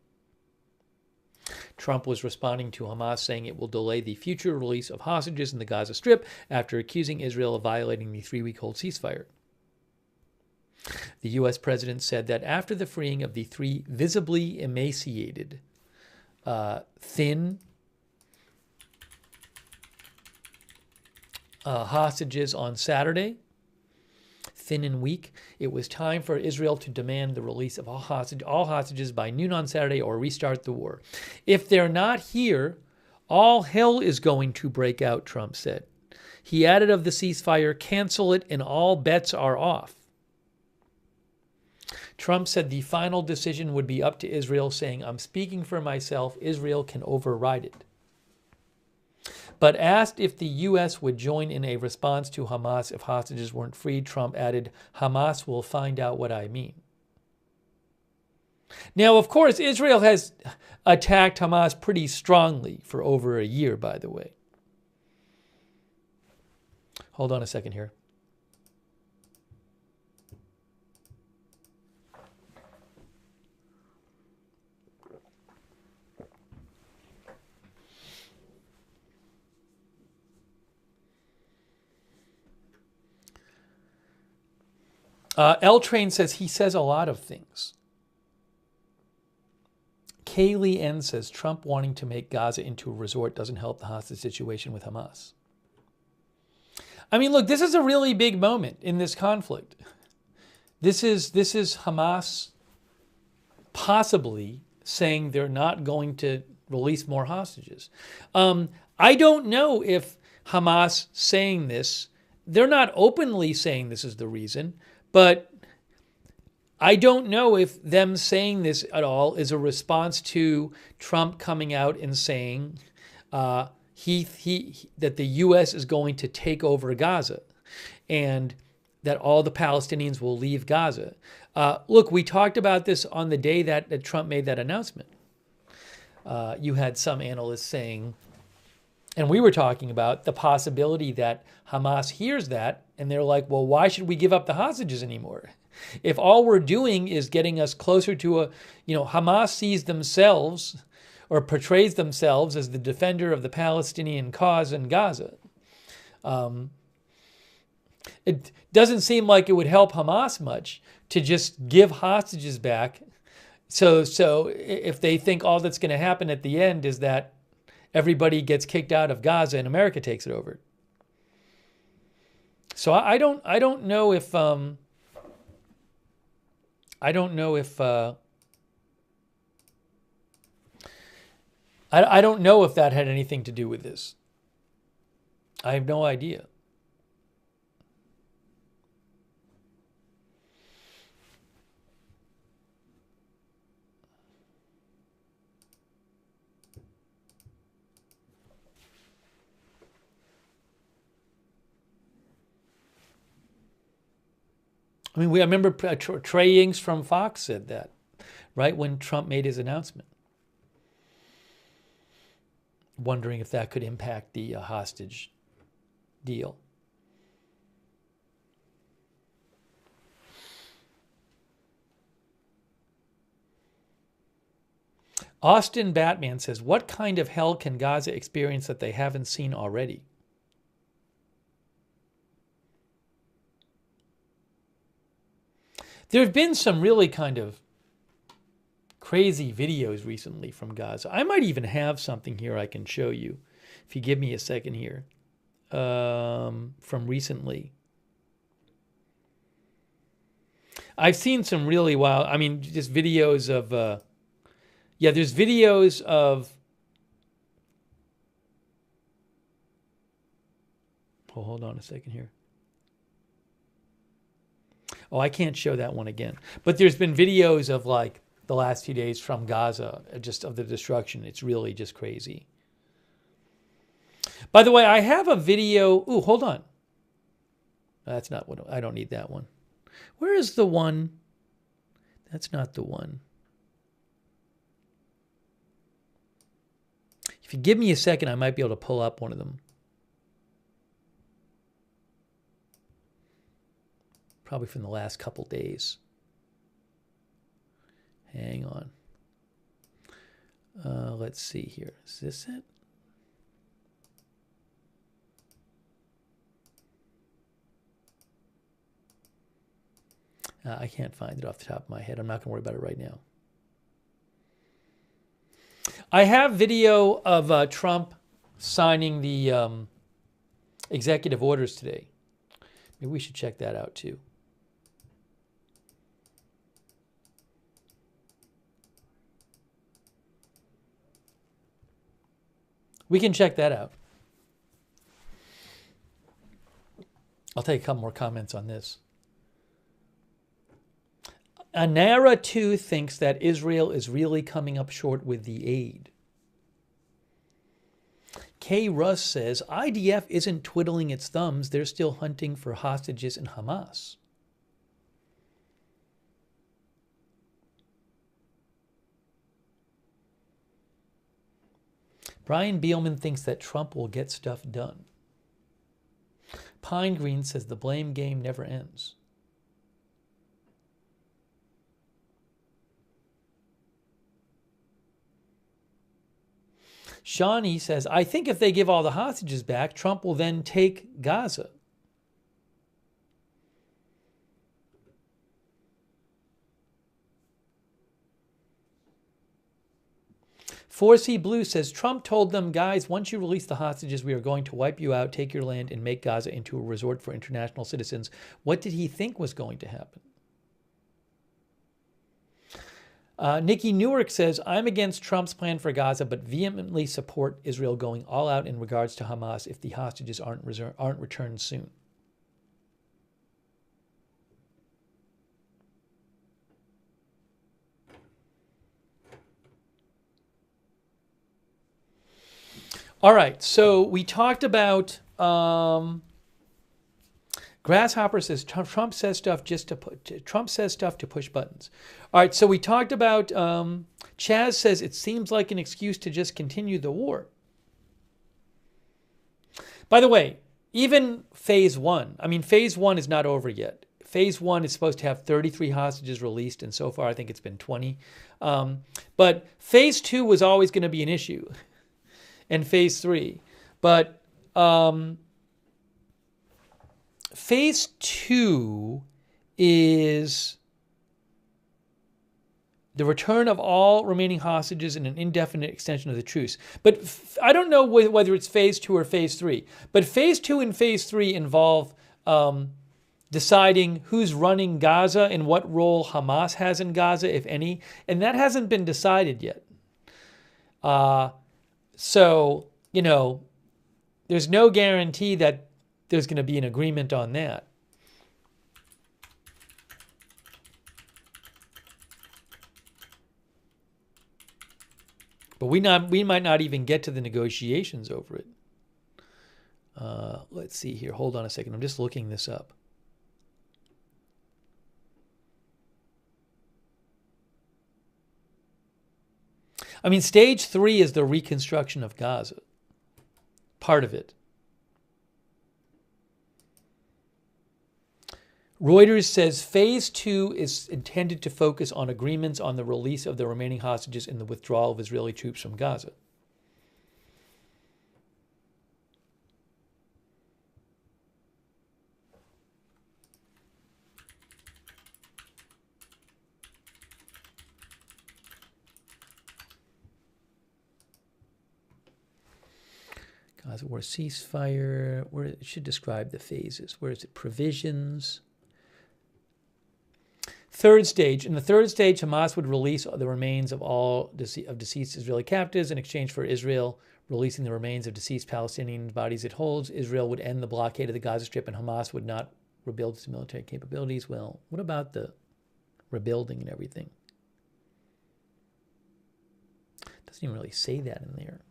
Trump was responding to Hamas, saying it will delay the future release of hostages in the Gaza Strip after accusing Israel of violating the 3-week-old ceasefire. The U.S. president said that after the freeing of the 3 visibly emaciated, thin hostages on Saturday, thin and weak, it was time for Israel to demand the release of all hostages by noon on Saturday or restart the war. If they're not here, all hell is going to break out, Trump said. He added of the ceasefire, cancel it and all bets are off. Trump said the final decision would be up to Israel, saying, I'm speaking for myself, Israel can override it. But asked if the U.S. would join in a response to Hamas if hostages weren't freed, Trump added, Hamas will find out what I mean. Now, of course, Israel has attacked Hamas pretty strongly for over a year, by the way. Hold on a second here. L-Train says he says a lot of things. Kaylee N says Trump wanting to make Gaza into a resort doesn't help the hostage situation with Hamas. I mean, look, this is a really big moment in this conflict. This is Hamas possibly saying they're not going to release more hostages. I don't know if Hamas saying this, they're not openly saying this is the reason, but I don't know if them saying this at all is a response to Trump coming out and saying that the U.S. is going to take over Gaza and that all the Palestinians will leave Gaza. Look, we talked about this on the day that Trump made that announcement. You had some analysts saying, and we were talking about the possibility that Hamas hears that and they're like, well, why should we give up the hostages anymore? If all we're doing is getting us closer to Hamas sees themselves or portrays themselves as the defender of the Palestinian cause in Gaza. It doesn't seem like it would help Hamas much to just give hostages back. So if they think all that's going to happen at the end is that everybody gets kicked out of Gaza and America takes it over. So I don't know if I don't know if that had anything to do with this. I have no idea. I mean, I remember Trey Inks from Fox said that, right, when Trump made his announcement. Wondering if that could impact the hostage deal. Austin Batman says, what kind of hell can Gaza experience that they haven't seen already? There have been some really kind of crazy videos recently from Gaza. I might even have something here I can show you if you give me a second here from recently. I've seen some really wild, I mean, just videos of, there's videos of, oh, hold on a second here. Oh, I can't show that one again. But there's been videos of like the last few days from Gaza, just of the destruction. It's really just crazy. By the way, I have a video. Ooh, hold on. That's not what, I don't need that one. Where is the one? That's not the one. If you give me a second, I might be able to pull up one of them. Probably from the last couple days. Hang on. Let's see here. Is this it? I can't find it off the top of my head. I'm not going to worry about it right now. I have video of Trump signing the executive orders today. Maybe we should check that out too. We can check that out. I'll take a couple more comments on this. Anara, too, thinks that Israel is really coming up short with the aid. Kay Russ says, IDF isn't twiddling its thumbs. They're still hunting for hostages in Hamas. Brian Beelman thinks that Trump will get stuff done. Pine Green says the blame game never ends. Shawnee says, I think if they give all the hostages back, Trump will then take Gaza. Forsey Blue says, Trump told them, guys, once you release the hostages, we are going to wipe you out, take your land, and make Gaza into a resort for international citizens. What did he think was going to happen? Nikki Newark says, I'm against Trump's plan for Gaza, but vehemently support Israel going all out in regards to Hamas if the hostages aren't returned soon. All right, so we talked about Grasshopper says Trump says stuff to push buttons. All right, so we talked about Chaz says it seems like an excuse to just continue the war. By the way, even phase one, I mean, phase one is not over yet. Phase one is supposed to have 33 hostages released, and so far I think it's been 20. But phase two was always going to be an issue, and phase three. But phase two is the return of all remaining hostages and an indefinite extension of the truce. But I don't know whether it's phase two or phase three. But phase two and phase three involve deciding who's running Gaza and what role Hamas has in Gaza, if any. And that hasn't been decided yet. So, you know, there's no guarantee that there's going to be an agreement on that. But we might not even get to the negotiations over it. Let's see here. Hold on a second. I'm just looking this up. I mean, stage 3 is the reconstruction of Gaza. Part of it. Reuters says phase 2 is intended to focus on agreements on the release of the remaining hostages and the withdrawal of Israeli troops from Gaza. Gaza war ceasefire. Where it should describe the phases. Where is it? Provisions. Third stage. In the third stage, Hamas would release the remains of all deceased Israeli captives in exchange for Israel releasing the remains of deceased Palestinian bodies it holds. Israel would end the blockade of the Gaza Strip, and Hamas would not rebuild its military capabilities. Well, what about the rebuilding and everything? Doesn't even really say that in there.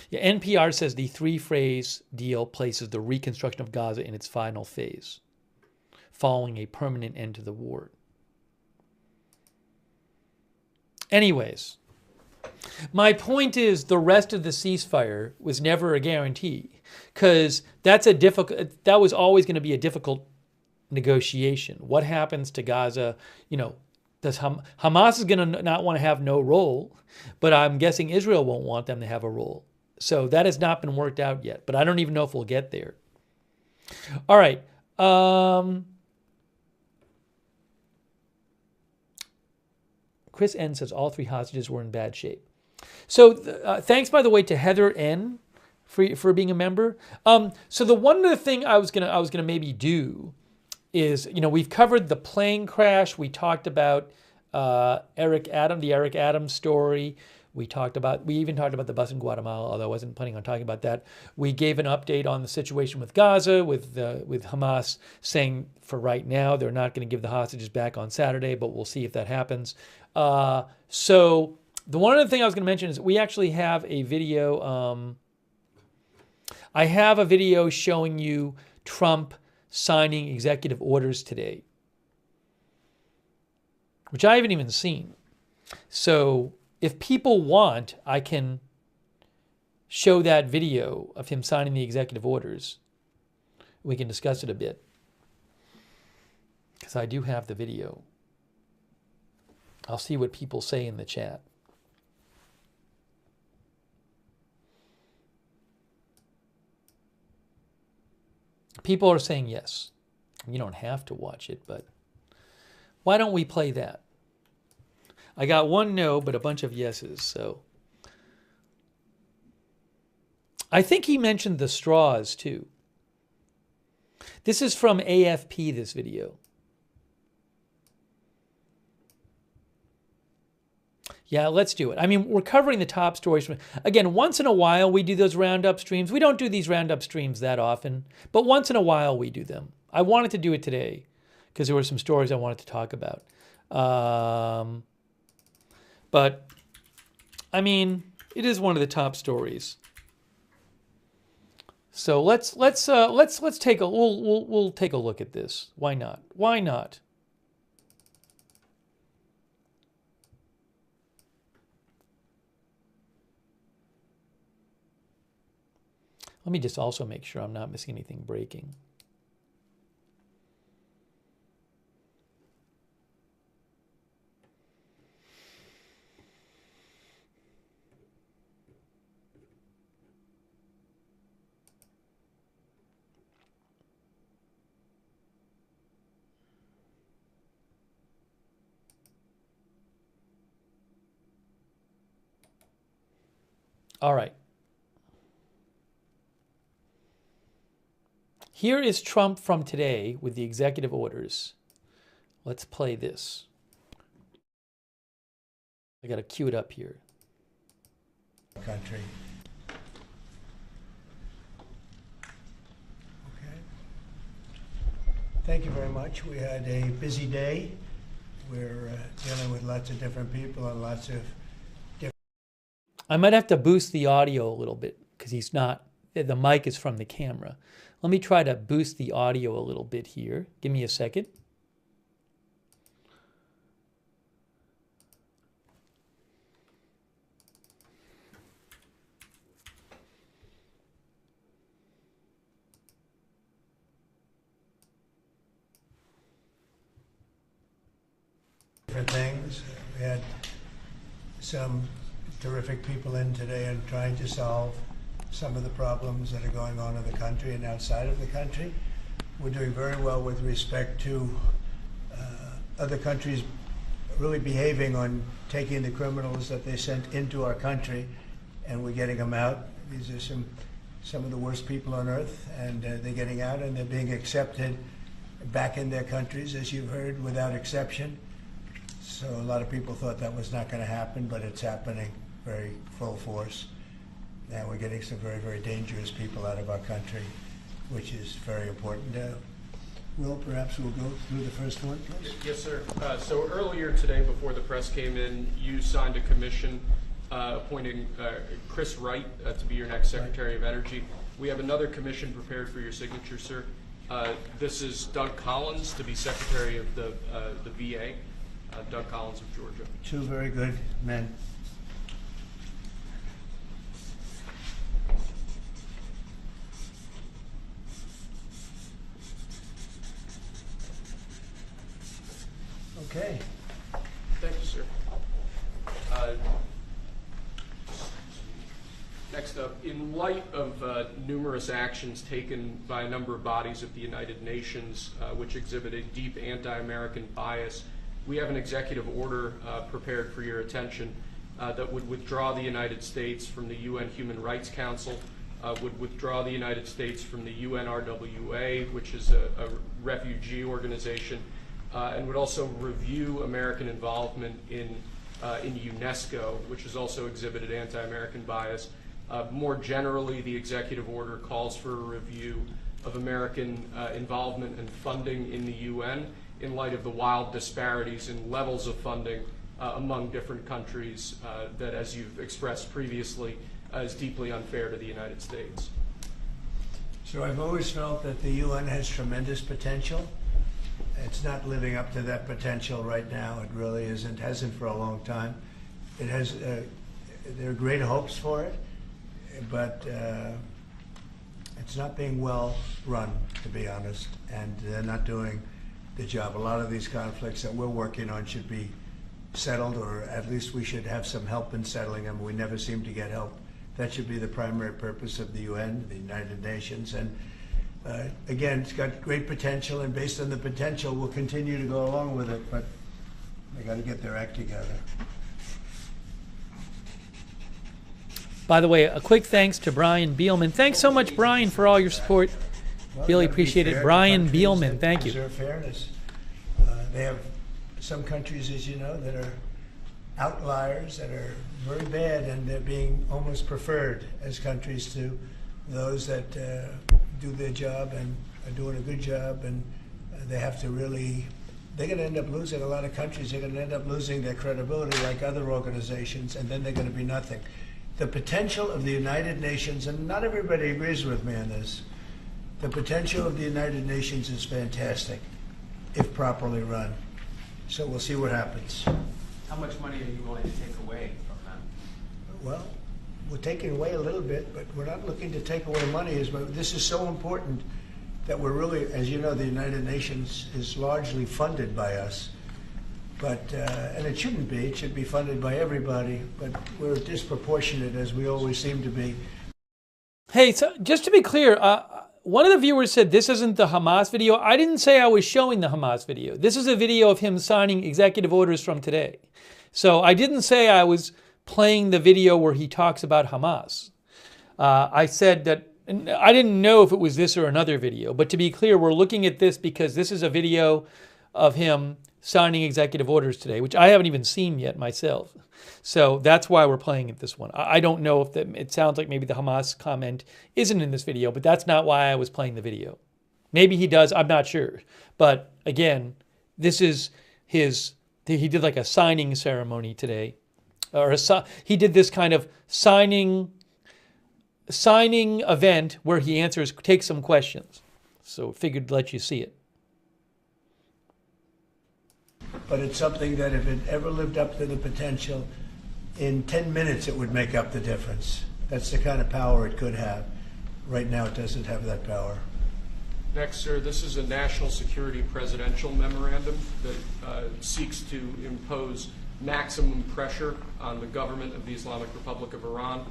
Yeah, NPR says the three-phase deal places the reconstruction of Gaza in its final phase, following a permanent end to the war. Anyways, my point is the rest of the ceasefire was never a guarantee, because that was always going to be a difficult negotiation. What happens to Gaza? You know, Hamas is going to not want to have no role, but I'm guessing Israel won't want them to have a role. So that has not been worked out yet, but I don't even know if we'll get there. All right. Chris N says all three hostages were in bad shape. So thanks, by the way, to Heather N for being a member. So the one other thing I was gonna maybe do is, you know, we've covered the plane crash. We talked about the Eric Adams story. We even talked about the bus in Guatemala, although I wasn't planning on talking about that. We gave an update on the situation with Gaza, with Hamas saying for right now they're not going to give the hostages back on Saturday, but we'll see if that happens. So the one other thing I was going to mention is we actually have a video. I have a video showing you Trump signing executive orders today, which I haven't even seen. So if people want, I can show that video of him signing the executive orders. We can discuss it a bit, because I do have the video. I'll see what people say in the chat. People are saying yes. You don't have to watch it, but why don't we play that? I got one no, but a bunch of yeses, so. I think he mentioned the straws, too. This is from AFP, this video. Yeah, let's do it. I mean, we're covering the top stories. Again, once in a while we do those Roundup streams. We don't do these Roundup streams that often, but once in a while we do them. I wanted to do it today because there were some stories I wanted to talk about. But I mean, it is one of the top stories. So let's take a we'll take a look at this. Why not? Why not? Let me just also make sure I'm not missing anything breaking. All right. Here is Trump from today with the executive orders. Let's play this. I got to cue it up here. Country. Okay. Thank you very much. We had a busy day. We're dealing with lots of different people and lots of different. I might have to boost the audio a little bit because he's not, the mic is from the camera. Let me try to boost the audio a little bit here. Give me a second. Different things. We had some terrific people in today and trying to solve some of the problems that are going on in the country and outside of the country. We're doing very well with respect to other countries really behaving on taking the criminals that they sent into our country, and we're getting them out. These are some of the worst people on earth, and they're getting out and they're being accepted back in their countries, as you've heard, without exception. So a lot of people thought that was not going to happen, but it's happening very full force. And we're getting some very, very dangerous people out of our country, which is very important. Will, perhaps we'll go through the first one, please. Yes, sir. So earlier today, before the press came in, you signed a commission appointing Chris Wright to be your next Secretary of Energy. We have another commission prepared for your signature, sir. This is Doug Collins to be Secretary of the VA. Doug Collins of Georgia. Two very good men. Okay. Thank you, sir. Next up, in light of numerous actions taken by a number of bodies of the United Nations which exhibit a deep anti-American bias, we have an executive order prepared for your attention that would withdraw the United States from the UN Human Rights Council, would withdraw the United States from the UNRWA, which is a refugee organization, and would also review American involvement in UNESCO, which has also exhibited anti-American bias. More generally, the executive order calls for a review of American involvement and funding in the UN in light of the wild disparities in levels of funding among different countries that, as you've expressed previously, is deeply unfair to the United States. So I've always felt that the UN has tremendous potential. It's not living up to that potential right now. It really isn't, hasn't for a long time. It has, there are great hopes for it, but it's not being well run, to be honest, and they're not doing the job. A lot of these conflicts that we're working on should be settled, or at least we should have some help in settling them. We never seem to get help. That should be the primary purpose of the UN, the United Nations. And again, it's got great potential, and based on the potential, we'll continue to go along with it, but they got to get their act together. By the way, a quick thanks to Brian Beelman. Thanks so much, Brian, for all your support. Well, Really you gotta be appreciate fair it. to Brian countries Beelman, that thank you. deserve fairness. They have some countries, as you know, that are outliers, that are very bad, and they're being almost preferred as countries to those that do their job and are doing a good job, and they have to really, they're going to end up losing, a lot of countries, they're going to end up losing their credibility like other organizations, and then they're going to be nothing. The potential of the United Nations, and not everybody agrees with me on this, the potential of the United Nations is fantastic if properly run. So we'll see what happens. How much money are you willing to take away from them? Well, we're taking away a little bit, but we're not looking to take away money. This is so important that we're really, as you know, the United Nations is largely funded by us. But, and it shouldn't be. It should be funded by everybody, but we're disproportionate, as we always seem to be. Hey, so just to be clear, one of the viewers said this isn't the Hamas video. I didn't say I was showing the Hamas video. This is a video of him signing executive orders from today. So I didn't say I was playing the video where he talks about Hamas. I said that I didn't know if it was this or another video. But to be clear, we're looking at this because this is a video of him signing executive orders today, which I haven't even seen yet myself. So that's why we're playing it this one. I don't know if it sounds like maybe the Hamas comment isn't in this video, but that's not why I was playing the video. Maybe he does, I'm not sure. But again, this is he did like a signing ceremony today. He did this kind of signing event where he takes some questions. So figured to let you see it. But it's something that if it ever lived up to the potential, in 10 minutes it would make up the difference. That's the kind of power it could have. Right now it doesn't have that power. Next, sir, this is a national security presidential memorandum that seeks to impose maximum pressure on the government of the Islamic Republic of Iran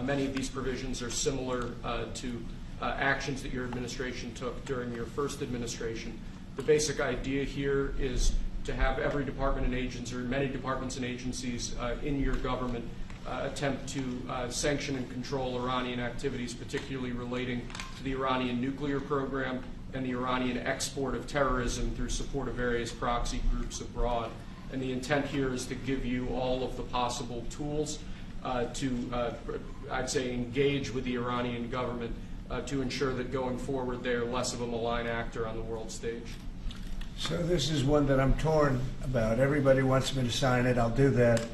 Many of these provisions are similar to actions that your administration took during your first administration. The basic idea here is to have every department and agency, or many departments and agencies in your government attempt to sanction and control Iranian activities, particularly relating to the Iranian nuclear program and the Iranian export of terrorism through support of various proxy groups abroad. And the intent here is to give you all of the possible tools to, I'd say, engage with the Iranian government to ensure that going forward they're less of a malign actor on the world stage. So this is one that I'm torn about. Everybody wants me to sign it. I'll do that.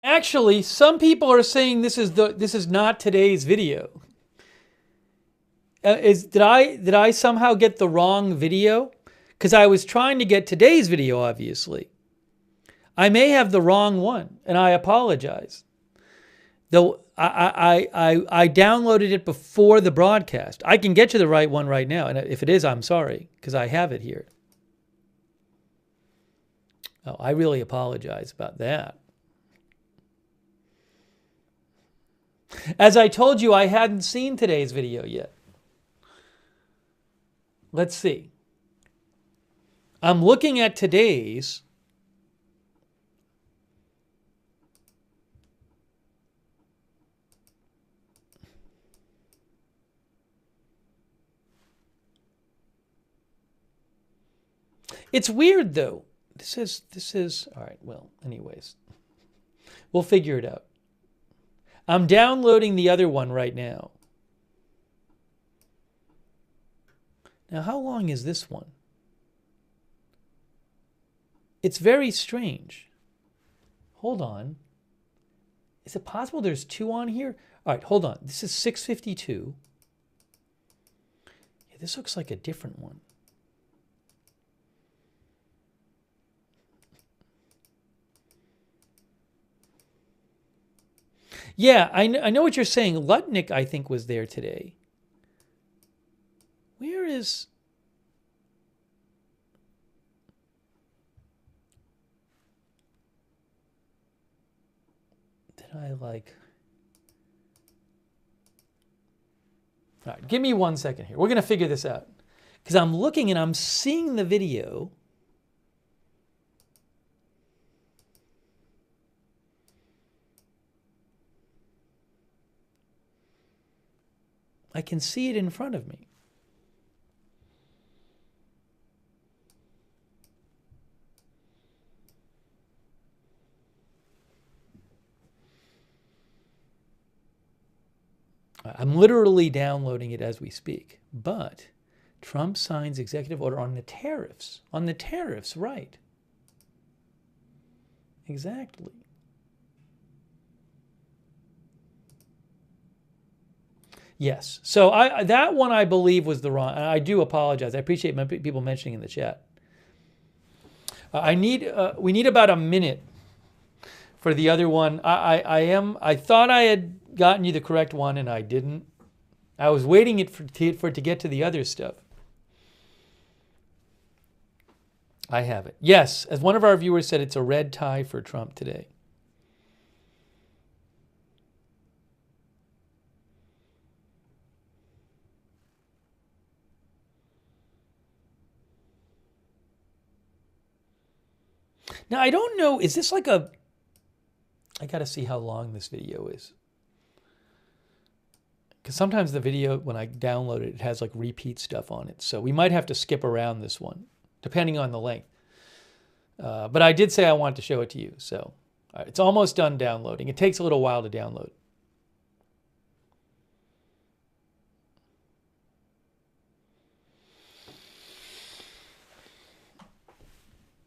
Actually, some people are saying this is not today's video. Did I somehow get the wrong video? Because I was trying to get today's video, obviously. I may have the wrong one, and I apologize. Though I downloaded it before the broadcast. I can get you the right one right now, and if it is, I'm sorry, because I have it here. Oh, I really apologize about that. As I told you, I hadn't seen today's video yet. Let's see. I'm looking at today's. It's weird though. This is all right. Well, anyways, we'll figure it out. I'm downloading the other one right now. Now, how long is this one? It's very strange. Hold on. Is it possible there's two on here? All right, hold on. This is 652. Yeah, this looks like a different one. Yeah, I know what you're saying. Lutnick, I think, was there today. Where is... Did I like... All right, give me 1 second here. We're going to figure this out. Because I'm looking and I'm seeing the video. I can see it in front of me. I'm literally downloading it as we speak. But Trump signs executive order on the tariffs. On the tariffs, right. Exactly. Yes. So that one I believe was the wrong. I do apologize. I appreciate people mentioning in the chat. We need about a minute for the other one. I thought I had gotten you the correct one and I didn't. I was waiting for it to get to the other stuff. I have it. Yes, as one of our viewers said, it's a red tie for Trump today. Now, I don't know, is this like a... I got to see how long this video is. Because sometimes the video, when I download it, it has like repeat stuff on it. So we might have to skip around this one, depending on the length. But I did say I wanted to show it to you. So it's almost done downloading. It takes a little while to download.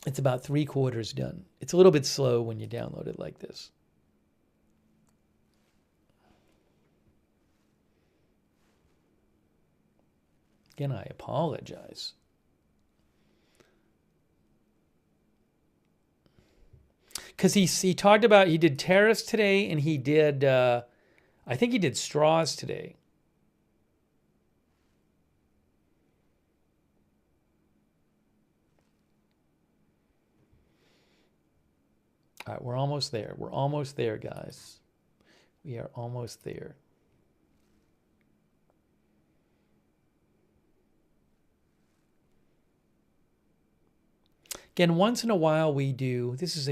It's about 3/4 done. It's a little bit slow when you download it like this. Again, I apologize. Because he talked about, he did tariffs today and he did, I think he did straws today. All right, we're almost there. We're almost there, guys. We are almost there. Again, once in a while we do, this is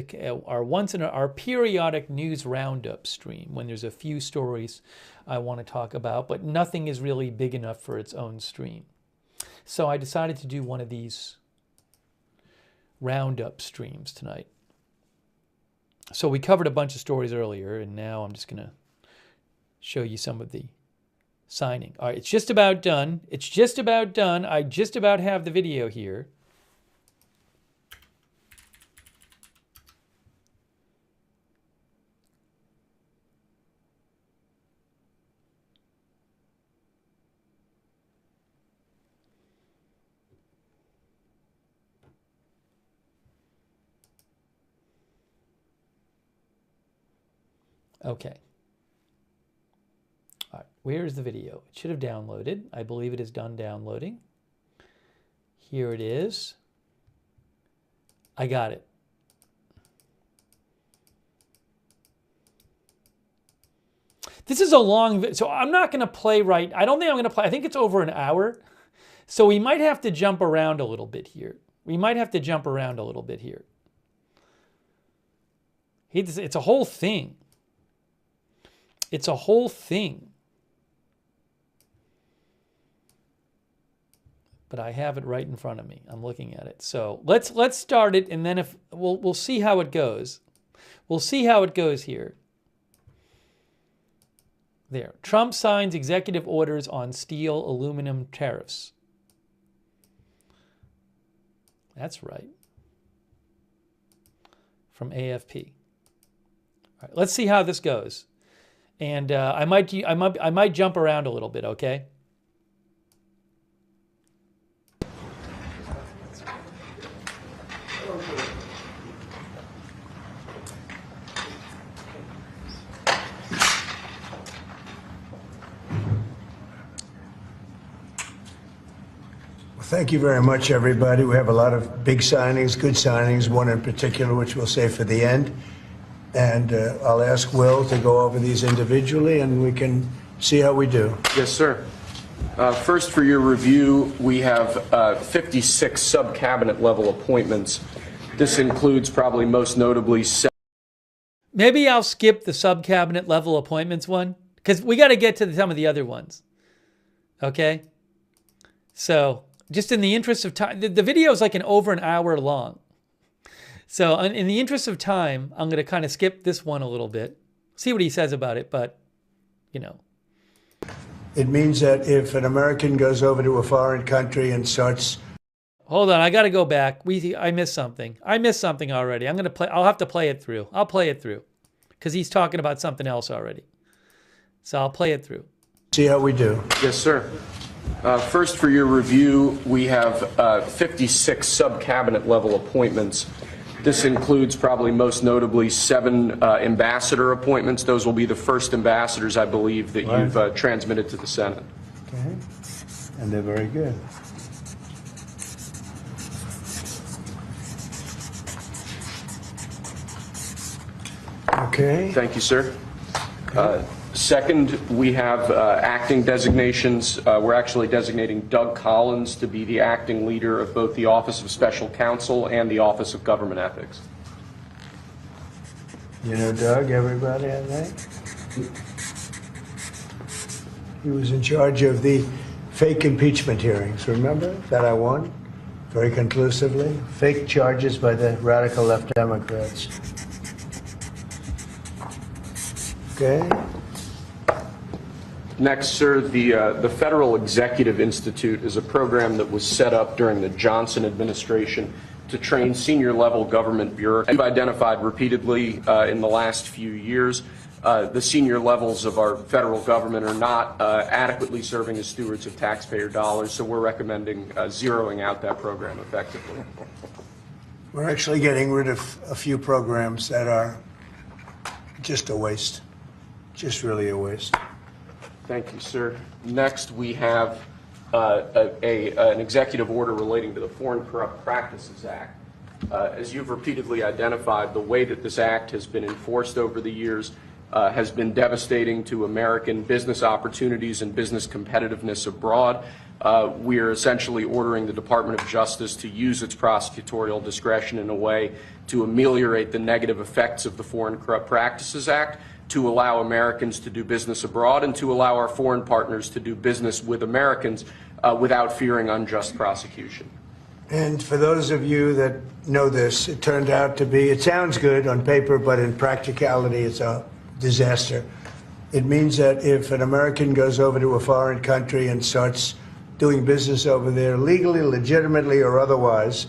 our periodic news roundup stream when there's a few stories I want to talk about, but nothing is really big enough for its own stream. So I decided to do one of these roundup streams tonight. So we covered a bunch of stories earlier, and now I'm just going to show you some of the signing. All right, it's just about done. It's just about done. I just about have the video here. Okay. All right, where's the video? It should have downloaded. I believe it is done downloading. Here it is. I got it. This is a long video, so I'm not going to play right. I don't think I'm going to play. I think it's over an hour. So we might have to jump around a little bit here. We might have to jump around a little bit here. It's a whole thing. It's a whole thing. But I have it right in front of me. I'm looking at it. So let's start it, and then if we'll see how it goes. We'll see how it goes here. There. Trump signs executive orders on steel, aluminum tariffs. That's right. From AFP. All right, let's see how this goes. And I might jump around a little bit, okay? Thank you very much, everybody. We have a lot of big signings, good signings, one in particular, which we'll save for the end. And I'll ask Will to go over these individually, and we can see how we do. Yes, sir. First, for your review, we have 56 sub-cabinet level appointments. This includes probably most notably... Maybe I'll skip the sub-cabinet level appointments one, because we got to get to some of the other ones. Okay? So, just in the interest of time, the video is like over an hour long. So in the interest of time, I'm going to kind of skip this one a little bit, see what he says about it, but, you know. It means that if an American goes over to a foreign country and starts... Hold on, I got to go back. I missed something. I missed something already. I'll have to play it through. I'll play it through because he's talking about something else already. So I'll play it through. See how we do. Yes, sir. First, for your review, we have 56 sub-cabinet level appointments. This includes probably most notably 7 ambassador appointments. Those will be the first ambassadors, I believe, that you've transmitted to the Senate. Okay. And they're very good. Okay. Thank you, sir. Second, we have acting designations. We're actually designating Doug Collins to be the acting leader of both the Office of Special Counsel and the Office of Government Ethics. You know Doug, everybody, I think? He was in charge of the fake impeachment hearings, remember? That I won very conclusively. Fake charges by the radical left Democrats. Okay. Next, sir, the Federal Executive Institute is a program that was set up during the Johnson administration to train senior-level government bureaucrats. We've identified repeatedly in the last few years the senior levels of our federal government are not adequately serving as stewards of taxpayer dollars, so we're recommending zeroing out that program effectively. We're actually getting rid of a few programs that are just a waste, just really a waste. Thank you, sir. Next, we have an executive order relating to the Foreign Corrupt Practices Act. As you've repeatedly identified, the way that this act has been enforced over the years has been devastating to American business opportunities and business competitiveness abroad. We are essentially ordering the Department of Justice to use its prosecutorial discretion in a way to ameliorate the negative effects of the Foreign Corrupt Practices Act, to allow Americans to do business abroad, and to allow our foreign partners to do business with Americans without fearing unjust prosecution. And for those of you that know this, it turned out to be, it sounds good on paper, but in practicality, it's a disaster. It means that if an American goes over to a foreign country and starts doing business over there legally, legitimately, or otherwise,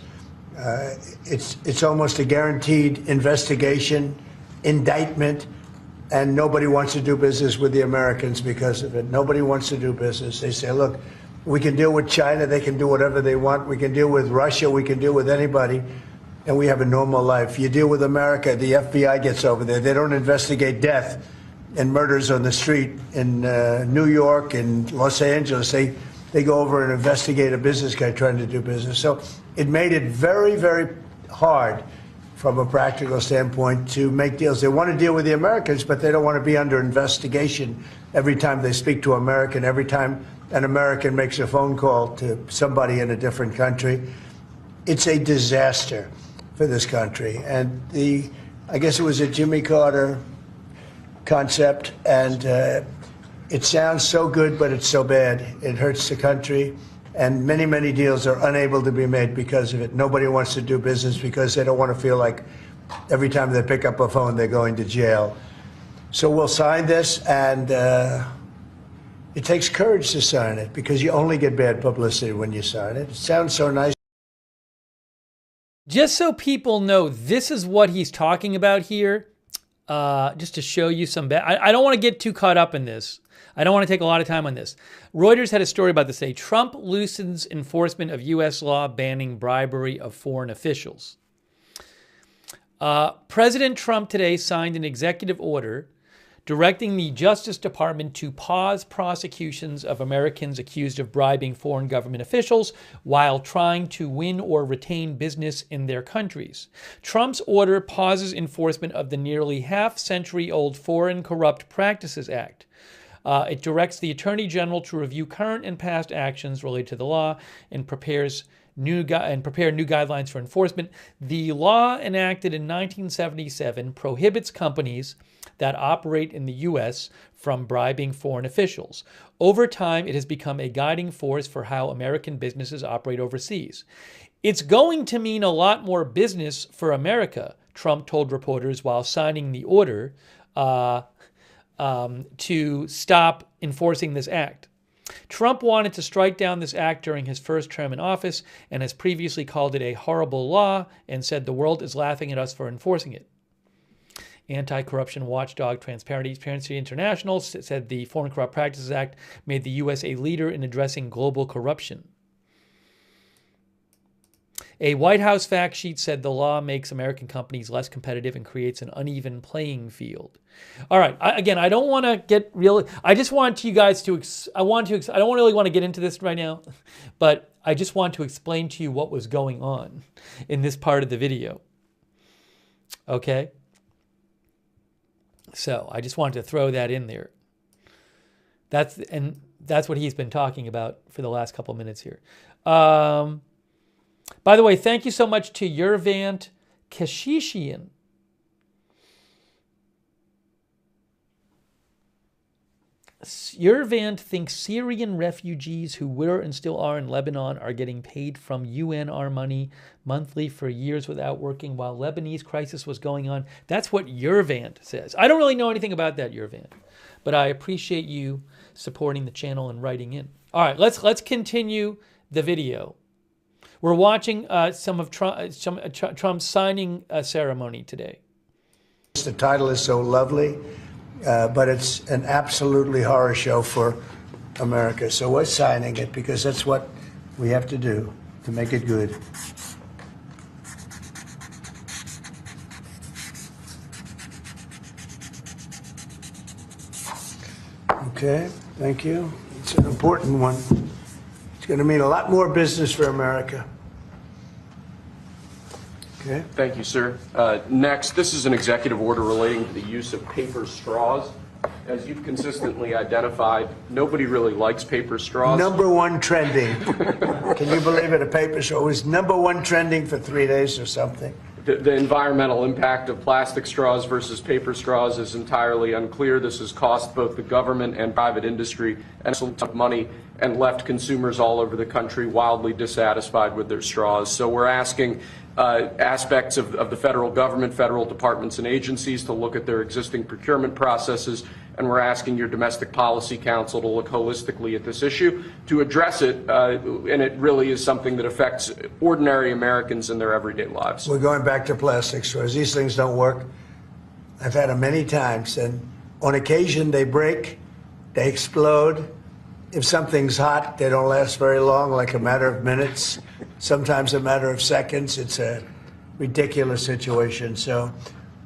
it's almost a guaranteed investigation, indictment, and nobody wants to do business with the Americans because of it. Nobody wants to do business. They say, look, we can deal with China, they can do whatever they want. We can deal with Russia, we can deal with anybody, and we have a normal life. You deal with America, the FBI gets over there. They don't investigate death and murders on the street in New York and Los Angeles. They go over and investigate a business guy trying to do business. So it made it very, very hard from a practical standpoint to make deals. They want to deal with the Americans, but they don't want to be under investigation every time they speak to American, every time an American makes a phone call to somebody in a different country. It's a disaster for this country. And I guess it was a Jimmy Carter concept, and it sounds so good, but it's so bad. It hurts the country, and many, many deals are unable to be made because of it. Nobody wants to do business because they don't want to feel like every time they pick up a phone, they're going to jail. So we'll sign this, and it takes courage to sign it because you only get bad publicity when you sign it. It sounds so nice. Just so people know, this is what he's talking about here. Just to show you some I don't want to get too caught up in this. I don't want to take a lot of time on this. Reuters had a story about this today. Trump loosens enforcement of U.S. law banning bribery of foreign officials. President Trump today signed an executive order directing the Justice Department to pause prosecutions of Americans accused of bribing foreign government officials while trying to win or retain business in their countries. Trump's order pauses enforcement of the nearly half-century-old Foreign Corrupt Practices Act. It directs the Attorney General to review current and past actions related to the law and prepare new guidelines for enforcement. The law, enacted in 1977, prohibits companies that operate in the U.S. from bribing foreign officials. Over time, it has become a guiding force for how American businesses operate overseas. It's going to mean a lot more business for America, Trump told reporters while signing the order to stop enforcing this act. Trump wanted to strike down this act during his first term in office and has previously called it a horrible law and said the world is laughing at us for enforcing it. Anti-corruption watchdog Transparency International said the Foreign Corrupt Practices Act made the U.S. a leader in addressing global corruption. A White House fact sheet said the law makes American companies less competitive and creates an uneven playing field. All right. Again, I don't want to get really. I just want you guys to. I don't really want to get into this right now, but I just want to explain to you what was going on in this part of the video. Okay. So I just wanted to throw that in there. That's what he's been talking about for the last couple minutes here. By the way, thank you so much to Yervant Kashishian. Yervant thinks Syrian refugees who were and still are in Lebanon are getting paid from UNR money monthly for years without working while Lebanese crisis was going on. That's what Yervant says. I don't really know anything about that, Yervant, but I appreciate you supporting the channel and writing in. All right, let's continue the video. We're watching some of Trump's signing ceremony today. The title is so lovely. But it's an absolutely horror show for America. So we're signing it because that's what we have to do to make it good. Okay, thank you. It's an important one. It's going to mean a lot more business for America. Okay. Okay. Thank you, sir. Next, this is an executive order relating to the use of paper straws. As you've consistently identified, nobody really likes paper straws. #1 trending. Can you believe it? A paper straw was #1 trending for 3 days or something. The environmental impact of plastic straws versus paper straws is entirely unclear. This has cost both the government and private industry an excellent amount of money and left consumers all over the country wildly dissatisfied with their straws. So we're asking aspects of the federal government, federal departments and agencies to look at their existing procurement processes, and we're asking your Domestic Policy Council to look holistically at this issue to address it, and it really is something that affects ordinary Americans in their everyday lives. We're going back to plastic straws. These things don't work. I've had them many times, and on occasion they break, they explode. If something's hot, they don't last very long, like a matter of minutes, sometimes a matter of seconds. It's a ridiculous situation. So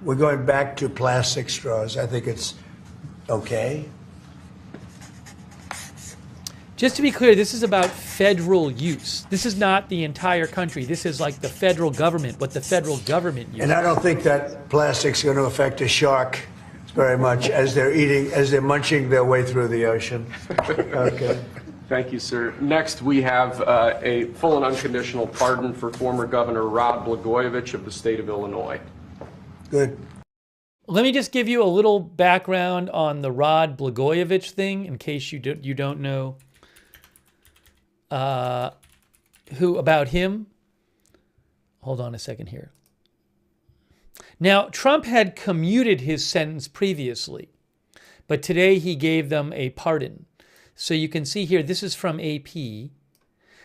we're going back to plastic straws. I think it's okay. Just to be clear, this is about federal use. This is not the entire country. This is like the federal government, what the federal government uses. And I don't think that plastic's going to affect a shark very much as they're munching their way through the ocean. Okay. Thank you, sir. Next, we have a full and unconditional pardon for former Governor Rod Blagojevich of the state of Illinois. Good. Let me just give you a little background on the Rod Blagojevich thing, in case you don't know about him. Hold on a second here. Now, Trump had commuted his sentence previously, but today he gave them a pardon. So you can see here, this is from AP.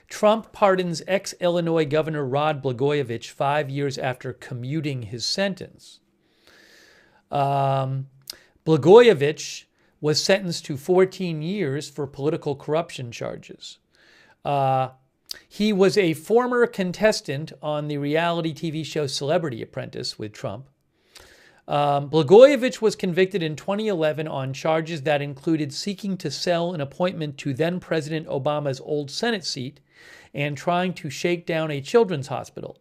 Trump pardons ex-Illinois Governor Rod Blagojevich 5 years after commuting his sentence. Blagojevich was sentenced to 14 years for political corruption charges. He was a former contestant on the reality TV show Celebrity Apprentice with Trump. Blagojevich was convicted in 2011 on charges that included seeking to sell an appointment to then-President Obama's old Senate seat and trying to shake down a children's hospital.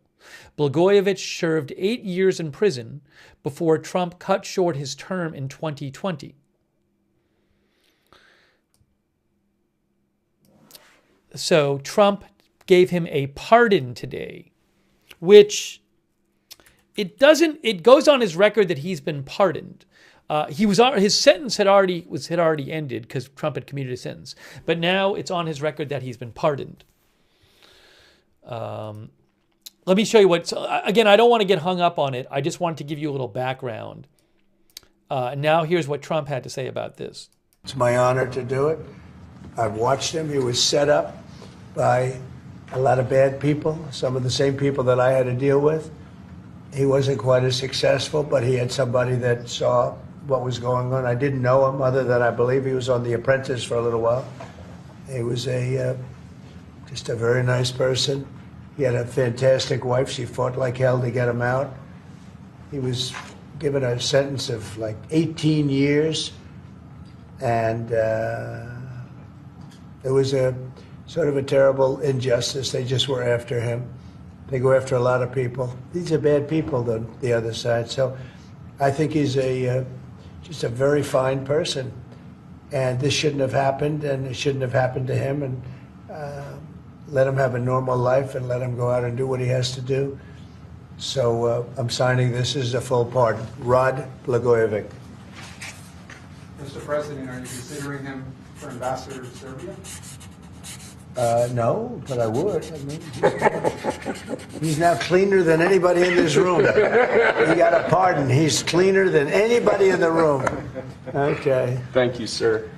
Blagojevich served 8 years in prison before Trump cut short his term in 2020. So Trump gave him a pardon today, which it goes on his record that he's been pardoned. His sentence had already ended because Trump had commuted his sentence, but now it's on his record that he's been pardoned. Let me show you again, I don't want to get hung up on it. I just wanted to give you a little background. Now here's what Trump had to say about this. It's my honor to do it. I've watched him. He was set up by a lot of bad people, some of the same people that I had to deal with. He wasn't quite as successful, but he had somebody that saw what was going on. I didn't know him other than I believe he was on The Apprentice for a little while. He was just a very nice person. He had a fantastic wife. She fought like hell to get him out. He was given a sentence of like 18 years. And it was a sort of a terrible injustice. They just were after him. They go after a lot of people. These are bad people, the other side. So I think he's just a very fine person. And this shouldn't have happened, and it shouldn't have happened to him. And let him have a normal life and let him go out and do what he has to do. So I'm signing this as a full pardon. Rod Blagojevich. Mr. President, are you considering him for ambassador to Serbia? No, but I would. I mean, he's now cleaner than anybody in this room. He got a pardon. He's cleaner than anybody in the room. Okay. Thank you, sir.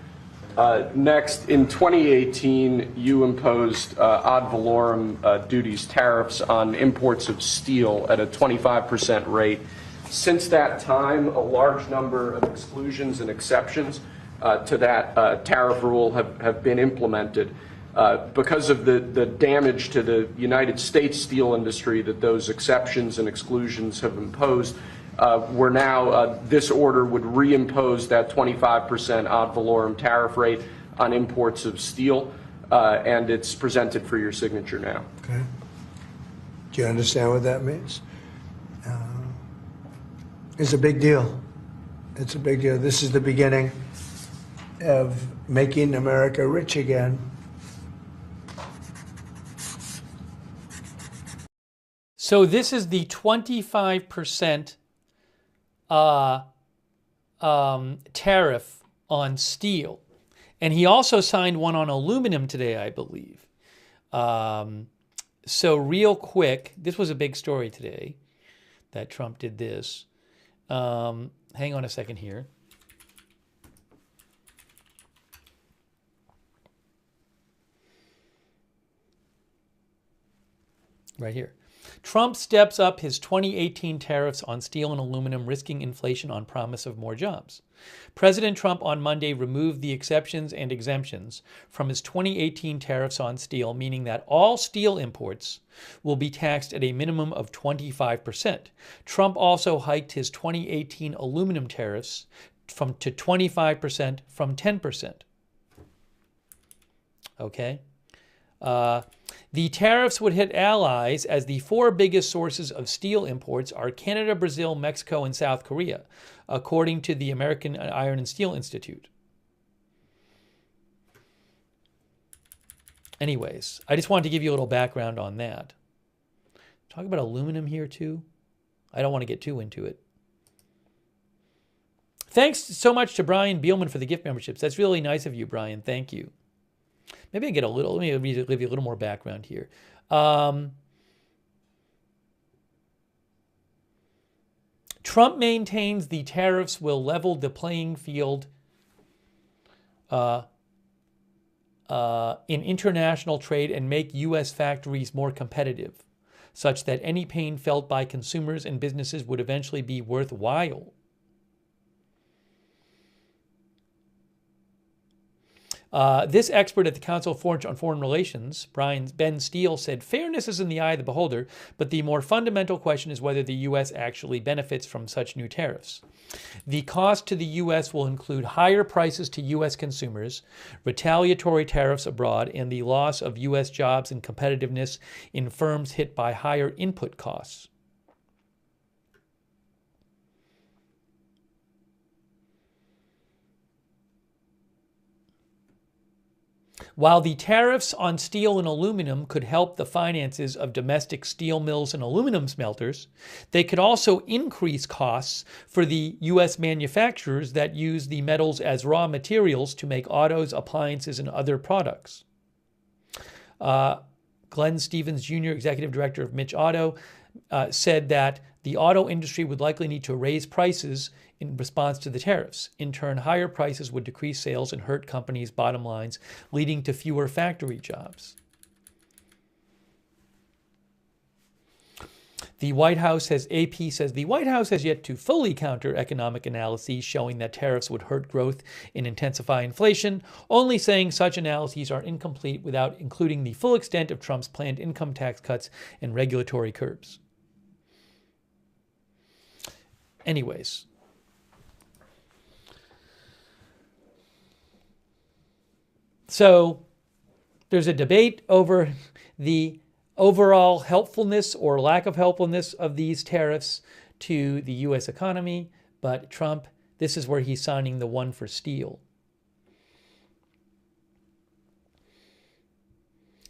Next, in 2018, you imposed ad valorem duties, tariffs on imports of steel at a 25% rate. Since that time, a large number of exclusions and exceptions to that tariff rule have been implemented. Because of the damage to the United States steel industry that those exceptions and exclusions have imposed, we're now, this order would reimpose that 25% ad valorem tariff rate on imports of steel, and it's presented for your signature now. Okay. Do you understand what that means? is a big deal. It's a big deal. This is the beginning of making America rich again. So this is the 25% tariff on steel. And he also signed one on aluminum today, I believe. So real quick, this was a big story today that Trump did this. Hang on a second here. Right here. Trump steps up his 2018 tariffs on steel and aluminum, risking inflation on promise of more jobs. President Trump on Monday removed the exceptions and exemptions from his 2018 tariffs on steel, meaning that all steel imports will be taxed at a minimum of 25%. Trump also hiked his 2018 aluminum tariffs to 25% from 10%. Okay? The tariffs would hit allies, as the four biggest sources of steel imports are Canada, Brazil, Mexico, and South Korea, according to the American Iron and Steel Institute. Anyways, I just wanted to give you a little background on that. Talk about aluminum here too. I don't want to get too into it. Thanks so much to Brian Beelman for the gift memberships. That's really nice of you, Brian. Thank you. Maybe I get a little, let me give you a little more background here. Trump maintains the tariffs will level the playing field in international trade and make U.S. factories more competitive, such that any pain felt by consumers and businesses would eventually be worthwhile. This expert at the Council on Foreign Relations, Ben Steele, said, fairness is in the eye of the beholder, but the more fundamental question is whether the U.S. actually benefits from such new tariffs. The cost to the U.S. will include higher prices to U.S. consumers, retaliatory tariffs abroad, and the loss of U.S. jobs and competitiveness in firms hit by higher input costs. While the tariffs on steel and aluminum could help the finances of domestic steel mills and aluminum smelters, they could also increase costs for the U.S. manufacturers that use the metals as raw materials to make autos, appliances, and other products. Glenn Stevens, Jr., Executive Director of Mitch Auto, said that the auto industry would likely need to raise prices in response to the tariffs. In turn, higher prices would decrease sales and hurt companies' bottom lines, leading to fewer factory jobs. The White House has, AP says, the White House has yet to fully counter economic analyses showing that tariffs would hurt growth and intensify inflation, only saying such analyses are incomplete without including the full extent of Trump's planned income tax cuts and regulatory curbs. Anyways. So there's a debate over the overall helpfulness or lack of helpfulness of these tariffs to the U.S. economy, but Trump, this is where he's signing the one for steel.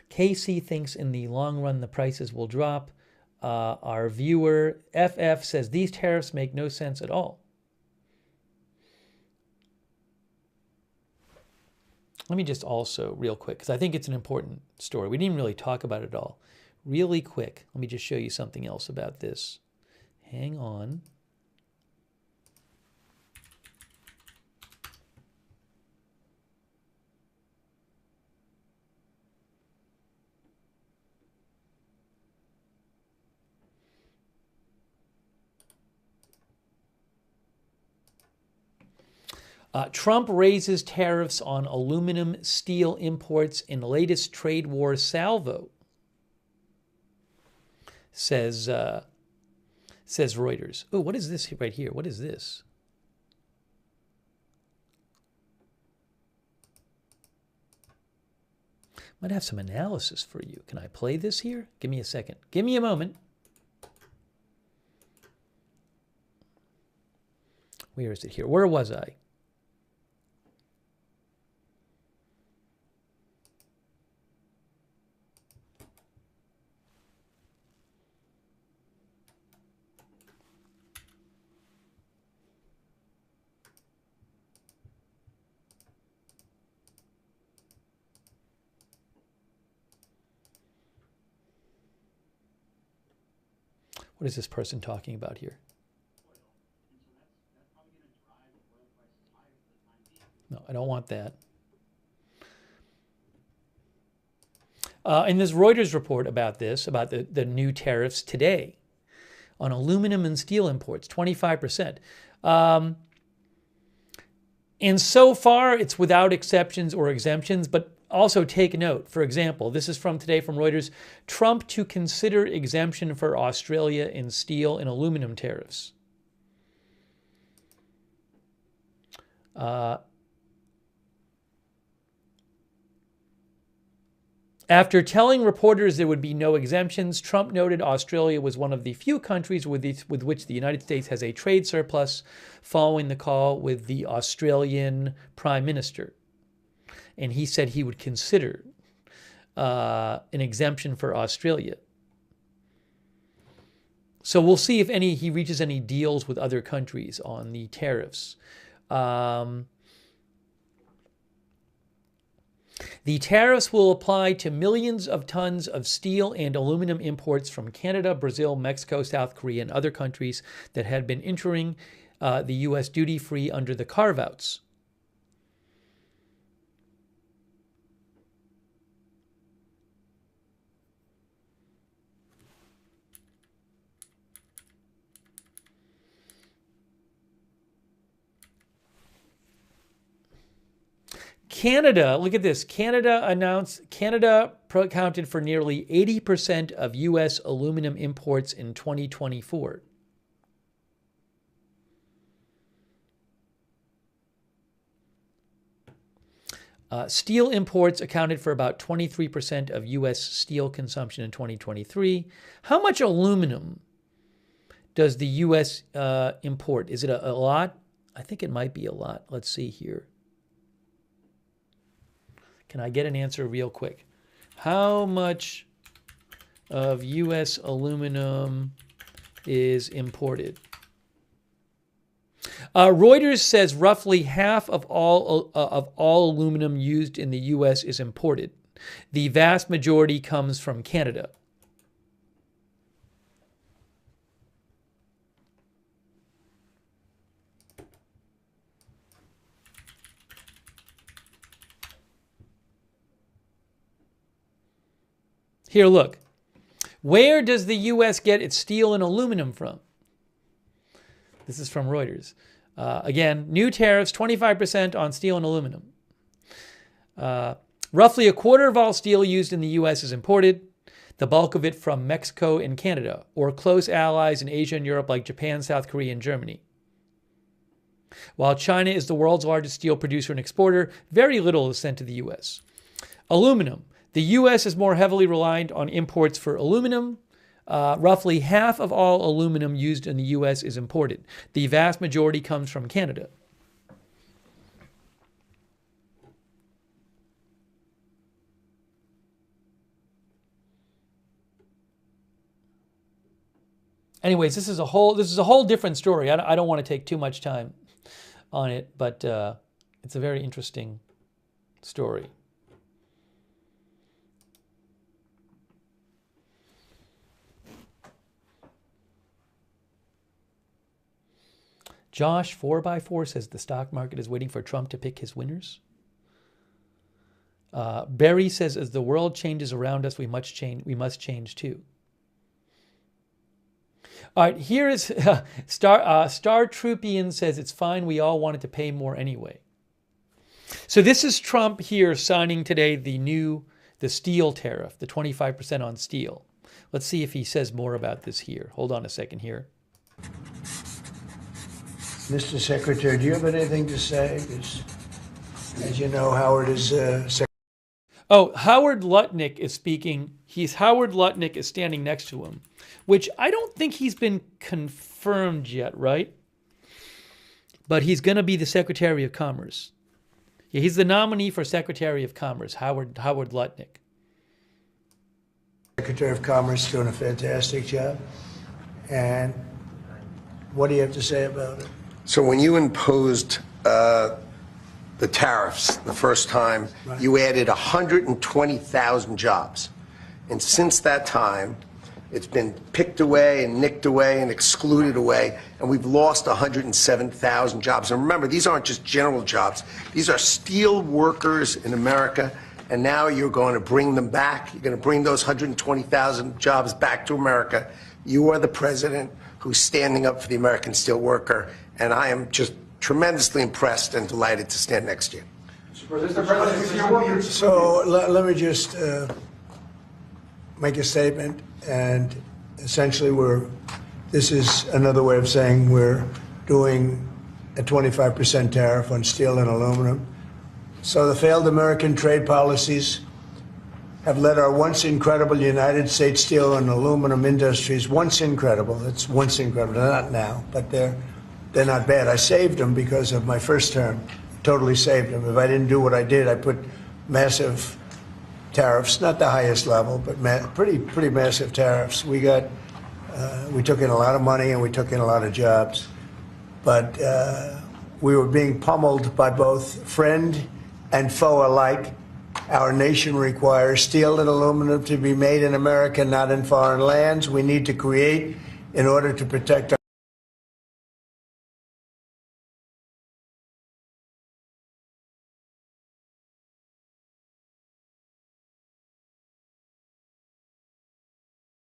Casey thinks in the long run the prices will drop. Our viewer, FF, says these tariffs make no sense at all. Let me just also, real quick, because I think it's an important story. We didn't really talk about it all. Really quick, let me just show you something else about this. Hang on. Trump raises tariffs on aluminum steel imports in latest trade war salvo, says Reuters. Oh, what is this right here? What is this? Might have some analysis for you. Can I play this here? Give me a second. Give me a moment. Where is it here? Where was I? What is this person talking about here? No, I don't want that. In this Reuters report about this, about the new tariffs today on aluminum and steel imports, 25%. And so far, it's without exceptions or exemptions, but also take note. For example, this is from today from Reuters, Trump to consider exemption for Australia in steel and aluminum tariffs. After telling reporters there would be no exemptions, Trump noted Australia was one of the few countries with which the United States has a trade surplus, following the call with the Australian Prime Minister. And he said he would consider an exemption for Australia. So we'll see if he reaches any deals with other countries on the tariffs. The tariffs will apply to millions of tons of steel and aluminum imports from Canada, Brazil, Mexico, South Korea, and other countries that had been entering the U.S. duty-free under the carve-outs. Canada, look at this. Canada accounted for nearly 80% of U.S. aluminum imports in 2024. Steel imports accounted for about 23% of U.S. steel consumption in 2023. How much aluminum does the U.S. import? Is it a lot? I think it might be a lot. Let's see here. Can I get an answer real quick? How much of U.S. aluminum is imported? Reuters says roughly half of all aluminum used in the U.S. is imported. The vast majority comes from Canada. Here, look. Where does the U.S. get its steel and aluminum from? This is from Reuters. Again, new tariffs, 25% on steel and aluminum. Roughly a quarter of all steel used in the U.S. is imported, the bulk of it from Mexico and Canada, or close allies in Asia and Europe like Japan, South Korea, and Germany. While China is the world's largest steel producer and exporter, very little is sent to the U.S. Aluminum. The U.S. is more heavily reliant on imports for aluminum. Roughly half of all aluminum used in the U.S. is imported. The vast majority comes from Canada. Anyways, this is a whole different story. I don't want to take too much time on it, but it's a very interesting story. Josh 4x4 says the stock market is waiting for Trump to pick his winners. Barry says, as the world changes around us, we must change too. All right, here is Star Troopian says, it's fine, we all wanted to pay more anyway. So this is Trump here signing today the steel tariff, the 25% on steel. Let's see if he says more about this here. Hold on a second here. Mr. Secretary, do you have anything to say? Because, as you know, Howard is Secretary. Oh, Howard Lutnick is speaking. Howard Lutnick is standing next to him, which I don't think he's been confirmed yet, right? but he's going to be the Secretary of Commerce. Yeah, he's the nominee for Secretary of Commerce, Howard Lutnick. Secretary of Commerce doing a fantastic job. And what do you have to say about it? So when you imposed the tariffs the first time, you added 120,000 jobs. And since that time, it's been picked away and nicked away and excluded away, and we've lost 107,000 jobs. And remember, these aren't just general jobs. These are steel workers in America, and now you're going to bring them back. You're going to bring those 120,000 jobs back to America. You are the president who's standing up for the American steel worker, and I am just tremendously impressed and delighted to stand next to you. Mr. President, So let me just make a statement, and essentially this is another way of saying we're doing a 25% tariff on steel and aluminum. So the failed American trade policies have led our once incredible United States steel and aluminum industries, once incredible, it's once incredible, they're not now, but they're not bad. I saved them because of my first term, totally saved them. If I didn't do what I did, I put massive tariffs, not the highest level, but pretty massive tariffs. We took in a lot of money and we took in a lot of jobs, but we were being pummeled by both friend and foe alike. Our nation requires steel and aluminum to be made in America, not in foreign lands. We need to create in order to protect our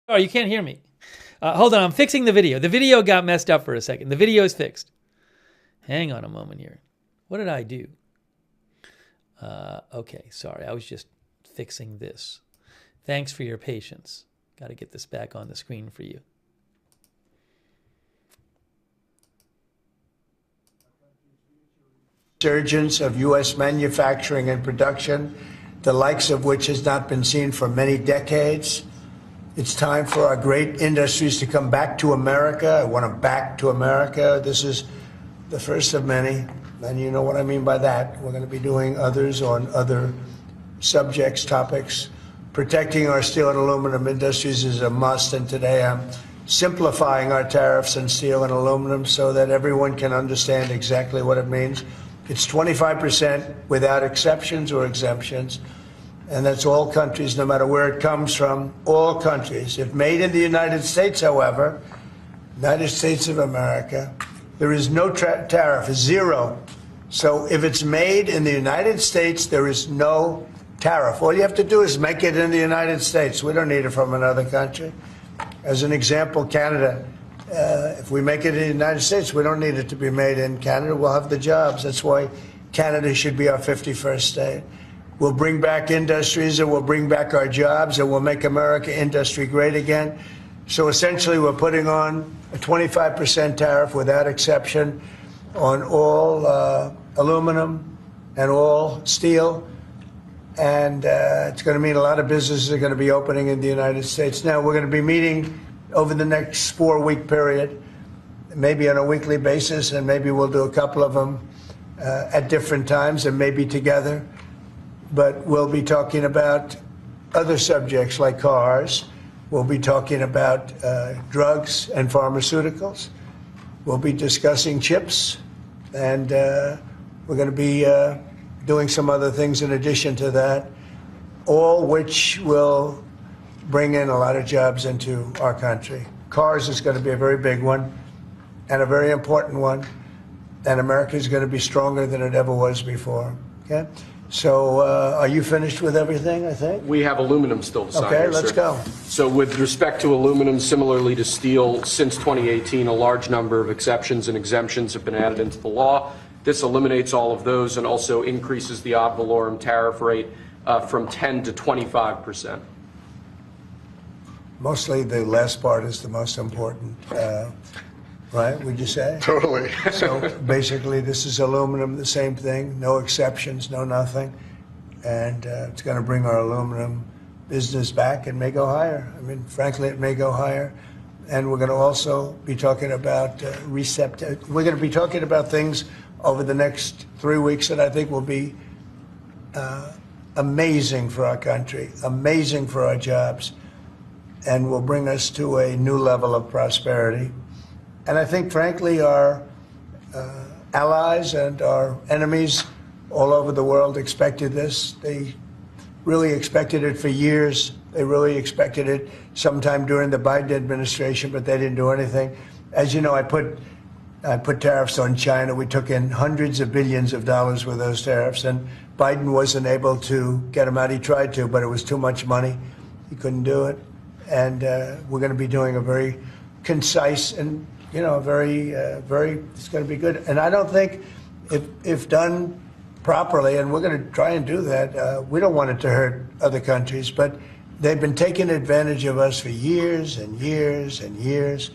Oh, you can't hear me. Hold on, I'm fixing the video. The video got messed up for a second. The video is fixed. Hang on a moment here. What did I do? Okay, sorry. I was just fixing this. Thanks for your patience. Got to get this back on the screen for you. resurgence of U.S. manufacturing and production, the likes of which has not been seen for many decades. It's time for our great industries to come back to America. I want them back to America. This is the first of many, and you know what I mean by that. We're going to be doing others on other subjects, topics. Protecting our steel and aluminum industries is a must, and today I'm simplifying our tariffs on steel and aluminum so that everyone can understand exactly what it means. It's 25% without exceptions or exemptions. And that's all countries, no matter where it comes from, all countries. If made in the United States, however, United States of America, there is no tariff, zero. So if it's made in the United States, there is no tariff. All you have to do is make it in the United States. We don't need it from another country. As an example, Canada, if we make it in the United States, we don't need it to be made in Canada. We'll have the jobs. That's why Canada should be our 51st state. We'll bring back industries, and we'll bring back our jobs, and we'll make America industry great again. So essentially, we're putting on a 25% tariff without exception on all aluminum and all steel. And it's going to mean a lot of businesses are going to be opening in the United States. Now, we're going to be meeting over the next 4-week period, maybe on a weekly basis, and maybe we'll do a couple of them at different times and maybe together. But we'll be talking about other subjects like cars. We'll be talking about drugs and pharmaceuticals. We'll be discussing chips. And we're going to be doing some other things in addition to that, all which will bring in a lot of jobs into our country. Cars is going to be a very big one and a very important one. And America is going to be stronger than it ever was before. Okay? So are you finished with everything, I think? We have aluminum still to sign. Okay, here, let's sir. go. So with respect to aluminum, similarly to steel, since 2018, a large number of exceptions and exemptions have been added into the law. This eliminates all of those and also increases the ad valorem tariff rate from 10 to 25%. Mostly the last part is the most important, right, would you say? Totally. So basically, this is aluminum, the same thing, no exceptions, no nothing. And it's going to bring our aluminum business back and may go higher. I mean, frankly, it may go higher. And we're going to also be talking about we're going to be talking about things over the next 3 weeks that I think will be amazing for our country, amazing for our jobs, and will bring us to a new level of prosperity. And I think, frankly, our allies and our enemies all over the world expected this. They really expected it for years. They really expected it sometime during the Biden administration, but they didn't do anything. As you know, I put tariffs on China. We took in hundreds of billions of dollars with those tariffs, and Biden wasn't able to get them out. He tried to, but it was too much money. He couldn't do it. And we're going to be doing a very concise and, it's going to be good. And I don't think if done properly, and we're going to try and do that, we don't want it to hurt other countries, but they've been taking advantage of us for years and years and years,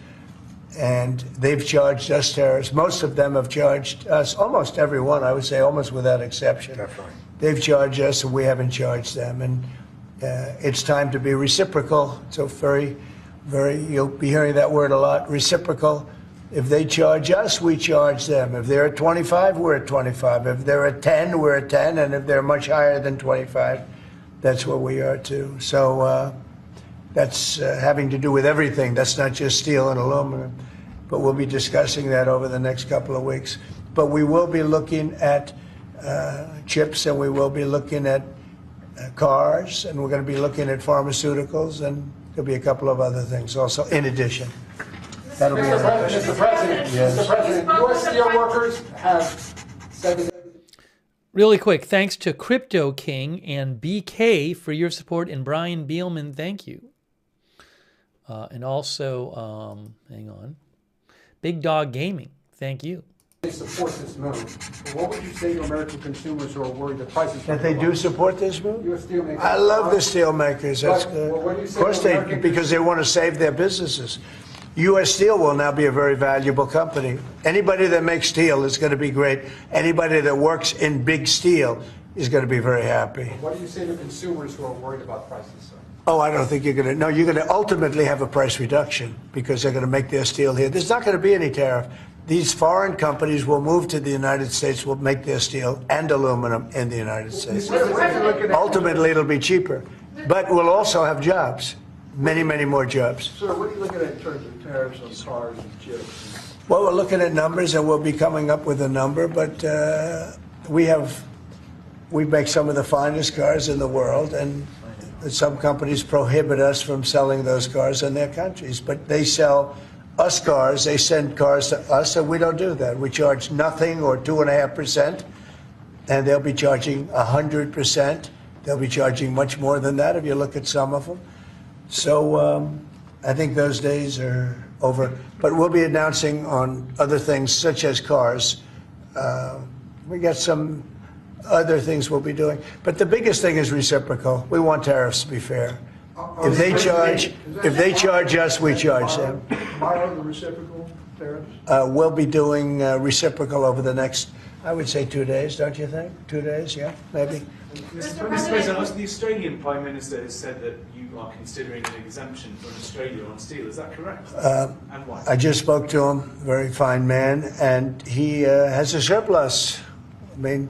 and they've charged us tariffs. Most of them have charged us, almost everyone, I would say, almost without exception. Definitely. They've charged us, and we haven't charged them. And it's time to be reciprocal. So you'll be hearing that word a lot, reciprocal. If they charge us, we charge them. If they're at 25, we're at 25. If they're at 10, we're at 10. And if they're much higher than 25, that's where we are too. So that's having to do with everything. That's not just steel and aluminum. But we'll be discussing that over the next couple of weeks. But we will be looking at chips, and we will be looking at cars, and we're going to be looking at pharmaceuticals, and there'll be a couple of other things also in addition. That'll be Mr. President, Yes. Mr. President, U.S. steel workers have said that. Really quick, thanks to Crypto King and BK for your support, and Brian Beelman, thank you. And also, hang on, Big Dog Gaming, thank you. They support this move. But what would you say to American consumers who are worried that prices That they do support this move? U.S. steelmakers. I love the steel makers. That's But, good. well, what do you say Of course to they, American because they want to save their businesses. U.S. Steel will now be a very valuable company. Anybody that makes steel is going to be great. Anybody that works in big steel is going to be very happy. What do you say to consumers who are worried about prices, sir? Oh, I don't think you're going to. No, you're going to ultimately have a price reduction because they're going to make their steel here. There's not going to be any tariff. These foreign companies will move to the United States, will make their steel and aluminum in the United States. Ultimately, it'll be cheaper. But we'll also have jobs, many, many more jobs. Sir, what are you looking at in terms of tariffs on cars and chips? Well, we're looking at numbers, and we'll be coming up with a number, but we make some of the finest cars in the world, and some companies prohibit us from selling those cars in their countries, but they sell us cars, they send cars to us, and we don't do that. We charge nothing or 2.5%, and they'll be charging 100%. They'll be charging much more than that if you look at some of them. So I think those days are over. But we'll be announcing on other things, such as cars. We got some other things we'll be doing. But the biggest thing is reciprocal. We want tariffs to be fair. If they charge us, we charge them. Are the reciprocal tariffs? We'll be doing reciprocal over the next, I would say, 2 days, don't you think? 2 days, yeah, maybe. Mr. President, also the Australian Prime Minister has said that you are considering an exemption from Australia on steel. Is that correct? And why? I just spoke to him, very fine man, and he has a surplus. I mean,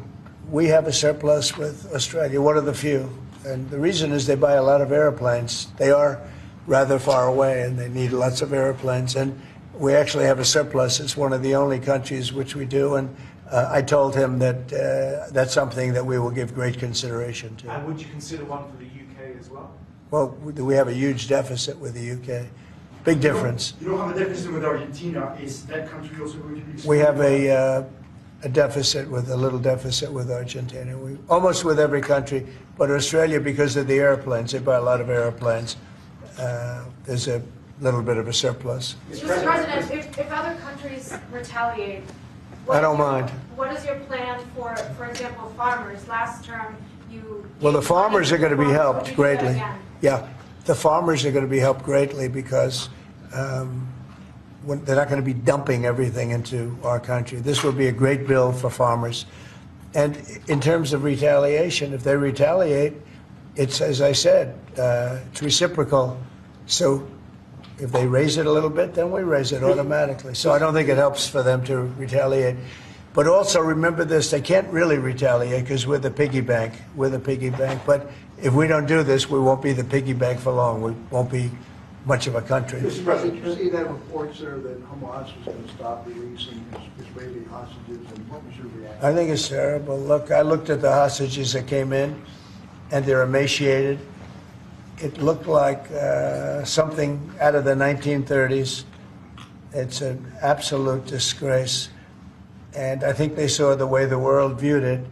we have a surplus with Australia, one of the few. And the reason is they buy a lot of airplanes. They are rather far away, and they need lots of airplanes. And we actually have a surplus. It's one of the only countries which we do. And I told him that that's something that we will give great consideration to. And would you consider one for the UK as well? Well, we have a huge deficit with the UK. Big difference. You don't have a deficit with Argentina. Is that country also going to be? We have a deficit with a little deficit with Argentina. We almost with every country, but Australia, because of the airplanes, they buy a lot of airplanes. There's a little bit of a surplus. Mr. President, if other countries retaliate, I don't mind. What is your plan for example, farmers? Last term, you. Well, the farmers are going to be helped Would you do that greatly. again? Yeah, the farmers are going to be helped greatly because they're not going to be dumping everything into our country. This will be a great bill for farmers. And in terms of retaliation, if they retaliate, it's, as I said, it's reciprocal. So If they raise it a little bit, then we raise it automatically. So I don't think it helps for them to retaliate. But also remember this, they can't really retaliate because we're the piggy bank. We're the piggy bank. But if we don't do this, we won't be the piggy bank for long. We won't be much of a country. Mr. President, you see that report, sir, that Hamas was going to stop releasing Israeli hostages, and what was your reaction? I think it's terrible. Look, I looked at the hostages that came in, and they're emaciated. It looked like something out of the 1930s. It's an absolute disgrace. And I think they saw the way the world viewed it,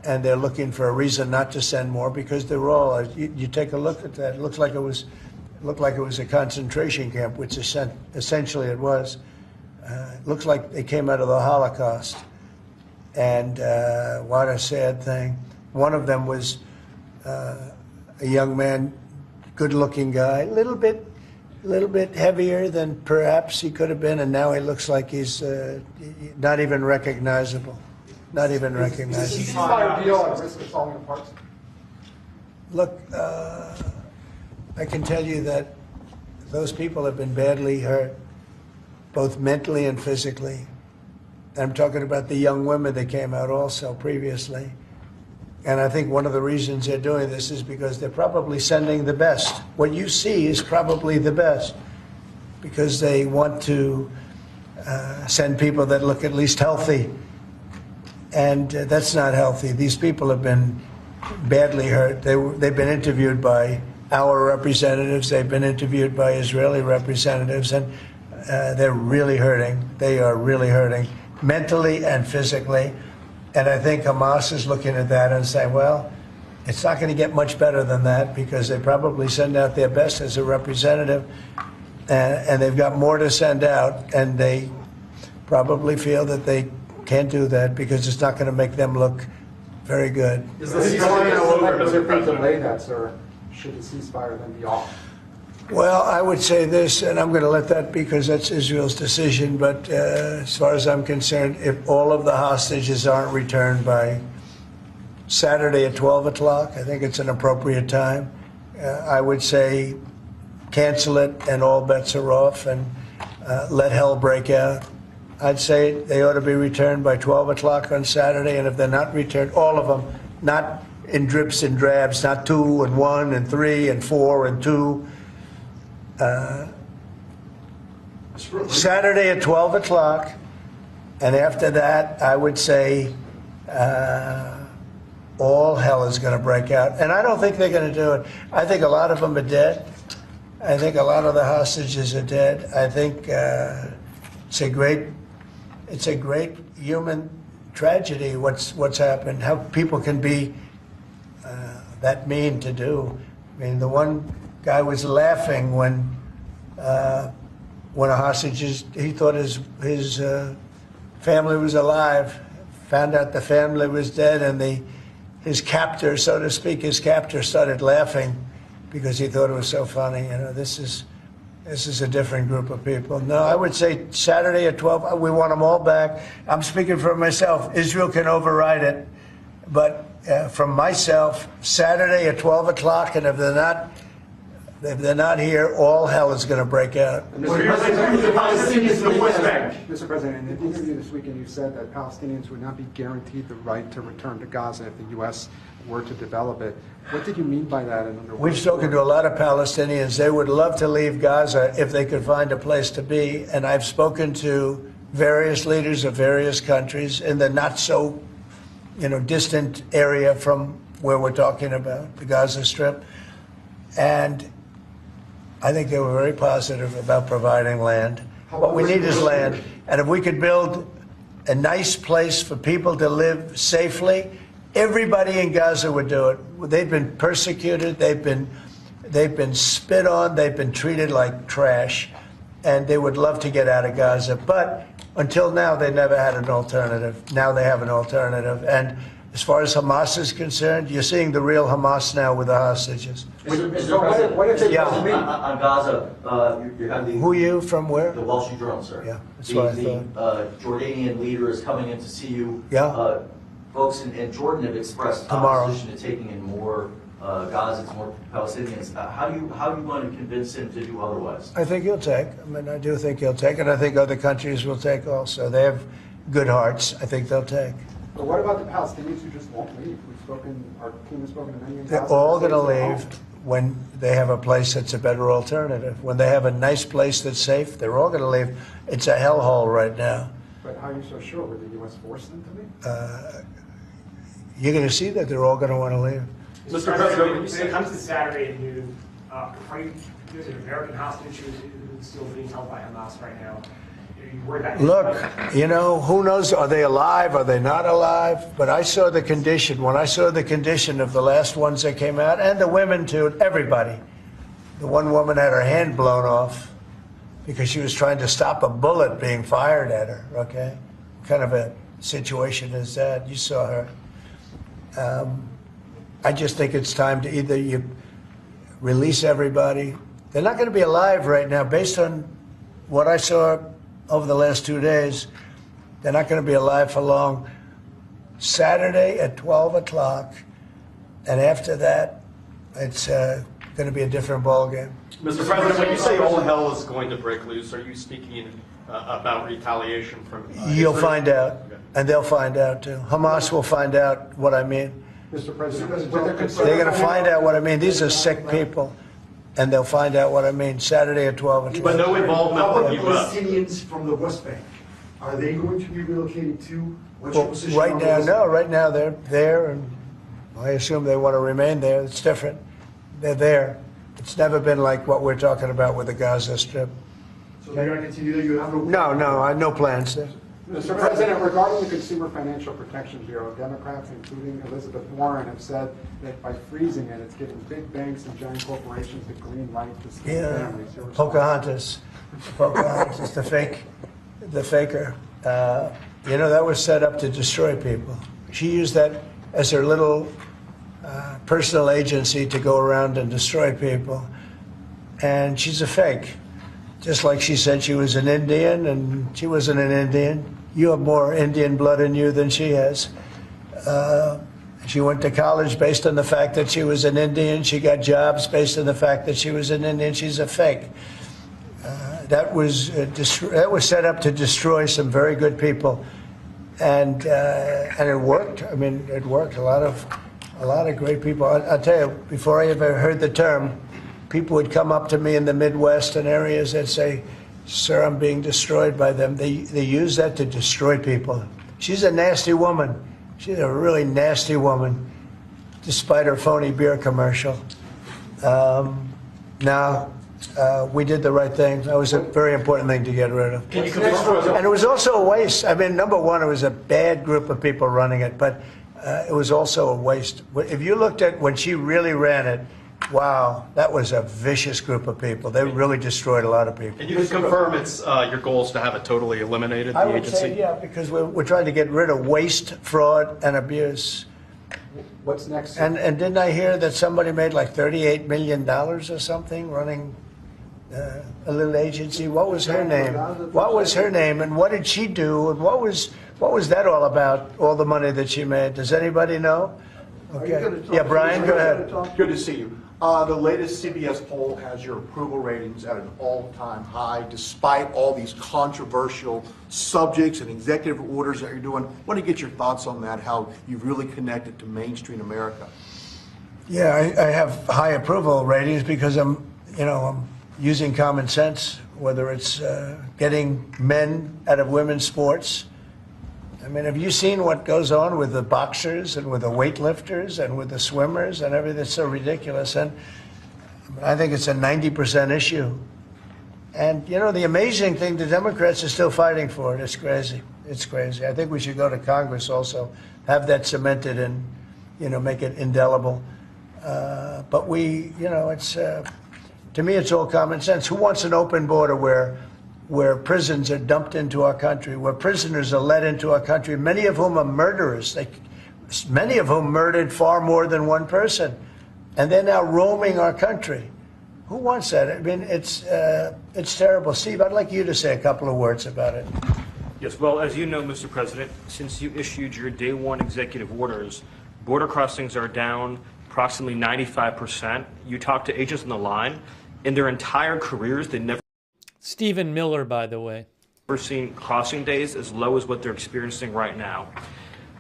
and they're looking for a reason not to send more because they're all. You take a look at that. It looks like it was a concentration camp, which essentially it was. It looks like they came out of the Holocaust. And what a sad thing. One of them was a young man, good-looking guy, a little bit heavier than perhaps he could have been, and now he looks like he's not even recognizable. Not even recognizable. Is the ceasefire deal at risk of falling apart? Look, I can tell you that those people have been badly hurt, both mentally and physically. I'm talking about the young women that came out also previously. And I think one of the reasons they're doing this is because they're probably sending the best. What you see is probably the best because they want to send people that look at least healthy. And that's not healthy. These people have been badly hurt. They've been interviewed by our representatives. They've been interviewed by Israeli representatives, and they're really hurting. They are really hurting mentally and physically. And I think Hamas is looking at that and saying, well, it's not going to get much better than that because they probably send out their best as a representative, and they've got more to send out, and they probably feel that they can't do that because it's not going to make them look very good. Is the ceasefire delay that, sir? Should the ceasefire then be off? Well, I would say this, and I'm going to let that because that's Israel's decision, but as far as I'm concerned, if all of the hostages aren't returned by Saturday at 12 o'clock, I think it's an appropriate time. I would say cancel it and all bets are off and let hell break out. I'd say they ought to be returned by 12 o'clock on Saturday, and if they're not returned, all of them, not in drips and drabs, not 2 and 1 and 3 and 4 and 2. Saturday at 12 o'clock, and after that, I would say all hell is going to break out. And I don't think they're going to do it. I think a lot of them are dead. I think a lot of the hostages are dead. I think it's a great human tragedy what's happened, how people can be that mean to do. I mean, the one guy was laughing when a hostage he thought his family was alive, found out the family was dead, and his captor, so to speak, started laughing because he thought it was so funny. You know, this is a different group of people. No, I would say Saturday at 12, we want them all back. I'm speaking for myself. Israel can override it, but from myself, Saturday at 12 o'clock, and if they're not here, all hell is going to break out. Mr. President, in an interview this weekend, you said that Palestinians would not be guaranteed the right to return to Gaza if the U.S. were to develop it. What did you mean by that? We've spoken to a lot of Palestinians. They would love to leave Gaza if they could find a place to be. And I've spoken to various leaders of various countries in the not so, distant area from where we're talking about, the Gaza Strip. And I think they were very positive about providing land. What we need is land. And if we could build a nice place for people to live safely, everybody in Gaza would do it. They've been persecuted. They've been spit on. They've been treated like trash. And they would love to get out of Gaza. But until now, they never had an alternative. Now they have an alternative. And as far as Hamas is concerned, you're seeing the real Hamas now with the hostages. Mr. President, on Gaza, you have the... Who are you, from where? The Wall Street Journal, sir. Yeah, that's what I The thought. Jordanian leader is coming in to see you. Yeah. Folks in Jordan have expressed Tomorrow. opposition to taking in more Gaza, it's more Palestinians. How do you want to convince him to do otherwise? I think he'll take. I mean, I do think he'll take, and I think other countries will take also. They have good hearts. I think they'll take. But what about the Palestinians who just won't leave? Our team has spoken to many in Gaza. They're all going to leave when they have a place that's a better alternative. When they have a nice place that's safe, they're all going to leave. It's a hellhole right now. But how are you so sure? Would the U.S. force them to leave? You're going to see that they're all going to want to leave. Mr. President, when it comes to Saturday at noon, there's an American hostage who's still being held by Hamas right now. Are you worried about Look, you know, who knows? Are they alive? Are they not alive? But I saw the condition. When I saw the condition of the last ones that came out, and the women too, everybody. The one woman had her hand blown off because she was trying to stop a bullet being fired at her, okay? What kind of a situation is that? You saw her. I just think it's time to either you release everybody. They're not going to be alive right now. Based on what I saw over the last 2 days, they're not going to be alive for long. Saturday at 12 o'clock, and after that, it's going to be a different ballgame. Mr. President, when you say all hell is going to break loose, are you speaking about retaliation from You'll Israel? find out, and they'll find out too. Hamas will find out what I mean. Mr. President, They're going to find out what I mean. These are sick people, and they'll find out what I mean Saturday at 12 o'clock. But no involvement How from about the U.S. Palestinians from the West Bank? Are they going to be relocated too? What's your Well, position right on the now, West no. Bank? Right now, they're there, and I assume they want to remain there. It's different. They're there. It's never been like what we're talking about with the Gaza Strip. So they're going to continue there? You have No, I have no plans there. Mr. President, regarding the Consumer Financial Protection Bureau, Democrats, including Elizabeth Warren, have said that by freezing it, it's giving big banks and giant corporations the green light to scam Yeah, families. Your response? Pocahontas, the faker. You know, that was set up to destroy people. She used that as her little personal agency to go around and destroy people. And she's a fake. Just like she said she was an Indian, and she wasn't an Indian. You have more Indian blood in you than she has. She went to college based on the fact that she was an Indian. She got jobs based on the fact that she was an Indian. She's a fake. That was set up to destroy some very good people, and it worked. I mean, it worked. A lot of great people. I'll tell you, before I ever heard the term, people would come up to me in the Midwest and areas and say, "Sir, I'm being destroyed by them." They use that to destroy people. She's a nasty woman. She's a really nasty woman, despite her phony beer commercial. We did the right thing. That was a very important thing to get rid of. And it was also a waste. I mean, number one, it was a bad group of people running it, but it was also a waste. If you looked at when she really ran it, wow, that was a vicious group of people. They really destroyed a lot of people. And you can confirm it's your goal is to have it totally eliminated, the I would agency? say, yeah, because we're trying to get rid of waste, fraud, and abuse. What's next? And didn't I hear that somebody made like $38 million or something running a little agency? What was her name? What was her name? And what did she do? And what was that all about? All the money that she made? Does anybody know? Okay. Yeah, Brian, go ahead. Good to see you. The latest CBS poll has your approval ratings at an all-time high, despite all these controversial subjects and executive orders that you're doing. I want to get your thoughts on that, how you've really connected to mainstream America. Yeah, I have high approval ratings because I'm using common sense, whether it's getting men out of women's sports. I mean, have you seen what goes on with the boxers and with the weightlifters and with the swimmers and everything? It's so ridiculous. And I think it's a 90% issue. And, the amazing thing, the Democrats are still fighting for it. It's crazy. It's crazy. I think we should go to Congress also, have that cemented and, make it indelible. But it's, to me, it's all common sense. Who wants an open border where prisons are dumped into our country, where prisoners are led into our country, many of whom are murderers, many of whom murdered far more than one person, and they're now roaming our country. Who wants that? I mean, it's terrible. Steve, I'd like you to say a couple of words about it. Yes, well, as you know, Mr. President, since you issued your day one executive orders, border crossings are down, approximately 95%. You talk to agents on the line, in their entire careers, they never Stephen Miller, by the way. seen crossing days as low as what they're experiencing right now.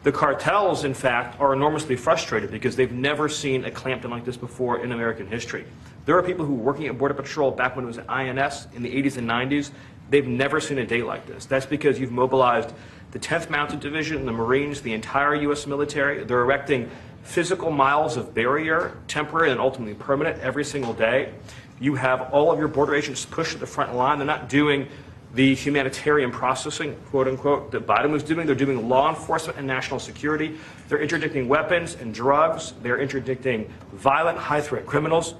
The cartels, in fact, are enormously frustrated because they've never seen a clampdown like this before in American history. There are people who were working at Border Patrol back when it was at INS in the 80s and 90s. They've never seen a day like this. That's because you've mobilized the 10th Mounted Division, the Marines, the entire U.S. military. They're erecting physical miles of barrier, temporary and ultimately permanent, every single day. You have all of your border agents pushed to the front line. They're not doing the humanitarian processing, quote unquote, that Biden was doing. They're doing law enforcement and national security. They're interdicting weapons and drugs. They're interdicting violent, high-threat criminals.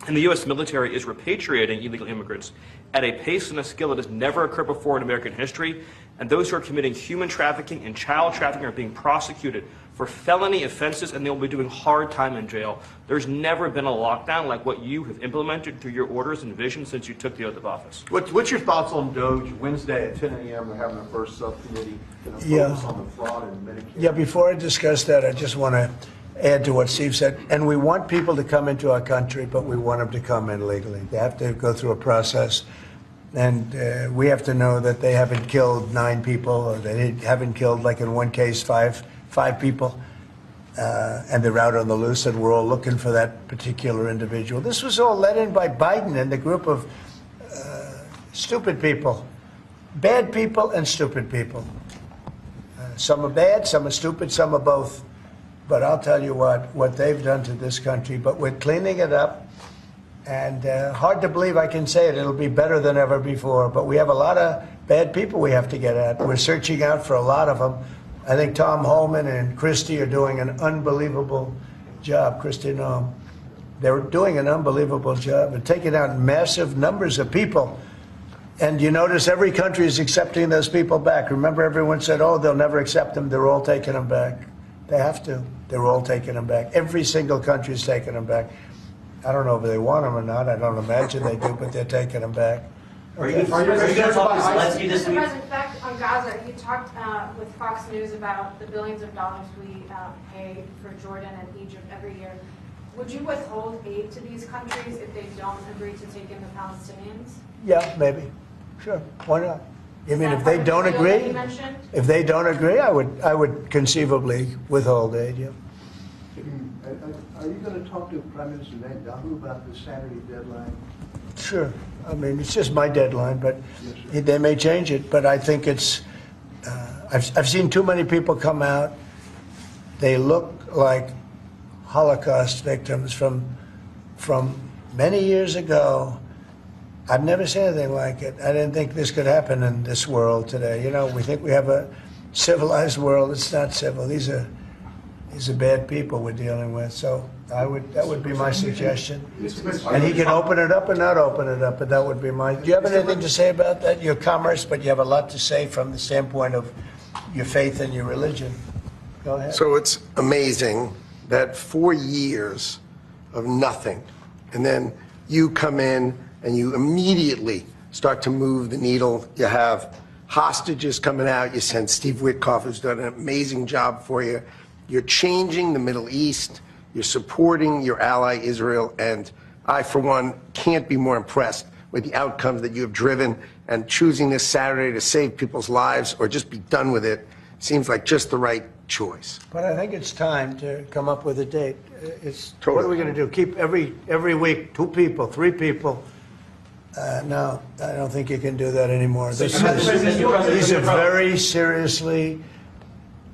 And the U.S. military is repatriating illegal immigrants at a pace and a skill that has never occurred before in American history. And those who are committing human trafficking and child trafficking are being prosecuted for felony offenses, and they'll be doing hard time in jail. There's never been a lockdown like what you have implemented through your orders and vision since you took the oath of office. What's your thoughts on DOGE? Wednesday at 10 a.m. we're having the first subcommittee focus on the fraud in Medicare. Yeah, before I discuss that, I just want to add to what Steve said. And we want people to come into our country, but we want them to come in legally. They have to go through a process. And we have to know that they haven't killed 9 people, or they haven't killed, like in one case, five people. And they're out on the loose, and we're all looking for that particular individual. This was all led in by Biden and the group of stupid people. Bad people and stupid people. Some are bad, some are stupid, some are both. But I'll tell you what they've done to this country. But we're cleaning it up. And hard to believe I can say it. It'll be better than ever before. But we have a lot of bad people we have to get at. We're searching out for a lot of them. I think Tom Holman and Christie are doing an unbelievable job. Christie Noam. They're doing an unbelievable job and taking out massive numbers of people. And you notice every country is accepting those people back. Remember, everyone said, oh, they'll never accept them. They're all taking them back. They have to. They're all taking them back. Every single country is taking them back. I don't know if they want them or not. I don't imagine they do, but they're taking them back. Are you going to talk to Zelensky this week? Mr. President, back on Gaza, you talked with Fox News about the billions of dollars we pay for Jordan and Egypt every year. Would you withhold aid to these countries if they don't agree to take in the Palestinians? Yeah, maybe. Sure. Why not? You mean if they don't agree? If they don't agree, I would conceivably withhold aid, yeah. Are you going to talk to Prime Minister Netanyahu about the Saturday deadline? Sure. I mean, it's just my deadline, but they may change it. But I think it's, I've seen too many people come out. They look like Holocaust victims from many years ago. I've never seen anything like it. I didn't think this could happen in this world today. You know, we think we have a civilized world. It's not civil. These are bad people we're dealing with. So that would be my suggestion. And he can open it up or not open it up, but that would be my. Do you have anything to say about that? Your commerce, but you have a lot to say from the standpoint of your faith and your religion. Go ahead. So it's amazing that 4 years of nothing, and then you come in and you immediately start to move the needle. You have hostages coming out. You send Steve Witkoff, who's done an amazing job for you. You're changing the Middle East. You're supporting your ally, Israel. And I, for one, can't be more impressed with the outcomes that you have driven. And choosing this Saturday to save people's lives or just be done with it seems like just the right choice. But I think it's time to come up with a date. It's What are we going to do? Keep every week 2 people, 3 people? No, I don't think you can do that anymore. These are very seriously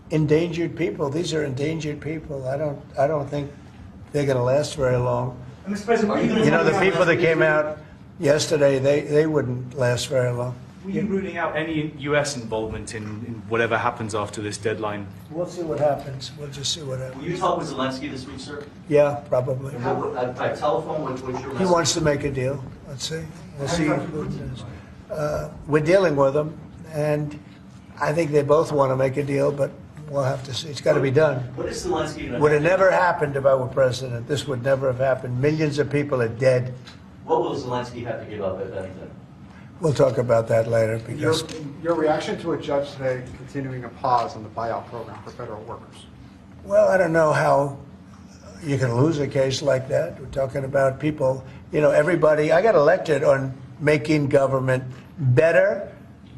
endangered people. These are endangered people. I don't think they're going to last very long. Mr. President, you know, the people that came out yesterday, they wouldn't last very long. Were you ruling out any U.S. involvement in whatever happens after this deadline? We'll see what happens. We'll just see what happens. Will you talk with Zelensky this week, sir? Yeah, probably. By telephone, what's your message? He wants to make a deal. Let's see. We'll see. We're dealing with him, and I think they both want to make a deal, but we'll have to see. It's got to be done. What is Zelensky going to do? Would have never happened if I were president. This would never have happened. Millions of people are dead. What will Zelensky have to give up, if anything? We'll talk about that later. Because your reaction to a judge today continuing a pause on the buyout program for federal workers? Well, I don't know how you can lose a case like that. We're talking about people, everybody. I got elected on making government better,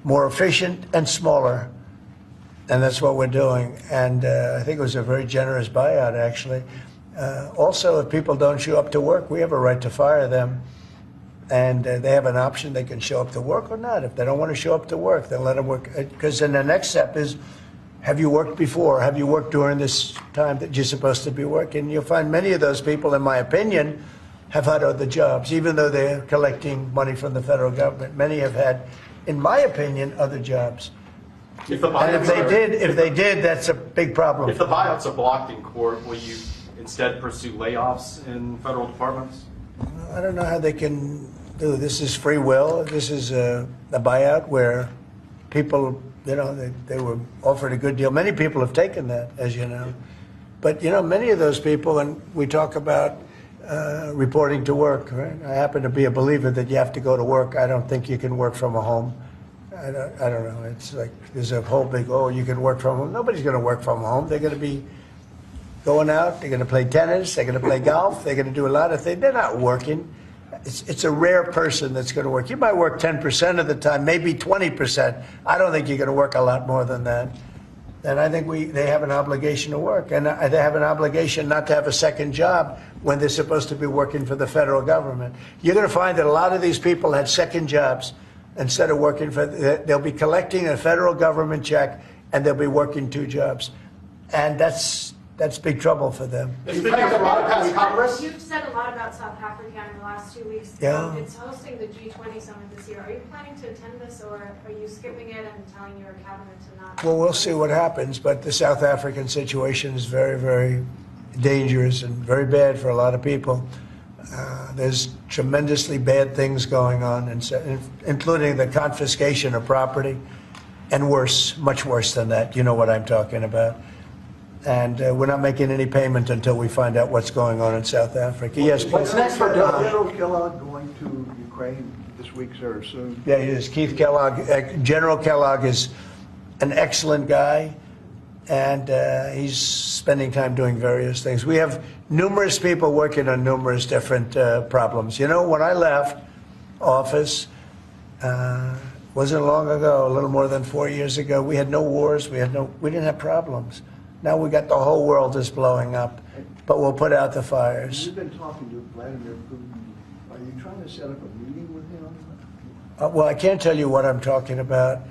more efficient, and smaller. And that's what we're doing. And I think it was a very generous buyout, actually. Also, if people don't show up to work, we have a right to fire them. And they have an option. They can show up to work or not. If they don't want to show up to work, then let them work. Because then the next step is, have you worked before? Have you worked during this time that you're supposed to be working? You'll find many of those people, in my opinion, have had other jobs, even though they're collecting money from the federal government. Many have had, in my opinion, other jobs. If the And if they did, that's a big problem. If the buyouts are blocked in court, will you instead pursue layoffs in federal departments? I don't know how they can do. This is free will. This is a buyout where people, they were offered a good deal. Many people have taken that, as you know. But, many of those people, and we talk about reporting to work, right? I happen to be a believer that you have to go to work. I don't think you can work from a home. I don't know. It's like there's a whole big, you can work from home. Nobody's going to work from home. They're going to be going out. They're going to play tennis. They're going to play golf. They're going to do a lot of things. They're not working. It's a rare person that's going to work. You might work 10% of the time, maybe 20%. I don't think you're going to work a lot more than that. And I think they have an obligation to work. And they have an obligation not to have a second job when they're supposed to be working for the federal government. You're going to find that a lot of these people had second jobs. Instead of working they'll be collecting a federal government check, and they'll be working 2 jobs. And that's big trouble for them. You've said a lot about South Africa in the last 2 weeks. Yeah. It's hosting the G20 summit this year. Are you planning to attend this, or are you skipping it and telling your cabinet to not? Well, we'll see what happens. But the South African situation is very, very dangerous and very bad for a lot of people. There's tremendously bad things going on, including the confiscation of property, and worse, much worse than that. You know what I'm talking about. And we're not making any payment until we find out what's going on in South Africa. Yes, what's next for General Kellogg going to Ukraine this week, sir, soon? Yeah, he is. Keith Kellogg. General Kellogg is an excellent guy, and he's spending time doing various things. We have numerous people working on numerous different problems. When I left office, wasn't long ago, a little more than 4 years ago, we had no wars, we didn't have problems. Now we got the whole world is blowing up, but we'll put out the fires. You've been talking to Vladimir Putin. Are you trying to set up a meeting with him? Well, I can't tell you what I'm talking about,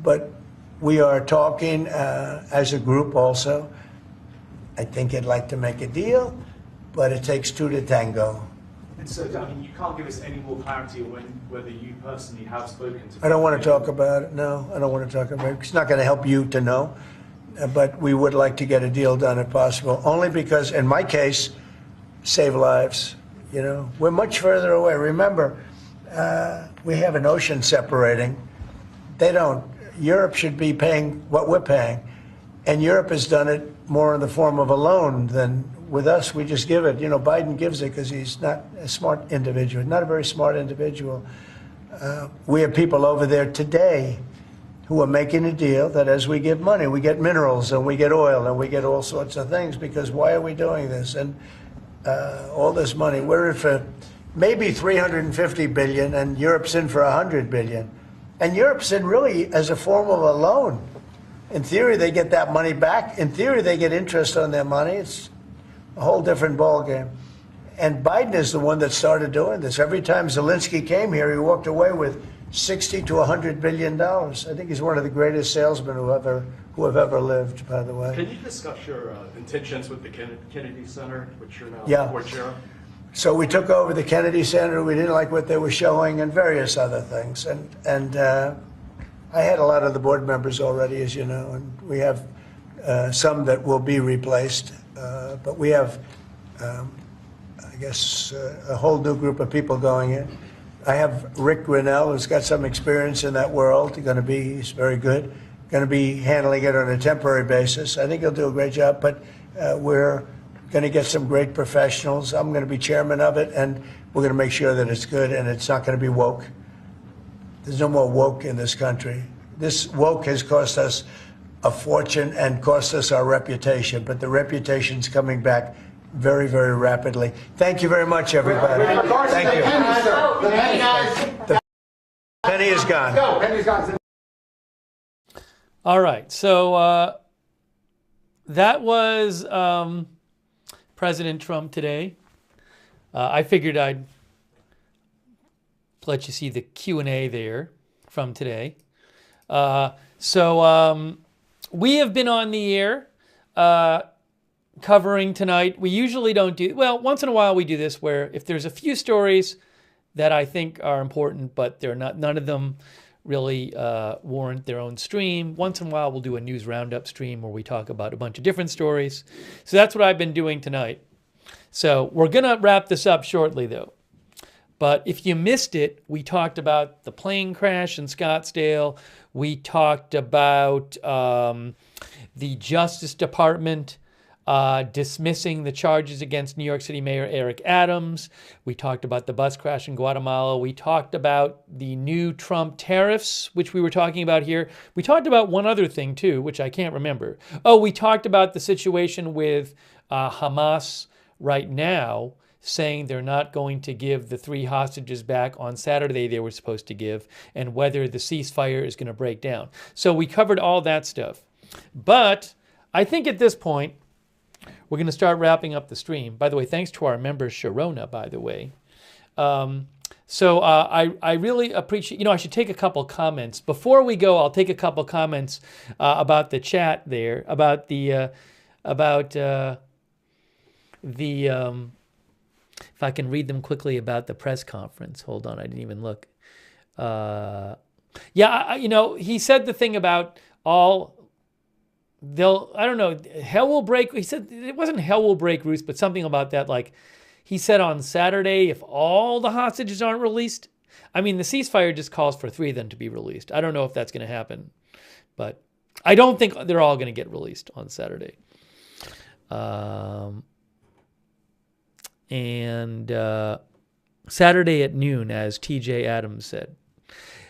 but we are talking as a group also. I think he'd like to make a deal, but it takes 2 to tango. And so, you can't give us any more clarity on whether you personally have spoken to. I don't want to talk about it. No, I don't want to talk about it. It's not going to help you to know, but we would like to get a deal done if possible. Only because, in my case, save lives. We're much further away. Remember, we have an ocean separating. They don't. Europe should be paying what we're paying, and Europe has done it more in the form of a loan than with us. We just give it. Biden gives it because he's not a smart individual, not a very smart individual. We have people over there today who are making a deal that as we give money, we get minerals and we get oil and we get all sorts of things, because why are we doing this? And all this money, we're in for maybe 350 billion, and Europe's in for 100 billion. And Europe's in really as a form of a loan. In theory, they get that money back. In theory, they get interest on their money. It's a whole different ballgame. And Biden is the one that started doing this. Every time Zelensky came here, he walked away with $60 to $100 billion. I think he's one of the greatest salesmen who have ever lived, by the way. Can you discuss your intentions with the Kennedy Center, which you're now board chair? So we took over the Kennedy Center. We didn't like what they were showing and various other things. And I had a lot of the board members already, as you know, and we have some that will be replaced. But we have, I guess, a whole new group of people going in. I have Rick Grinnell, who's got some experience in that world. He's very good. Going to be handling it on a temporary basis. I think he'll do a great job, but we're going to get some great professionals. I'm going to be chairman of it, and we're going to make sure that it's good and it's not going to be woke. There's no more woke in this country. This woke has cost us a fortune and cost us our reputation, but the reputation's coming back very, very rapidly. Thank you very much, everybody. Thank you. The penny is gone. No, penny's gone. All right, so that was President Trump today. I figured I'd let you see the Q&A there from today. So we have been on the air covering tonight. We usually don't do, well, once in a while we do this where if there's a few stories that I think are important, but they're not, none of them really warrant their own stream. Once in a while we'll do a news roundup stream where we talk about a bunch of different stories. So that's what I've been doing tonight. So we're going to wrap this up shortly though. But if you missed it, we talked about the plane crash in Scottsdale. We talked about the Justice Department dismissing the charges against New York City Mayor Eric Adams. We talked about the bus crash in Guatemala. We talked about the new Trump tariffs, which we were talking about here. We talked about one other thing too, which I can't remember. Oh, we talked about the situation with Hamas right now, saying they're not going to give the 3 hostages back on Saturday they were supposed to give, and whether the ceasefire is going to break down. So we covered all that stuff. But I think at this point, we're going to start wrapping up the stream. By the way, thanks to our member Sharona, by the way. I really appreciate, I should take a couple comments. Before we go, I'll take a couple comments about the chat there, about if I can read them quickly about the press conference. Hold on, I didn't even look. He said the thing about I don't know, hell will break. He said it wasn't hell will break loose, but something about that. Like he said on Saturday, if all the hostages aren't released, I mean, the ceasefire just calls for 3 of them to be released. I don't know if that's going to happen, but I don't think they're all going to get released on Saturday. Saturday at noon, as TJ Adams said.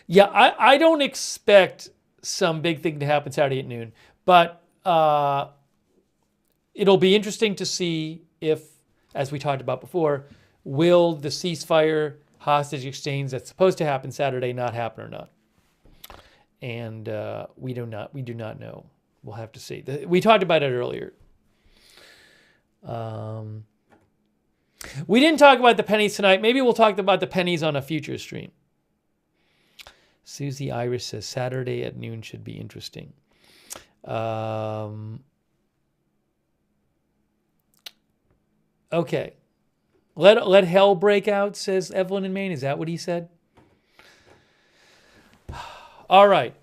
Yeah, I don't expect some big thing to happen Saturday at noon, but it'll be interesting to see if, as we talked about before, will the ceasefire hostage exchange that's supposed to happen Saturday not happen or not? And we do not know. We'll have to see. We talked about it earlier. We didn't talk about the pennies tonight. Maybe we'll talk about the pennies on a future stream. Susie Iris says Saturday at noon should be interesting. Okay. Let hell break out, says Evelyn in Maine. Is that what he said? All right.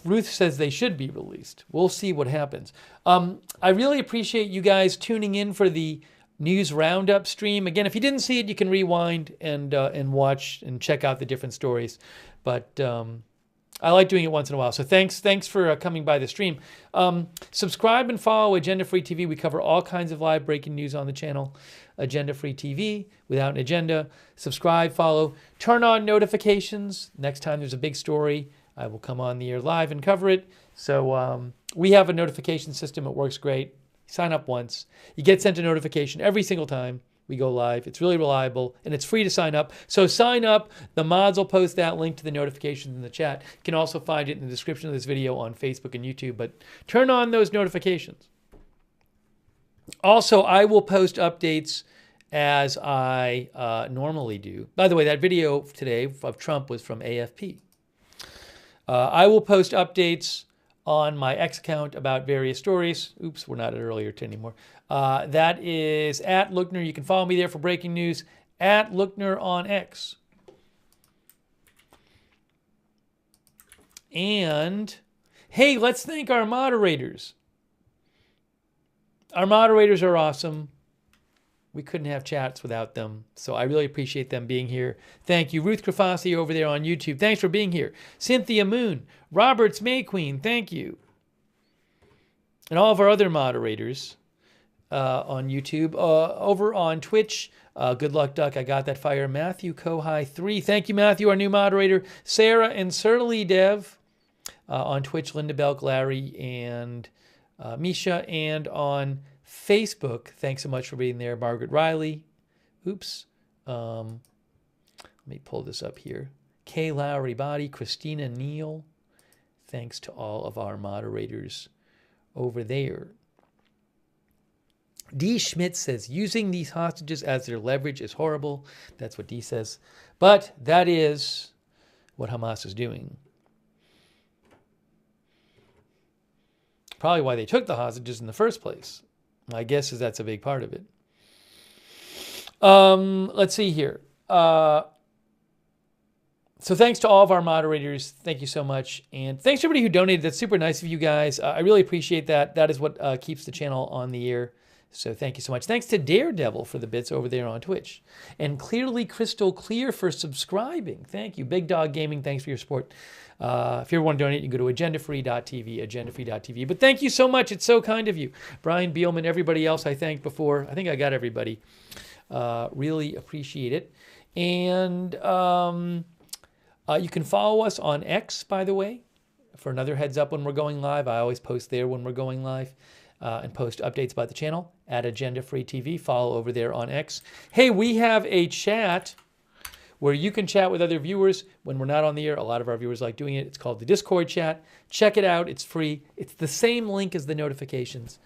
Ruth says they should be released. We'll see what happens. I really appreciate you guys tuning in for the news roundup stream. Again, if you didn't see it, you can rewind and watch and check out the different stories. But I like doing it once in a while. So thanks for coming by the stream. Subscribe and follow Agenda Free TV. We cover all kinds of live breaking news on the channel. Agenda Free TV, without an agenda. Subscribe, follow, turn on notifications. Next time there's a big story, I will come on the air live and cover it. So we have a notification system. It works great. Sign up once. You get sent a notification every single time we go live. It's really reliable, and it's free to sign up. So sign up. The mods will post that link to the notifications in the chat. You can also find it in the description of this video on Facebook and YouTube, but turn on those notifications. Also, I will post updates as I normally do. By the way, that video today of Trump was from AFP. I will post updates on my X account about various stories. Oops, we're not at earlier anymore. That is at Lookner. You can follow me there for breaking news. At Lookner on X. And, hey, let's thank our moderators. Our moderators are awesome. We couldn't have chats without them, so I really appreciate them being here. Thank you. Ruth Krafasi over there on YouTube. Thanks for being here. Cynthia Moon. Roberts May Queen. Thank you. And all of our other moderators on YouTube. Over on Twitch, Good Luck Duck, I Got That Fire. Matthew Kohai 3. Thank you, Matthew, our new moderator. Sarah and Surly Dev on Twitch. Linda Belk, Larry, and Misha. And on Facebook, thanks so much for being there. Margaret Riley. Oops. Let me pull this up here. Kay Lowry Body, Christina Neal. Thanks to all of our moderators over there. D. Schmidt says, using these hostages as their leverage is horrible. That's what D says. But that is what Hamas is doing. Probably why they took the hostages in the first place. My guess is that's a big part of it. Let's see here. So thanks to all of our moderators. Thank you so much. And thanks to everybody who donated. That's super nice of you guys. I really appreciate that. That is what keeps the channel on the air. So thank you so much. Thanks to Daredevil for the bits over there on Twitch. And Clearly Crystal Clear for subscribing. Thank you. Big Dog Gaming, thanks for your support. If you ever want to donate, you can go to agendafree.tv, agendafree.tv. But thank you so much. It's so kind of you. Brian Beelman, everybody else I thanked before. I think I got everybody. Really appreciate it. And you can follow us on X, by the way, for another heads up when we're going live. I always post there when we're going live. And post updates about the channel at Agenda Free TV. Follow over there on X. Hey, we have a chat where you can chat with other viewers when we're not on the air. A lot of our viewers like doing it. It's called the Discord chat. Check it out. It's free. It's the same link as the notifications.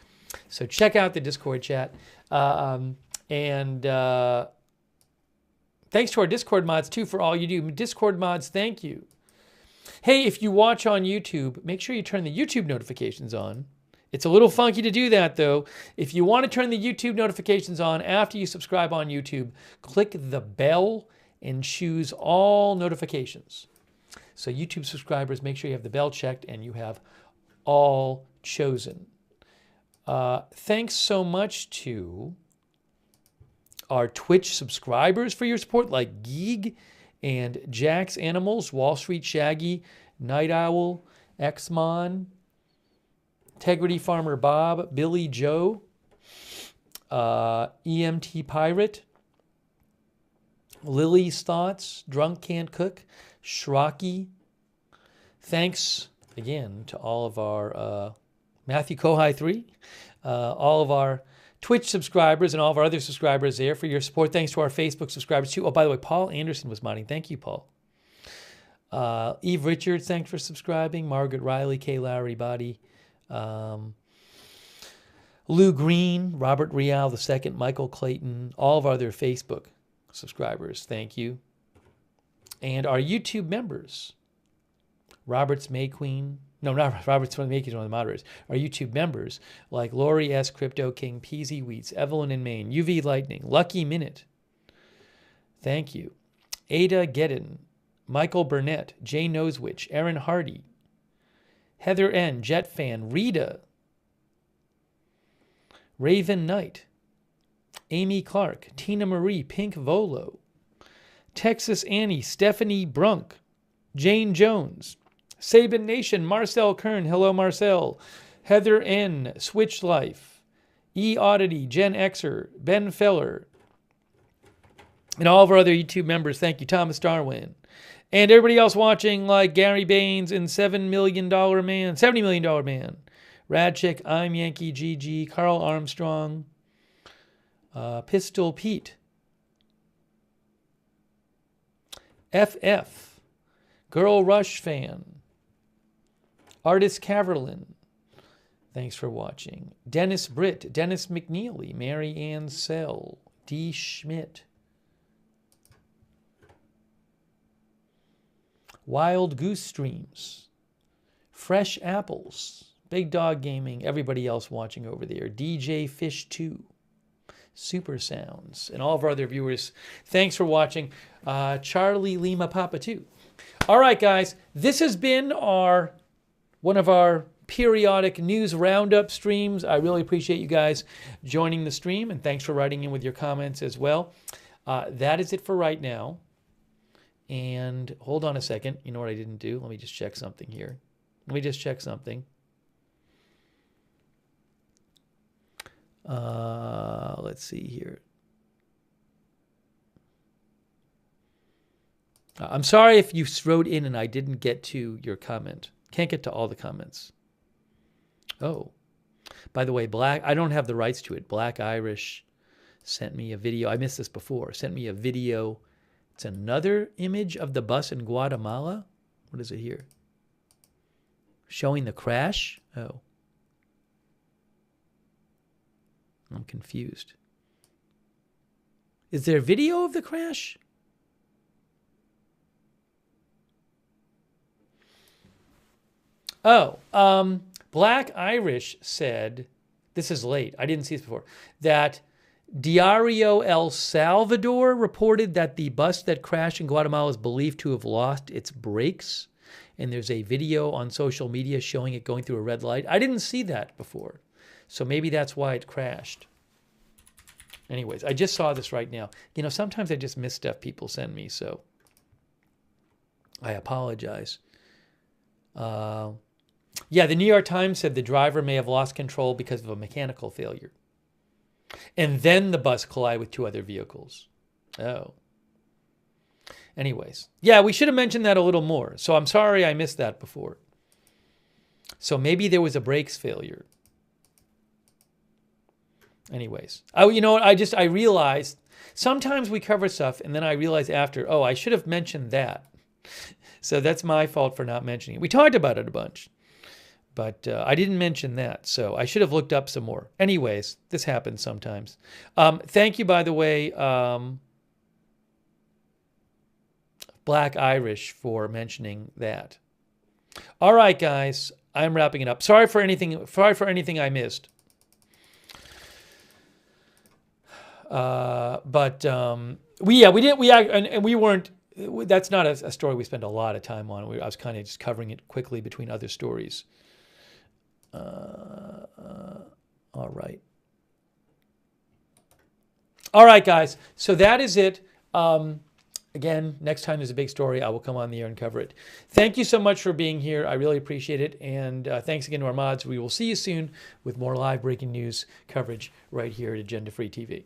So check out the Discord chat. Thanks to our Discord mods, too, for all you do. Discord mods, thank you. Hey, if you watch on YouTube, make sure you turn the YouTube notifications on. It's a little funky to do that, though. If you want to turn the YouTube notifications on after you subscribe on YouTube, click the bell and choose all notifications. So YouTube subscribers, make sure you have the bell checked and you have all chosen. Thanks so much to our Twitch subscribers for your support, like Geeg and Jack's Animals, Wall Street Shaggy, Night Owl, Xmon, Integrity Farmer Bob, Billy Joe, EMT Pirate, Lily's Thoughts, Drunk Can't Cook, Shrocky. Thanks again to all of our Matthew Kohai 3, all of our Twitch subscribers and all of our other subscribers there for your support. Thanks to our Facebook subscribers too. Oh, by the way, Paul Anderson was modding. Thank you, Paul. Eve Richards, thanks for subscribing. Margaret Riley, Kay Lowry Body. Lou Green, Robert Real II, Michael Clayton, all of our other Facebook subscribers, thank you. And our YouTube members, Robert's May Queen, no, not Robert's May Queen, one of the moderators. Our YouTube members, like Lori S. Crypto King, Peasy Wheats, Evelyn in Maine, UV Lightning, Lucky Minute, thank you. Ada Gedden, Michael Burnett, Jay Nosewitch, Aaron Hardy, Heather N., Jet Fan, Rita, Raven Knight, Amy Clark, Tina Marie, Pink Volo, Texas Annie, Stephanie Brunk, Jane Jones, Sabin Nation, Marcel Kern, hello Marcel, Heather N., Switch Life, E. Oddity, Jen Xer, Ben Feller, and all of our other YouTube members, thank you, Thomas Darwin. And everybody else watching, like Gary Baines and $70 Million Man, Radchick, I'm Yankee GG, Carl Armstrong, Pistol Pete, FF, Girl Rush Fan, Artist Caverlin, thanks for watching, Dennis Britt, Dennis McNeely, Mary Ann Sell, D. Schmidt, Wild Goose Streams, Fresh Apples, Big Dog Gaming, everybody else watching over there, DJ Fish 2, Super Sounds, and all of our other viewers. Thanks for watching. Charlie Lima Papa 2. All right, guys, this has been one of our periodic news roundup streams. I really appreciate you guys joining the stream, and thanks for writing in with your comments as well. That is it for right now. And hold on a second. You know what I didn't do? Let me just check something here. Let's see here. I'm sorry if you wrote in and I didn't get to your comment. Can't get to all the comments. Oh. By the way, I don't have the rights to it. Black Irish sent me a video. I missed this before. Sent me a video. It's another image of the bus in Guatemala. What is it here? Showing the crash? Oh. I'm confused. Is there a video of the crash? Oh, Black Irish said, this is late, I didn't see this before, that Diario El Salvador reported that the bus that crashed in Guatemala is believed to have lost its brakes. And there's a video on social media showing it going through a red light. I didn't see that before. So maybe that's why it crashed. Anyways, I just saw this right now. You know, sometimes I just miss stuff people send me, so I apologize. Yeah, the New York Times said the driver may have lost control because of a mechanical failure. And then the bus collided with 2 other vehicles. Oh. Anyways, yeah, we should have mentioned that a little more. So I'm sorry I missed that before. So maybe there was a brakes failure. Anyways, you know what? I realized sometimes we cover stuff and then I realize after, oh, I should have mentioned that. So that's my fault for not mentioning it. We talked about it a bunch, but I didn't mention that. So I should have looked up some more. Anyways, this happens sometimes. Thank you, by the way, Black Irish, for mentioning that. All right, guys, I'm wrapping it up. Sorry for anything I missed. We weren't. That's not a story we spent a lot of time on. I was kind of just covering it quickly between other stories. All right. All right, guys. So that is it. Again, next time there's a big story, I will come on the air and cover it. Thank you so much for being here. I really appreciate it. And thanks again to our mods. We will see you soon with more live breaking news coverage right here at Agenda Free TV.